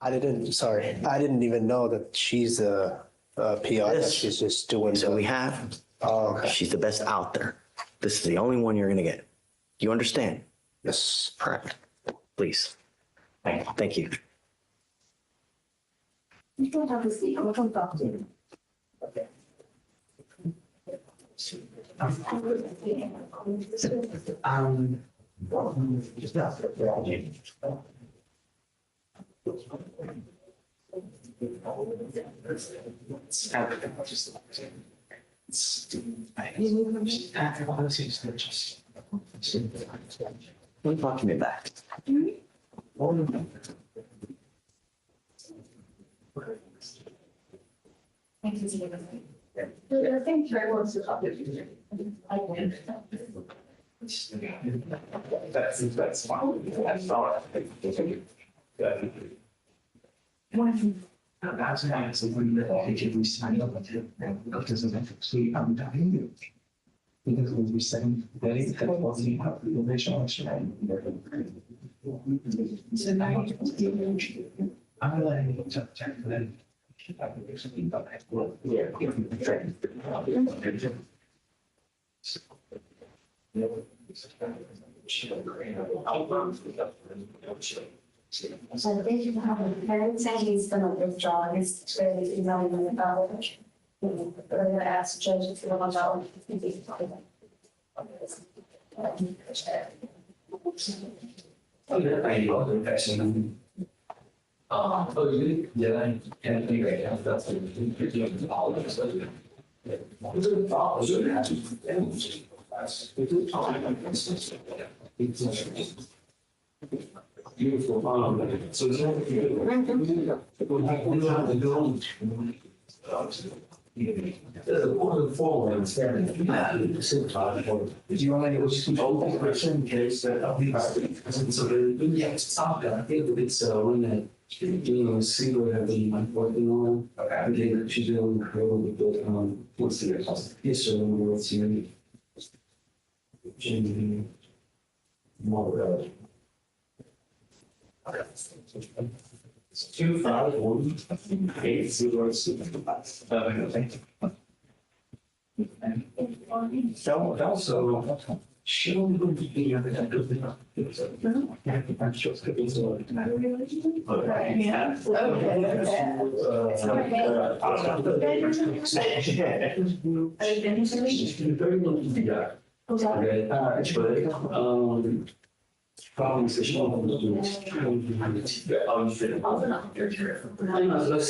I didn't even know that she's a PR. That she's just doing. So we have. Oh, okay. She's the best out there. This is the only one you're going to get. Do you understand? Yes. Correct. Please. Thank you. You don't have to see. I'm going to talk to you. Okay. Just not. Don't talk to me back. I think very well to talk to you. That's fine. That's all right. Because when we send that is that was the information. So now I'm letting you check for that. So thank you for having me. I didn't say he's gonna withdraw his emailing me about it. I'm gonna ask Judge if you want to know. Beautiful. So there's no. Do you want to negotiate in case that so yeah, it's top gun. I think it's one that see what I've been working on. Okay. That she's doing what's the yes, sir. What's your more 251-806. Also, show me the other guy. Problems that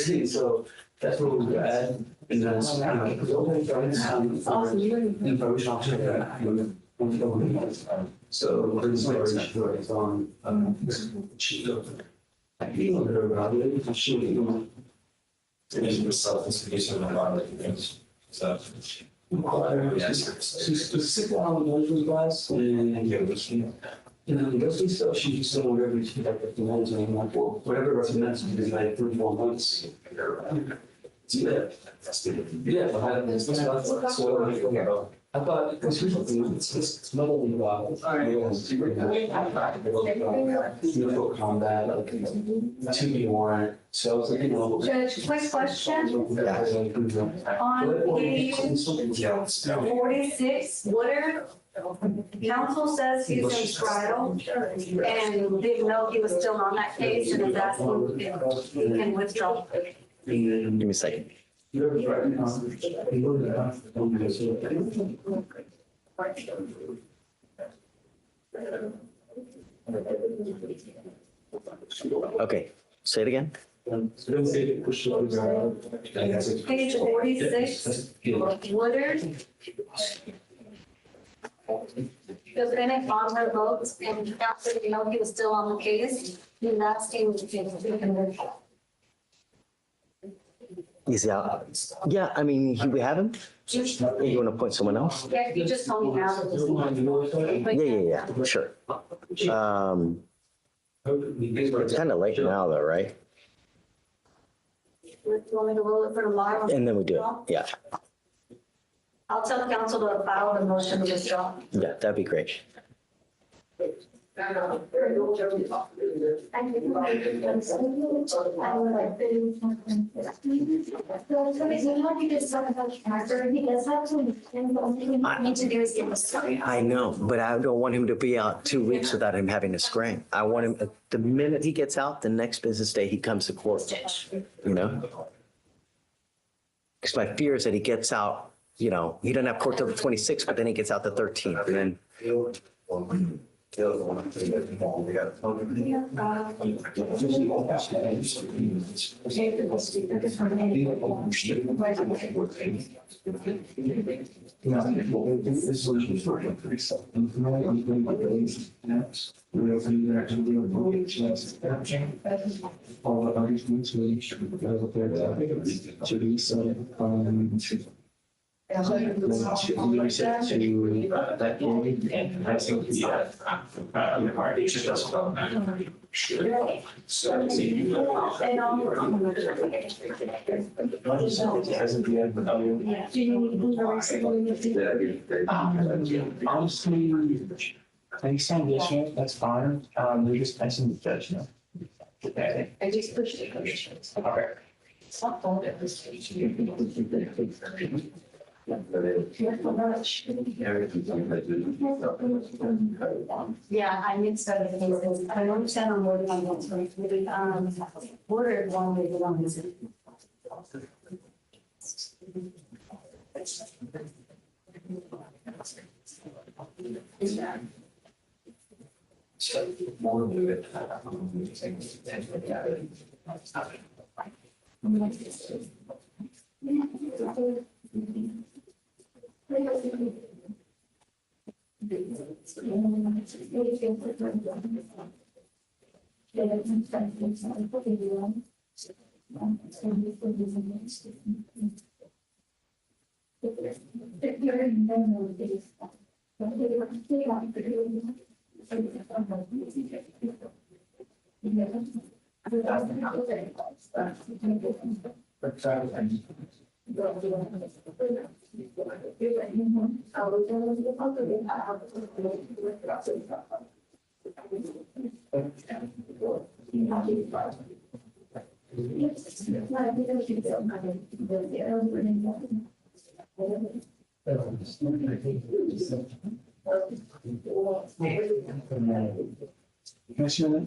she so that's what we're at. And then information so we're storage on I feel her about it. She she's sit down with those guys and those stuff she just don't whatever she like recommends and I'm like, well, whatever recommends is like 3-4 months. Yeah, but I thought because here's the thing, it's not only about combat, like 2B warrant. So I was like, Judge, quick question. On page 46, Woodard, counsel says he's in trial and didn't know he was still on that case and is asking if he can withdraw. Give me a second. Okay, say it again. Page 46, Woodard. Defendant on her votes and counsel didn't know he was still on the case. He's asking if he can withdraw. Yeah, I mean, we have him. You want to appoint someone else? Yeah, you just told me now. Yeah, sure. It's kind of late now though, right? You want me to roll it for tomorrow? And then we do it, yeah. I'll tell counsel to file the motion to withdraw. Yeah, that'd be great. I know, but I don't want him to be out 2 weeks without him having a screen. I want him, the minute he gets out, the next business day, he comes to court, you know? Because my fear is that he gets out, you know, he doesn't have court till the 26th, but then he gets out the 13th, and then. Honestly, based on this one, that's fine. We just mentioned the judge now. Okay. I just pushed it. Okay. Yeah, I mixed up the cases. I don't understand on more than one ones. Ordered one way, the one is.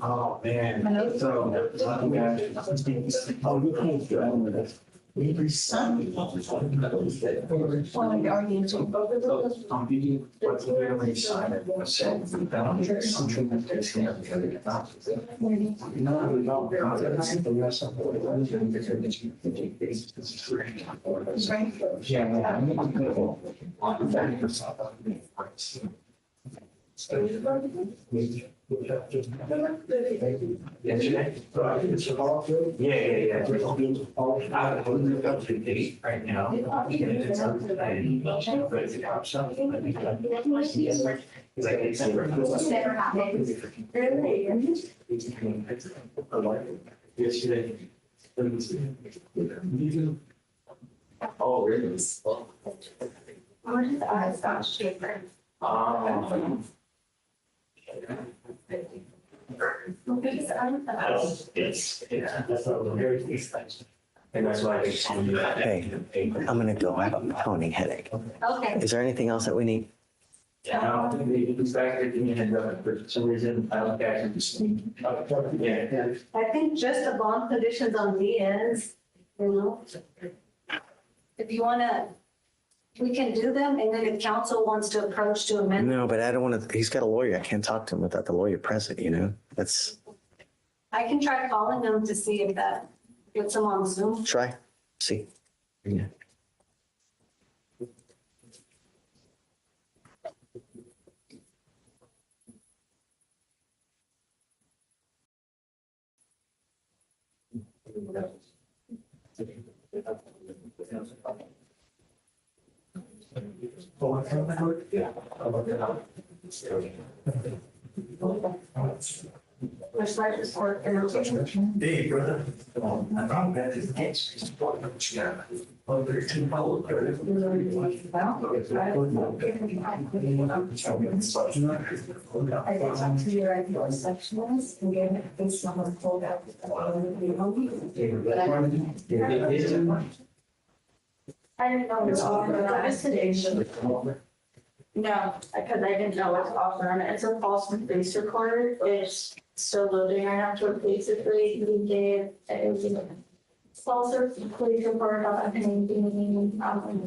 Oh, man. So, oh, we can't do it. Every Sunday. What's the family side of the set? Something that they say. No, we don't. The rest of right now. Oh, really? The eyes got shaper. And that's why Hey, I'm gonna go. I have a pounding headache. Okay. Is there anything else that we need? Yeah, it's back there, give me a heads up, for some reason, I don't actually. Yeah. I think just the bond conditions on the ends, you know. If you wanna, we can do them, and then if council wants to approach to amend. No, but I don't want to, he's got a lawyer. I can't talk to him without the lawyer present, you know? That's, I can try calling them to see if that gets them on Zoom. try, see. Yeah. Hey, brother. I'm bad as cancer. Oh, there's two follow. I did talk to your ideal receptionist and gave it a face number pulled out. I didn't know it was offered on investigation. No, because I didn't know it was offered on it. It's a false face recorder. It's still loading. I have to basically we gave a false police report about a painting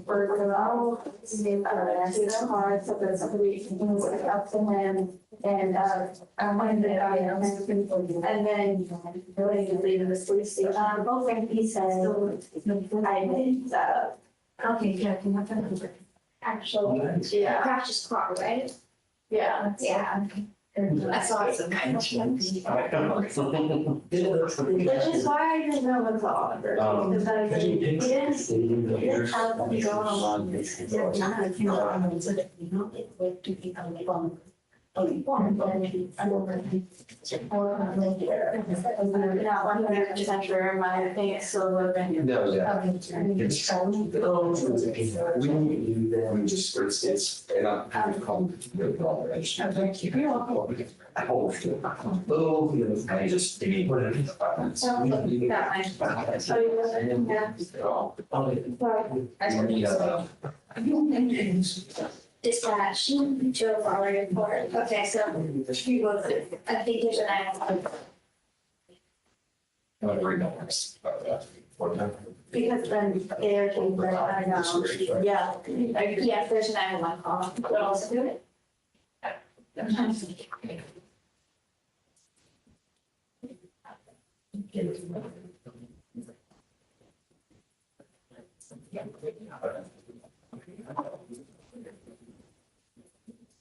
for the to the car, so that somebody was up to him and I wanted to and then really leaving the police station. Both and he said I did okay, yeah, actually, yeah. Practice car, right? Yeah. Yeah. I saw some kind of things. Which is why I didn't know what to offer. Because I didn't have to go along this. Not 100% sure my thing is still open. Dispatch, Joe Fowler report. Okay, so I think there's an item. Because then they're taking the, I don't know. Yeah. Yeah, there's an item on call. We'll also do it.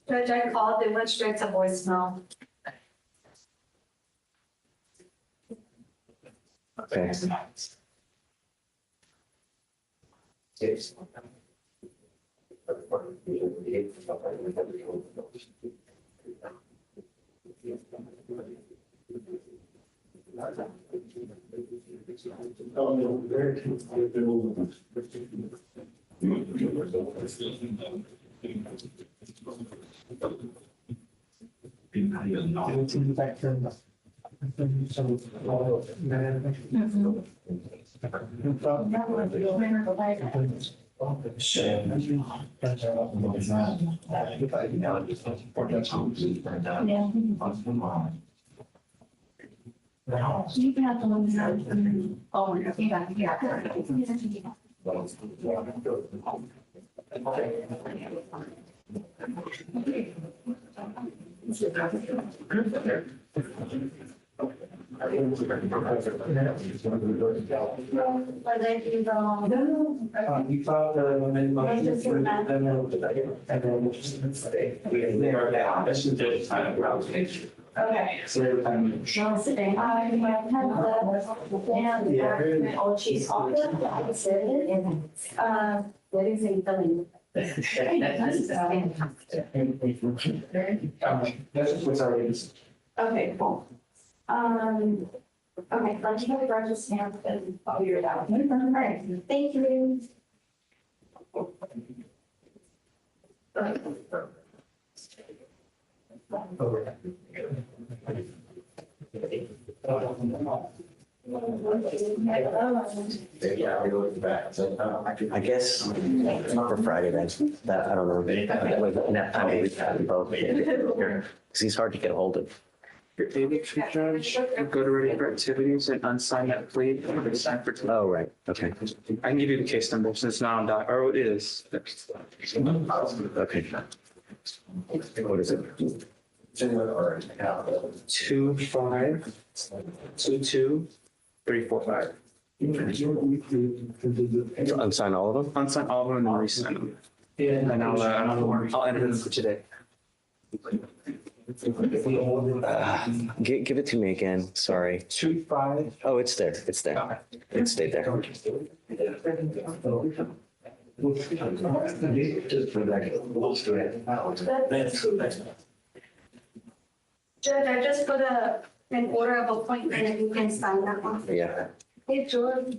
Judge, I called, it went straight to voicemail. Okay. You can have the one. Oh, yeah. You filed a motion Okay. I have the old cheese offer. What is it? Okay, cool. Okay, let's have a brush stamp and I'll figure it out. All right, thank you. I guess it's not for Friday then. That, I don't know. That was enough time to reach out to both. Because he's hard to get a hold of. Your David Judge, go to ready for activities and unsign that plea. Oh, right. Okay. I can give you the case number since it's not on doc, or it is. Okay. What is it? 2522345. Unsign all of them? Unsign all of them and then resend them. And I'll enter them for today. Give it to me again. Sorry. 25. Oh, it's there. It's there. It stayed there. Judge, I just put an order of appointment and you can sign that one. Yeah. Hey, George.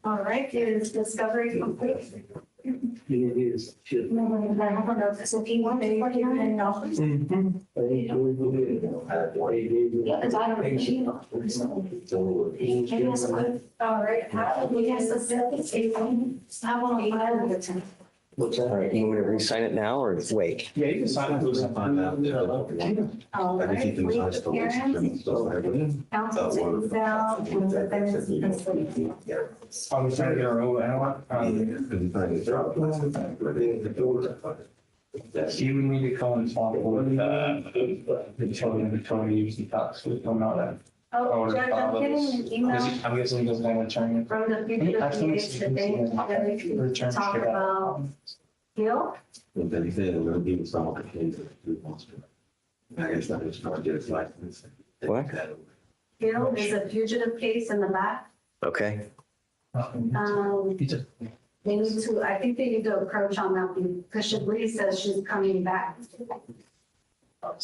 All right, is discovery complete? I don't know, so if you want to $49. Yeah, because I don't know. All right, we have the have one on file with the 10. All right, you want me to re-sign it now or wait? Yeah, you can sign it. All right, leave appearance. Counsel takes out, and then it's. I'm trying to get our own analog. You would need to come and talk with, the children, Tony usually talks with them, all that. Oh, Judge, I'm getting an email I'm guessing he doesn't have an attorney. from the future DAs that they talk about Gil, And then he said, well, he was some of the things that he wants to. I guess that was trying to get his license. What? Gil, there's a fugitive case in the back. Okay. They need to, I think they need to approach on that because Shabri says she's coming back. Oh,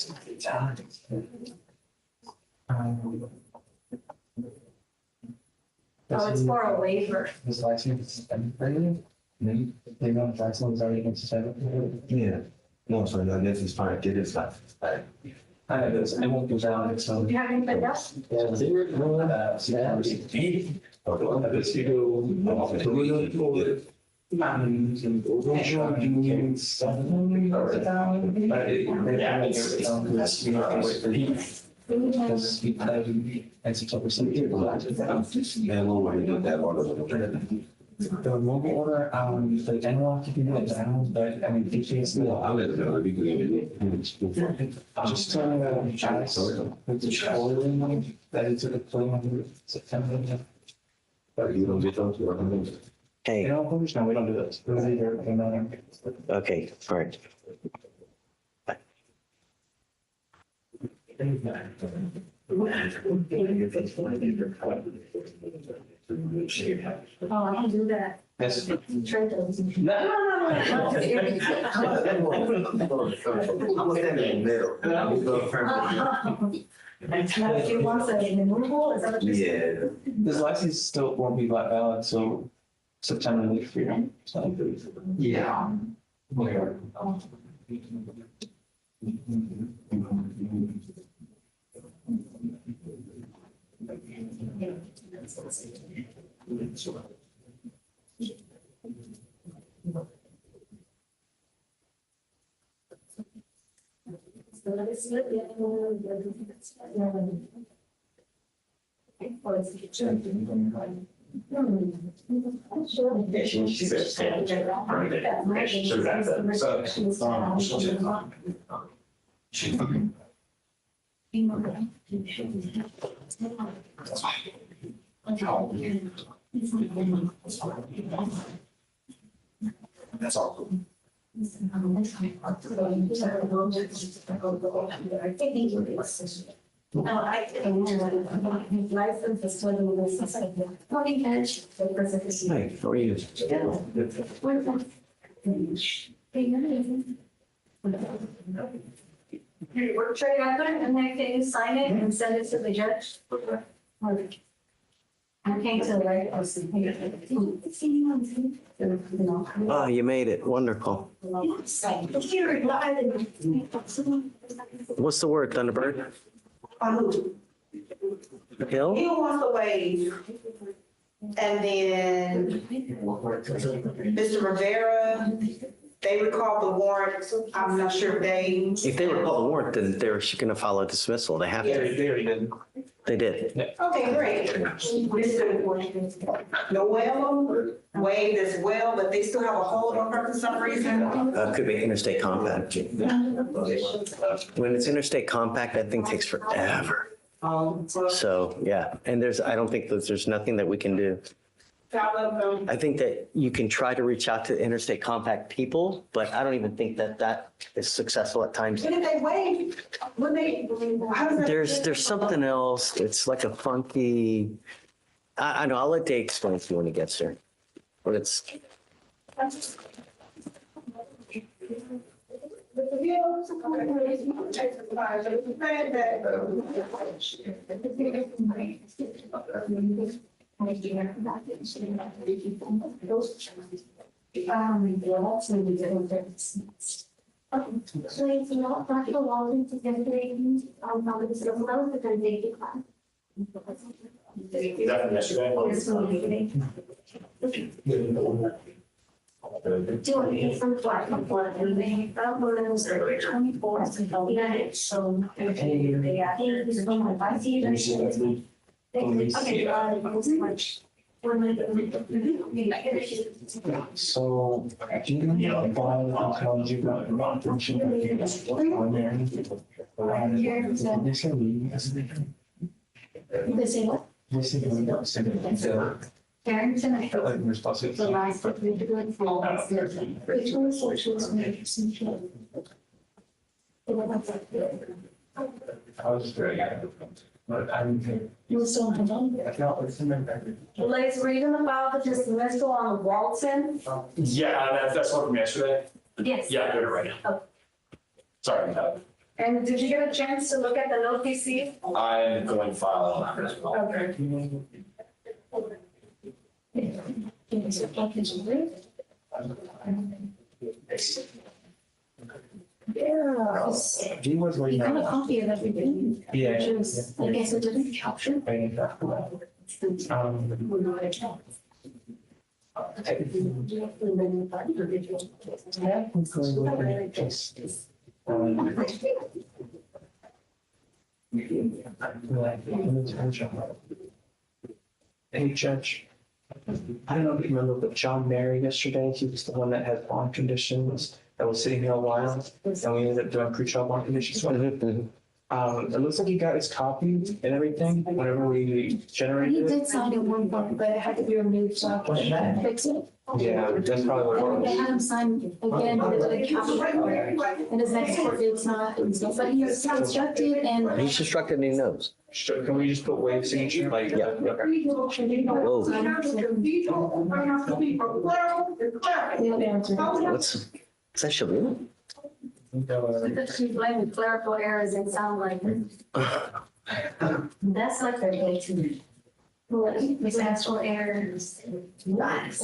it's for a waiver. His license is suspended for you? They know his license is already been suspended? Yeah. No, so I guess he's trying to get his license back. I know this, I won't go down, so. Do you have anybody else? Because we had and it's over some people. And when we did that order. The mobile order, the analog, you can do it down, but I mean, DJ's. No, I'll let it know. We can leave it. Just trying to ask with the shower that it's a play on September. But you don't get those. You don't Hey. No, we don't do those. Okay, all right. Oh, I don't do that. Yes. Trey does. I'm standing in the middle. If he wants a removal, is that what you're saying? Yeah. This license still won't be valid, so September next year. So. Yeah. That's all cool. No, I his license is for the business. Morning, Edge. Hi, how are you? Trey, I put it in there, can you sign it and send it to the judge? I came to the right person. Oh, you made it. Wonderful. What's the word, Thunderbird? Hill? He wants to waive. And then Mr. Rivera, they recalled the warrant. I'm not sure if they recall the warrant, then they're going to follow dismissal. They have to. They already did. They did. Okay, great. Mr. Noel waived as well, but they still have a hold on her for some reason. Could be interstate compact. When it's interstate compact, that thing takes forever. So, yeah. And I don't think there's nothing that we can do. I think that you can try to reach out to interstate compact people, but I don't even think that is successful at times. When did they waive? There's something else. It's like a funky, I know, I'll let Dave explain to you when he gets there. But it's. So it's not practical law to get the this is not the day class. Doing from flat and they problems are 24 yeah, so they are things from my advice. Okay, much. So, do you know why I told you about the non-function? They say what? They say Carrington, I think, the last of the good things, which was socials, you still on. Liz, were you gonna file the dismissal on Walton? Yeah, that's one from yesterday. Yes. Yeah, I'm doing it right now. Oh. Sorry. And did you get a chance to look at the no PC? I'm going to file on that as well. Okay. Yeah. You got a copy of everything. Yeah. Which is, I guess it didn't capture. Hey, Judge. I don't know if you remember, but John Mary yesterday, he was the one that had bond conditions that was sitting here a while, and we ended up doing pre-trial bond conditions. It looks like he got his copy and everything whenever we generated He it. did sign it one part, but it had to be removed, so I can fix it. Yeah, that's probably what And it they was. had him sign again, but it didn't capture. And his next court date's not, but he's instructed and. He's instructed and he knows. Sure, can we just put wave signature? Like, yeah. What's that should be? She blamed clerical errors and sound like. That's like their way to me. With actual errors. Nice.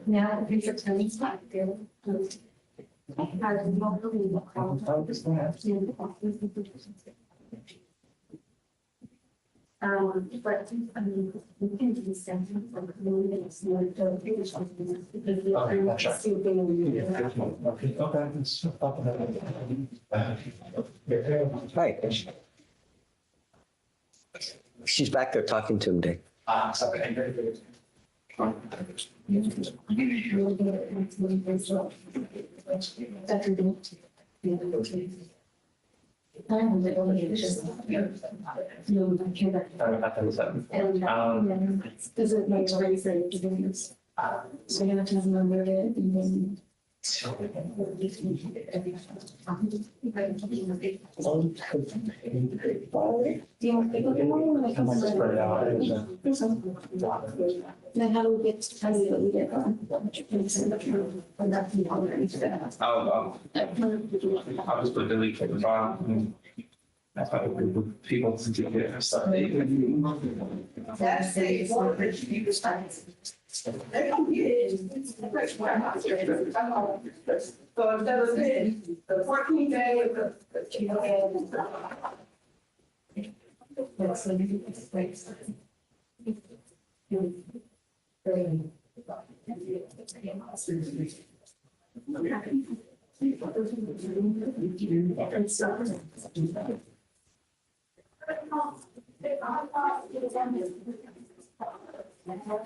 Now, these are turning back there. But I mean, we can do something from the minutes, Right. She's back there talking to him, Dick. Does it make sense that it's doing this? So you have to remember it and then. Then how do we get to tell you that we get on? I'll just put delete from the file. That's why people do it. That's it. So instead of saying the 14th day of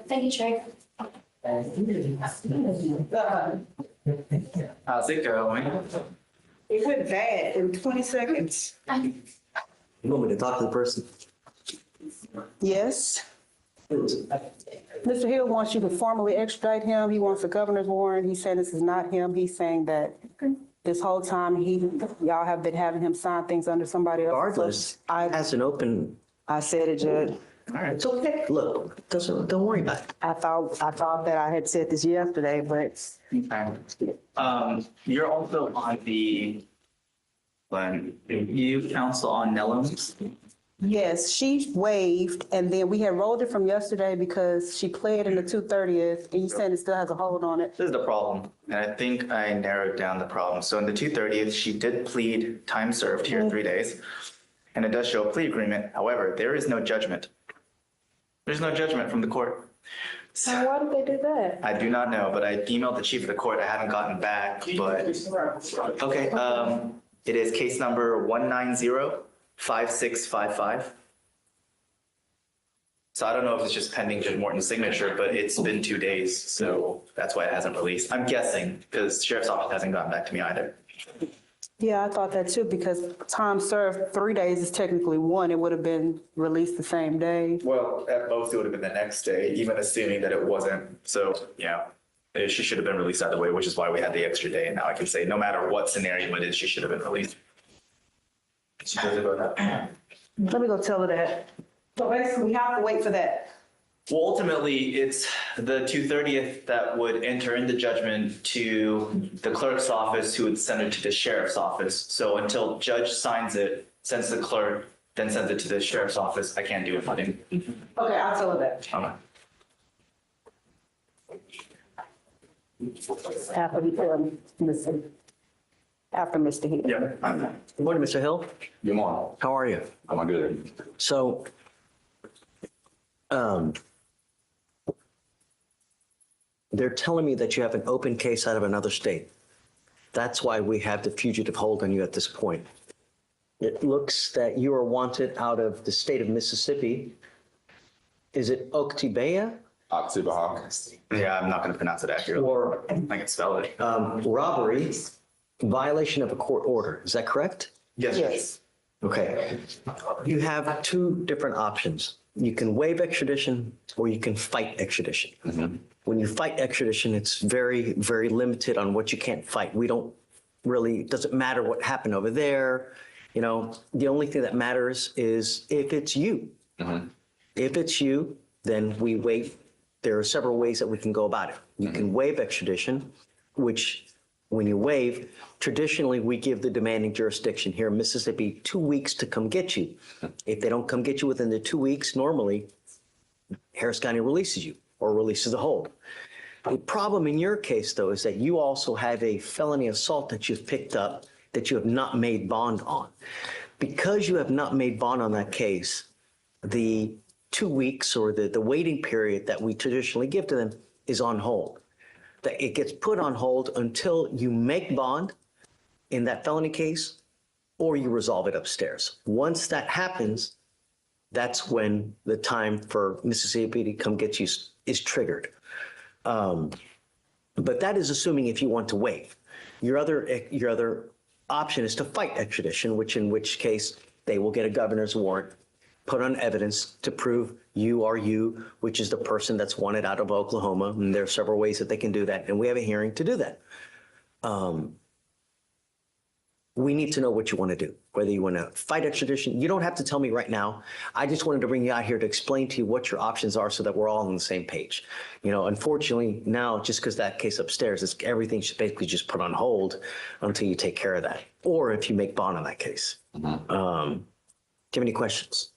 Thank you, Chair. How's it going? It went bad in 20 seconds. You want me to talk to the person? Yes. Mr. Hill wants you to formally extradite him. He wants a governor's warrant. He said this is not him. He's saying that this whole time y'all have been having him sign things under somebody else. Regardless, has an open. I said it, Judge. All right, it's okay. Look, don't worry about it. I thought that I had said this yesterday, but. You're also on you counsel on Nellums. Yes, she waived, and then we had rolled it from yesterday because she pled in the 230th, and you said it still has a hold on it. This is the problem, and I think I narrowed down the problem. So in the 230th, she did plead time served here 3 days, and it does show a plea agreement. However, there is no judgment. There's no judgment from the court. So why did they do that? I do not know, but I emailed the chief of the court. I haven't gotten back, but okay. It is case number 1905655. So I don't know if it's just pending Judge Morton's signature, but it's been 2 days, so that's why it hasn't released. I'm guessing because the sheriff's office hasn't gotten back to me either. Yeah, I thought that too, because time served 3 days is technically one. It would have been released the same day. Well, at most, it would have been the next day, even assuming that it wasn't. So, yeah, she should have been released either way, which is why we had the extra day. And now I can say, no matter what scenario it is, she should have been released. Let me go tell her that. So basically, we have to wait for that. Well, ultimately, it's the 2/30th that would enter in the judgment to the clerk's office, who would send it to the sheriff's office. So until judge signs it, sends the clerk, then sends it to the sheriff's office, I can't do anything. Okay, I'll tell her that. Okay. After we tell after Mr. Hill. Yeah. Good morning, Mr. Hill. Good morning. How are you? I'm good. So, they're telling me that you have an open case out of another state. That's why we have the fugitive hold on you at this point. It looks that you are wanted out of the state of Mississippi. Is it Oktibbeha? Oktibbeha. Yeah, I'm not going to pronounce it accurately. Or I can spell it. robbery, violation of a court order. Is that correct? Yes. Okay. You have two different options. You can waive extradition or you can fight extradition. Mm-hmm. When you fight extradition, it's very, very limited on what you can't fight. We don't really, it doesn't matter what happened over there. You know, the only thing that matters is if it's you. Mm-hmm. If it's you, then we waive. There are several ways that we can go about it. You can waive extradition, which when you waive, traditionally we give the demanding jurisdiction here in Mississippi 2 weeks to come get you. If they don't come get you within the 2 weeks, normally Harris County releases you or releases the hold. The problem in your case, though, is that you also have a felony assault that you've picked up that you have not made bond on. Because you have not made bond on that case, the 2 weeks or the waiting period that we traditionally give to them is on hold. That it gets put on hold until you make bond in that felony case or you resolve it upstairs. Once that happens, that's when the time for Mississippi to come get you is triggered. But that is assuming if you want to waive. Your other option is to fight extradition, in which case they will get a governor's warrant, put on evidence to prove you are you, which is the person that's wanted out of Oklahoma. And there are several ways that they can do that. And we have a hearing to do that. We need to know what you want to do, whether you want to fight extradition. You don't have to tell me right now. I just wanted to bring you out here to explain to you what your options are so that we're all on the same page. You know, unfortunately, now, just because that case upstairs, everything should basically just put on hold until you take care of that, or if you make bond on that case. Do you have any questions?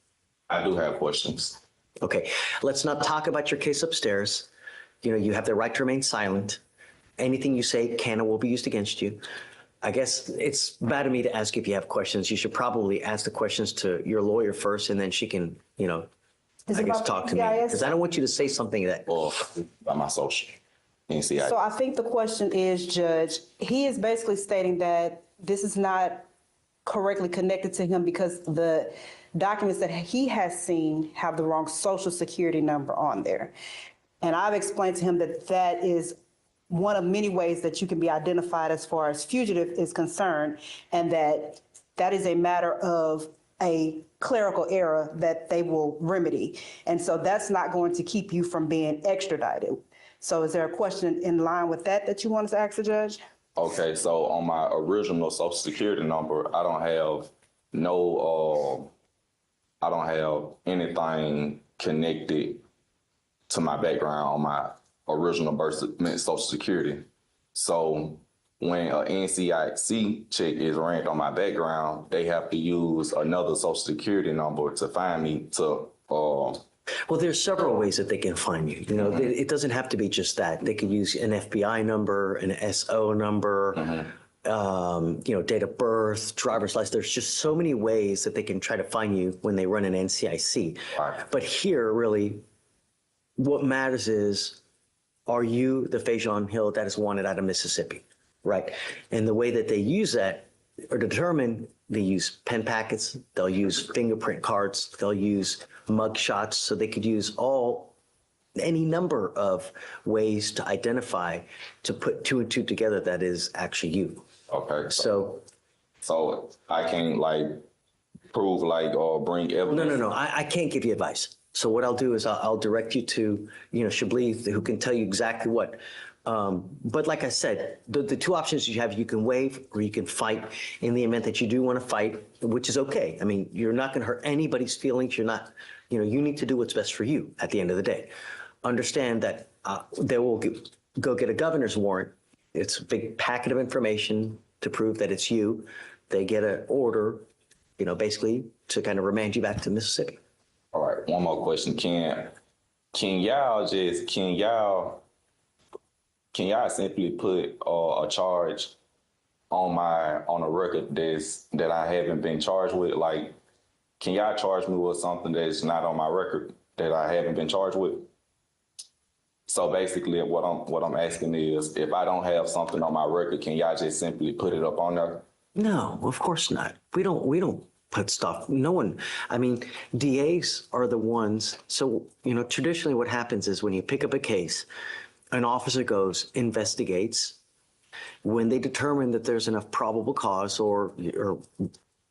I do have questions. Okay, let's not talk about your case upstairs. You know, you have the right to remain silent. Anything you say can and will be used against you. I guess it's bad of me to ask if you have questions. You should probably ask the questions to your lawyer first, and then she can, you know, I guess talk to me. Because I don't want you to say something that. By my social. NCI. So I think the question is, Judge, he is basically stating that this is not correctly connected to him because the documents that he has seen have the wrong social security number on there. And I've explained to him that that is one of many ways that you can be identified as far as fugitive is concerned, and that that is a matter of a clerical error that they will remedy. And so that's not going to keep you from being extradited. So is there a question in line with that you wanted to ask the judge? Okay, so on my original social security number, I don't have anything connected to my background on my original social security. So when an NCIC check is ranked on my background, they have to use another social security number to find me to. Well, there's several ways that they can find you. You know, it doesn't have to be just that. They could use an FBI number, an SO number, you know, date of birth, driver's license. There's just so many ways that they can try to find you when they run an NCIC. Right. But here, really, what matters is, are you the Fajon Hill that is wanted out of Mississippi, right? And the way that they use that or determine, they use pen packets, they'll use fingerprint cards, they'll use mug shots, so they could use any number of ways to identify, to put two and two together that is actually you. Okay. So So I can't like prove like or bring evidence. No. I can't give you advice. So what I'll do is I'll direct you to, Chablis, who can tell you exactly what. But like I said, the two options you have, you can waive or you can fight in the event that you do want to fight, which is okay. I mean, you're not going to hurt anybody's feelings. You're not, you need to do what's best for you at the end of the day. Understand that they will go get a governor's warrant. It's a big packet of information to prove that it's you. They get an order, basically to kind of remand you back to Mississippi. All right, one more question. Can y'all simply put a charge on a record that I haven't been charged with? Like, can y'all charge me with something that's not on my record that I haven't been charged with? So basically, what I'm asking is, if I don't have something on my record, can y'all just simply put it up on there? No, of course not. We don't put stuff. No one. I mean, DAs are the ones. So traditionally, what happens is when you pick up a case, an officer goes, investigates. When they determine that there's enough probable cause or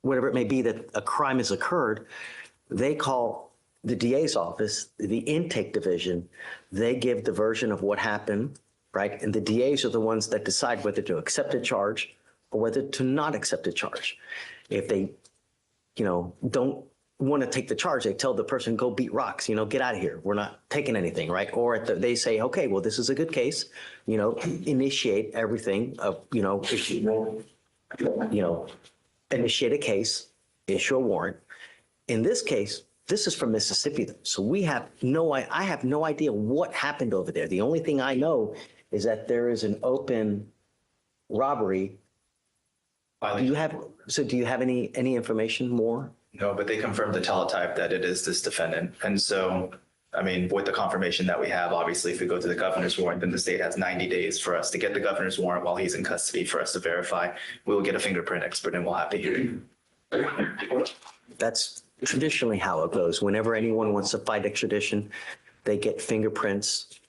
whatever it may be that a crime has occurred, they call the DA's office, the intake division. They give the version of what happened, right? And the DAs are the ones that decide whether to accept a charge or whether to not accept a charge. If they, don't want to take the charge, they tell the person, go beat rocks, get out of here. We're not taking anything, right? Or they say, okay, well, this is a good case, initiate everything of, initiate a case, issue a warrant. In this case, this is from Mississippi, so I have no idea what happened over there. The only thing I know is that there is an open robbery. Do you have any information more? No, but they confirmed the teletype that it is this defendant. And so, I mean, with the confirmation that we have, obviously, if we go to the governor's warrant, then the state has 90 days for us to get the governor's warrant while he's in custody for us to verify. We will get a fingerprint expert and we'll have the hearing. That's traditionally how it goes. Whenever anyone wants to fight extradition, they get fingerprints.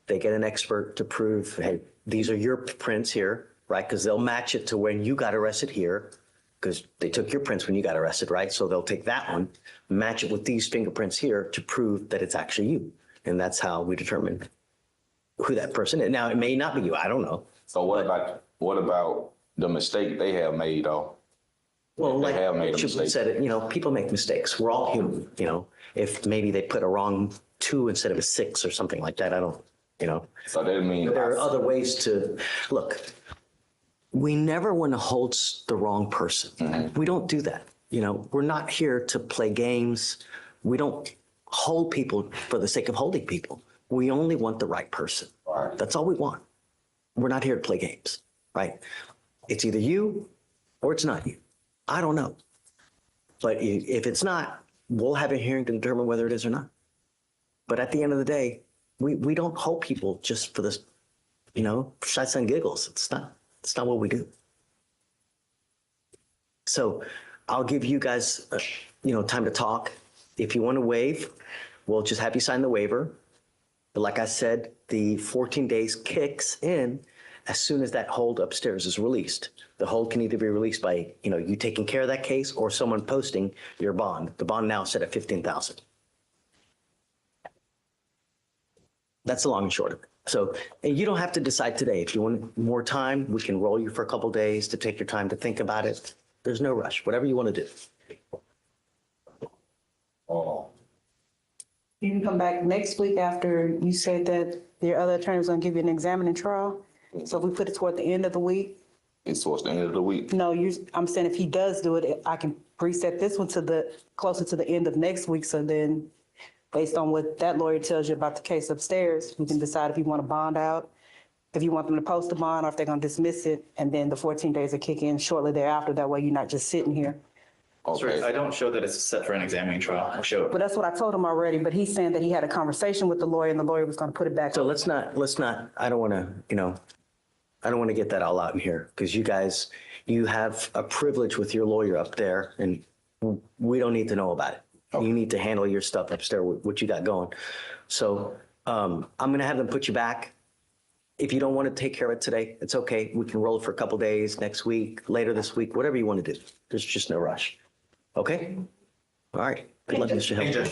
They get an expert to prove, hey, these are your prints here, right? Because they'll match it to when you got arrested here, because they took your prints when you got arrested, right? So they'll take that one, match it with these fingerprints here to prove that it's actually you. And that's how we determine who that person is. Now, it may not be you. I don't know. So what about the mistake they have made, though? Well, they like have made a Chip mistake. said, it, people make mistakes. We're all human, If maybe they put a wrong 2 instead of a 6 or something like that, I don't, So that means there are other ways to look. We never want to hold the wrong person. Mm-hmm. We don't do that. We're not here to play games. We don't hold people for the sake of holding people. We only want the right person. Right. That's all we want. We're not here to play games, right? It's either you or it's not you. I don't know. But if it's not, we'll have a hearing to determine whether it is or not. But at the end of the day, we don't hold people just for this, shots and giggles. It's not what we do. So I'll give you guys, time to talk. If you want to waive, we'll just have you sign the waiver. But like I said, the 14 days kicks in as soon as that hold upstairs is released. The hold can either be released by, you taking care of that case or someone posting your bond. The bond now is set at $15,000. That's the long and short of it. So you don't have to decide today. If you want more time, we can roll you for a couple of days to take your time to think about it. There's no rush, whatever you want to do. You can come back next week after you said that your other attorney was going to give you an examining trial. So if we put it toward the end of the week. It's towards the end of the week. No, I'm saying if he does do it, I can preset this one closer to the end of next week. So then based on what that lawyer tells you about the case upstairs, we can decide if you want to bond out, if you want them to post a bond or if they're going to dismiss it. And then the 14 days will kick in shortly thereafter. That way you're not just sitting here. Okay. I don't show that it's set for an examining trial. I'll show it. But that's what I told him already. But he's saying that he had a conversation with the lawyer and the lawyer was going to put it back. So let's not, I don't want to get that all out in here because you have a privilege with your lawyer up there and we don't need to know about it. Okay. You need to handle your stuff upstairs, what you got going. So I'm going to have them put you back If you don't want to take care of it today, it's okay. We can roll it for a couple days, next week, later this week, whatever you want to do. There's just no rush. Okay? All right. Good luck, Mr. Hill.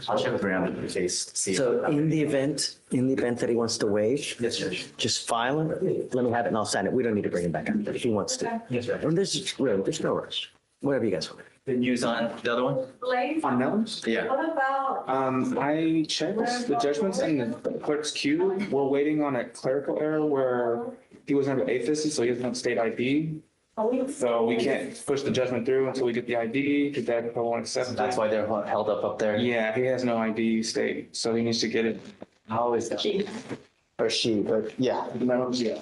I'll check with Brianna in case. See So in the event that he wants to waive, Yes, Judge. just file it. Let me have it and I'll sign it. We don't need to bring him back out if he wants to. Yes, Judge. And there's no rush. Whatever you guys want. The news on the other one? Blake, On Melons? Yeah. what about? I checked the judgments in the clerk's queue. We're waiting on a clerical error where he was under APHIS, so he doesn't have state ID. So we can't push the judgment through until we get the ID, because that won't accept it. That's why they're held up there. Yeah, he has no ID state, so he needs to get it. How is that? Or she, but yeah. Yeah.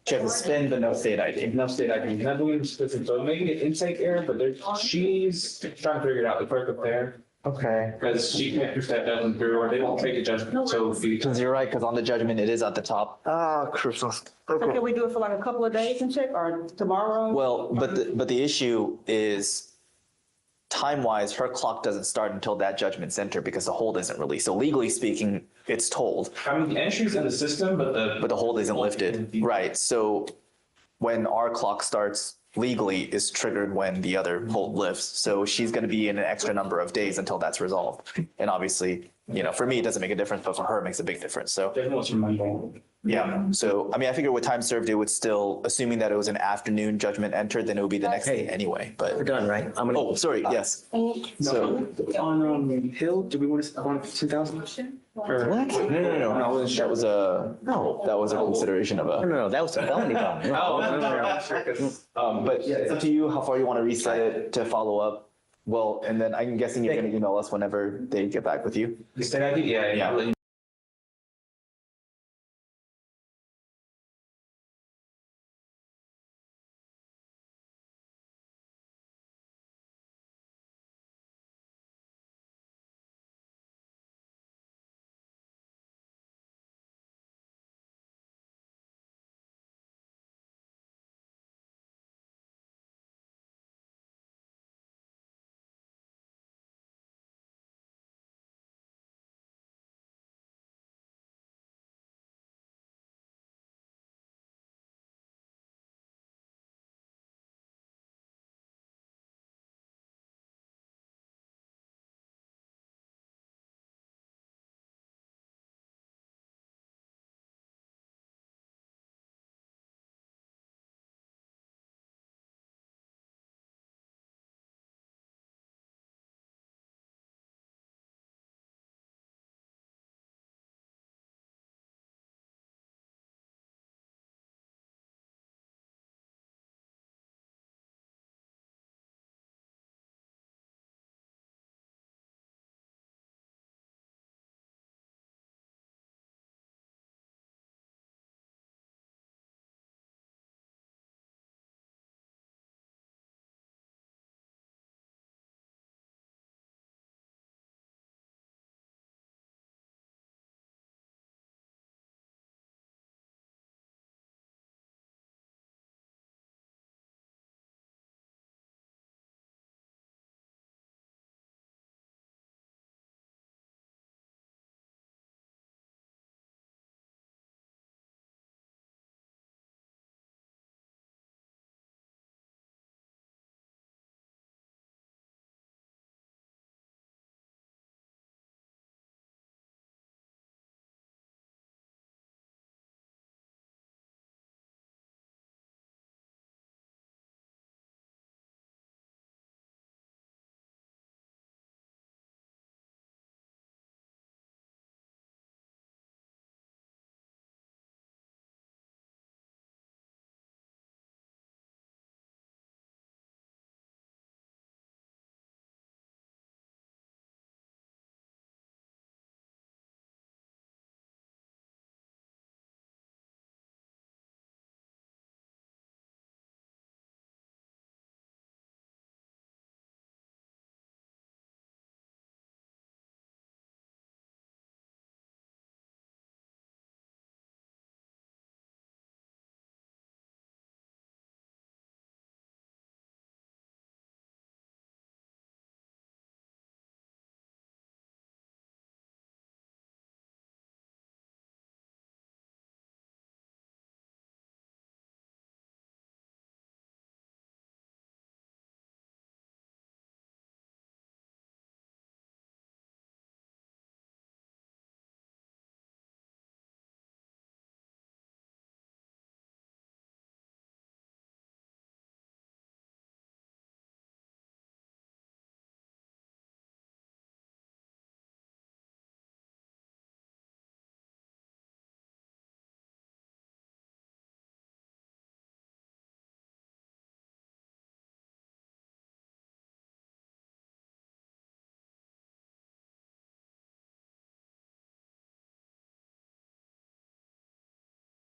She has a spin, but no state ID. No state ID. He's not doing it, so maybe an intake error, but she's trying to figure it out, the clerk up there. Okay. Because she can't push that judgment through, or they won't take a judgment, so. Because you're right, because on the judgment, it is at the top. Christmas. So can we do it for like a couple of days and check, or tomorrow? Well, but the issue is time-wise, her clock doesn't start until that judgment's entered because the hold isn't released. So legally speaking, it's told. I mean, the entry's in the system, but the hold isn't lifted. Right. So when our clock starts legally is triggered when the other hold lifts. So she's going to be in an extra number of days until that's resolved. And obviously, for me, it doesn't make a difference, but for her, it makes a big difference. So yeah. So, I mean, I figure with time served, it would still, assuming that it was an afternoon judgment entered, then it would be the next day anyway, but. We're done, right? Oh, sorry. Yes. So on Hill, do we want to, on 2,000? What? No, that was a consideration of a. No, that was a felony bond. But yeah, it's up to you how far you want to reset it to follow up. Well, and then I'm guessing you're going to email us whenever they get back with you. the state ID, yeah.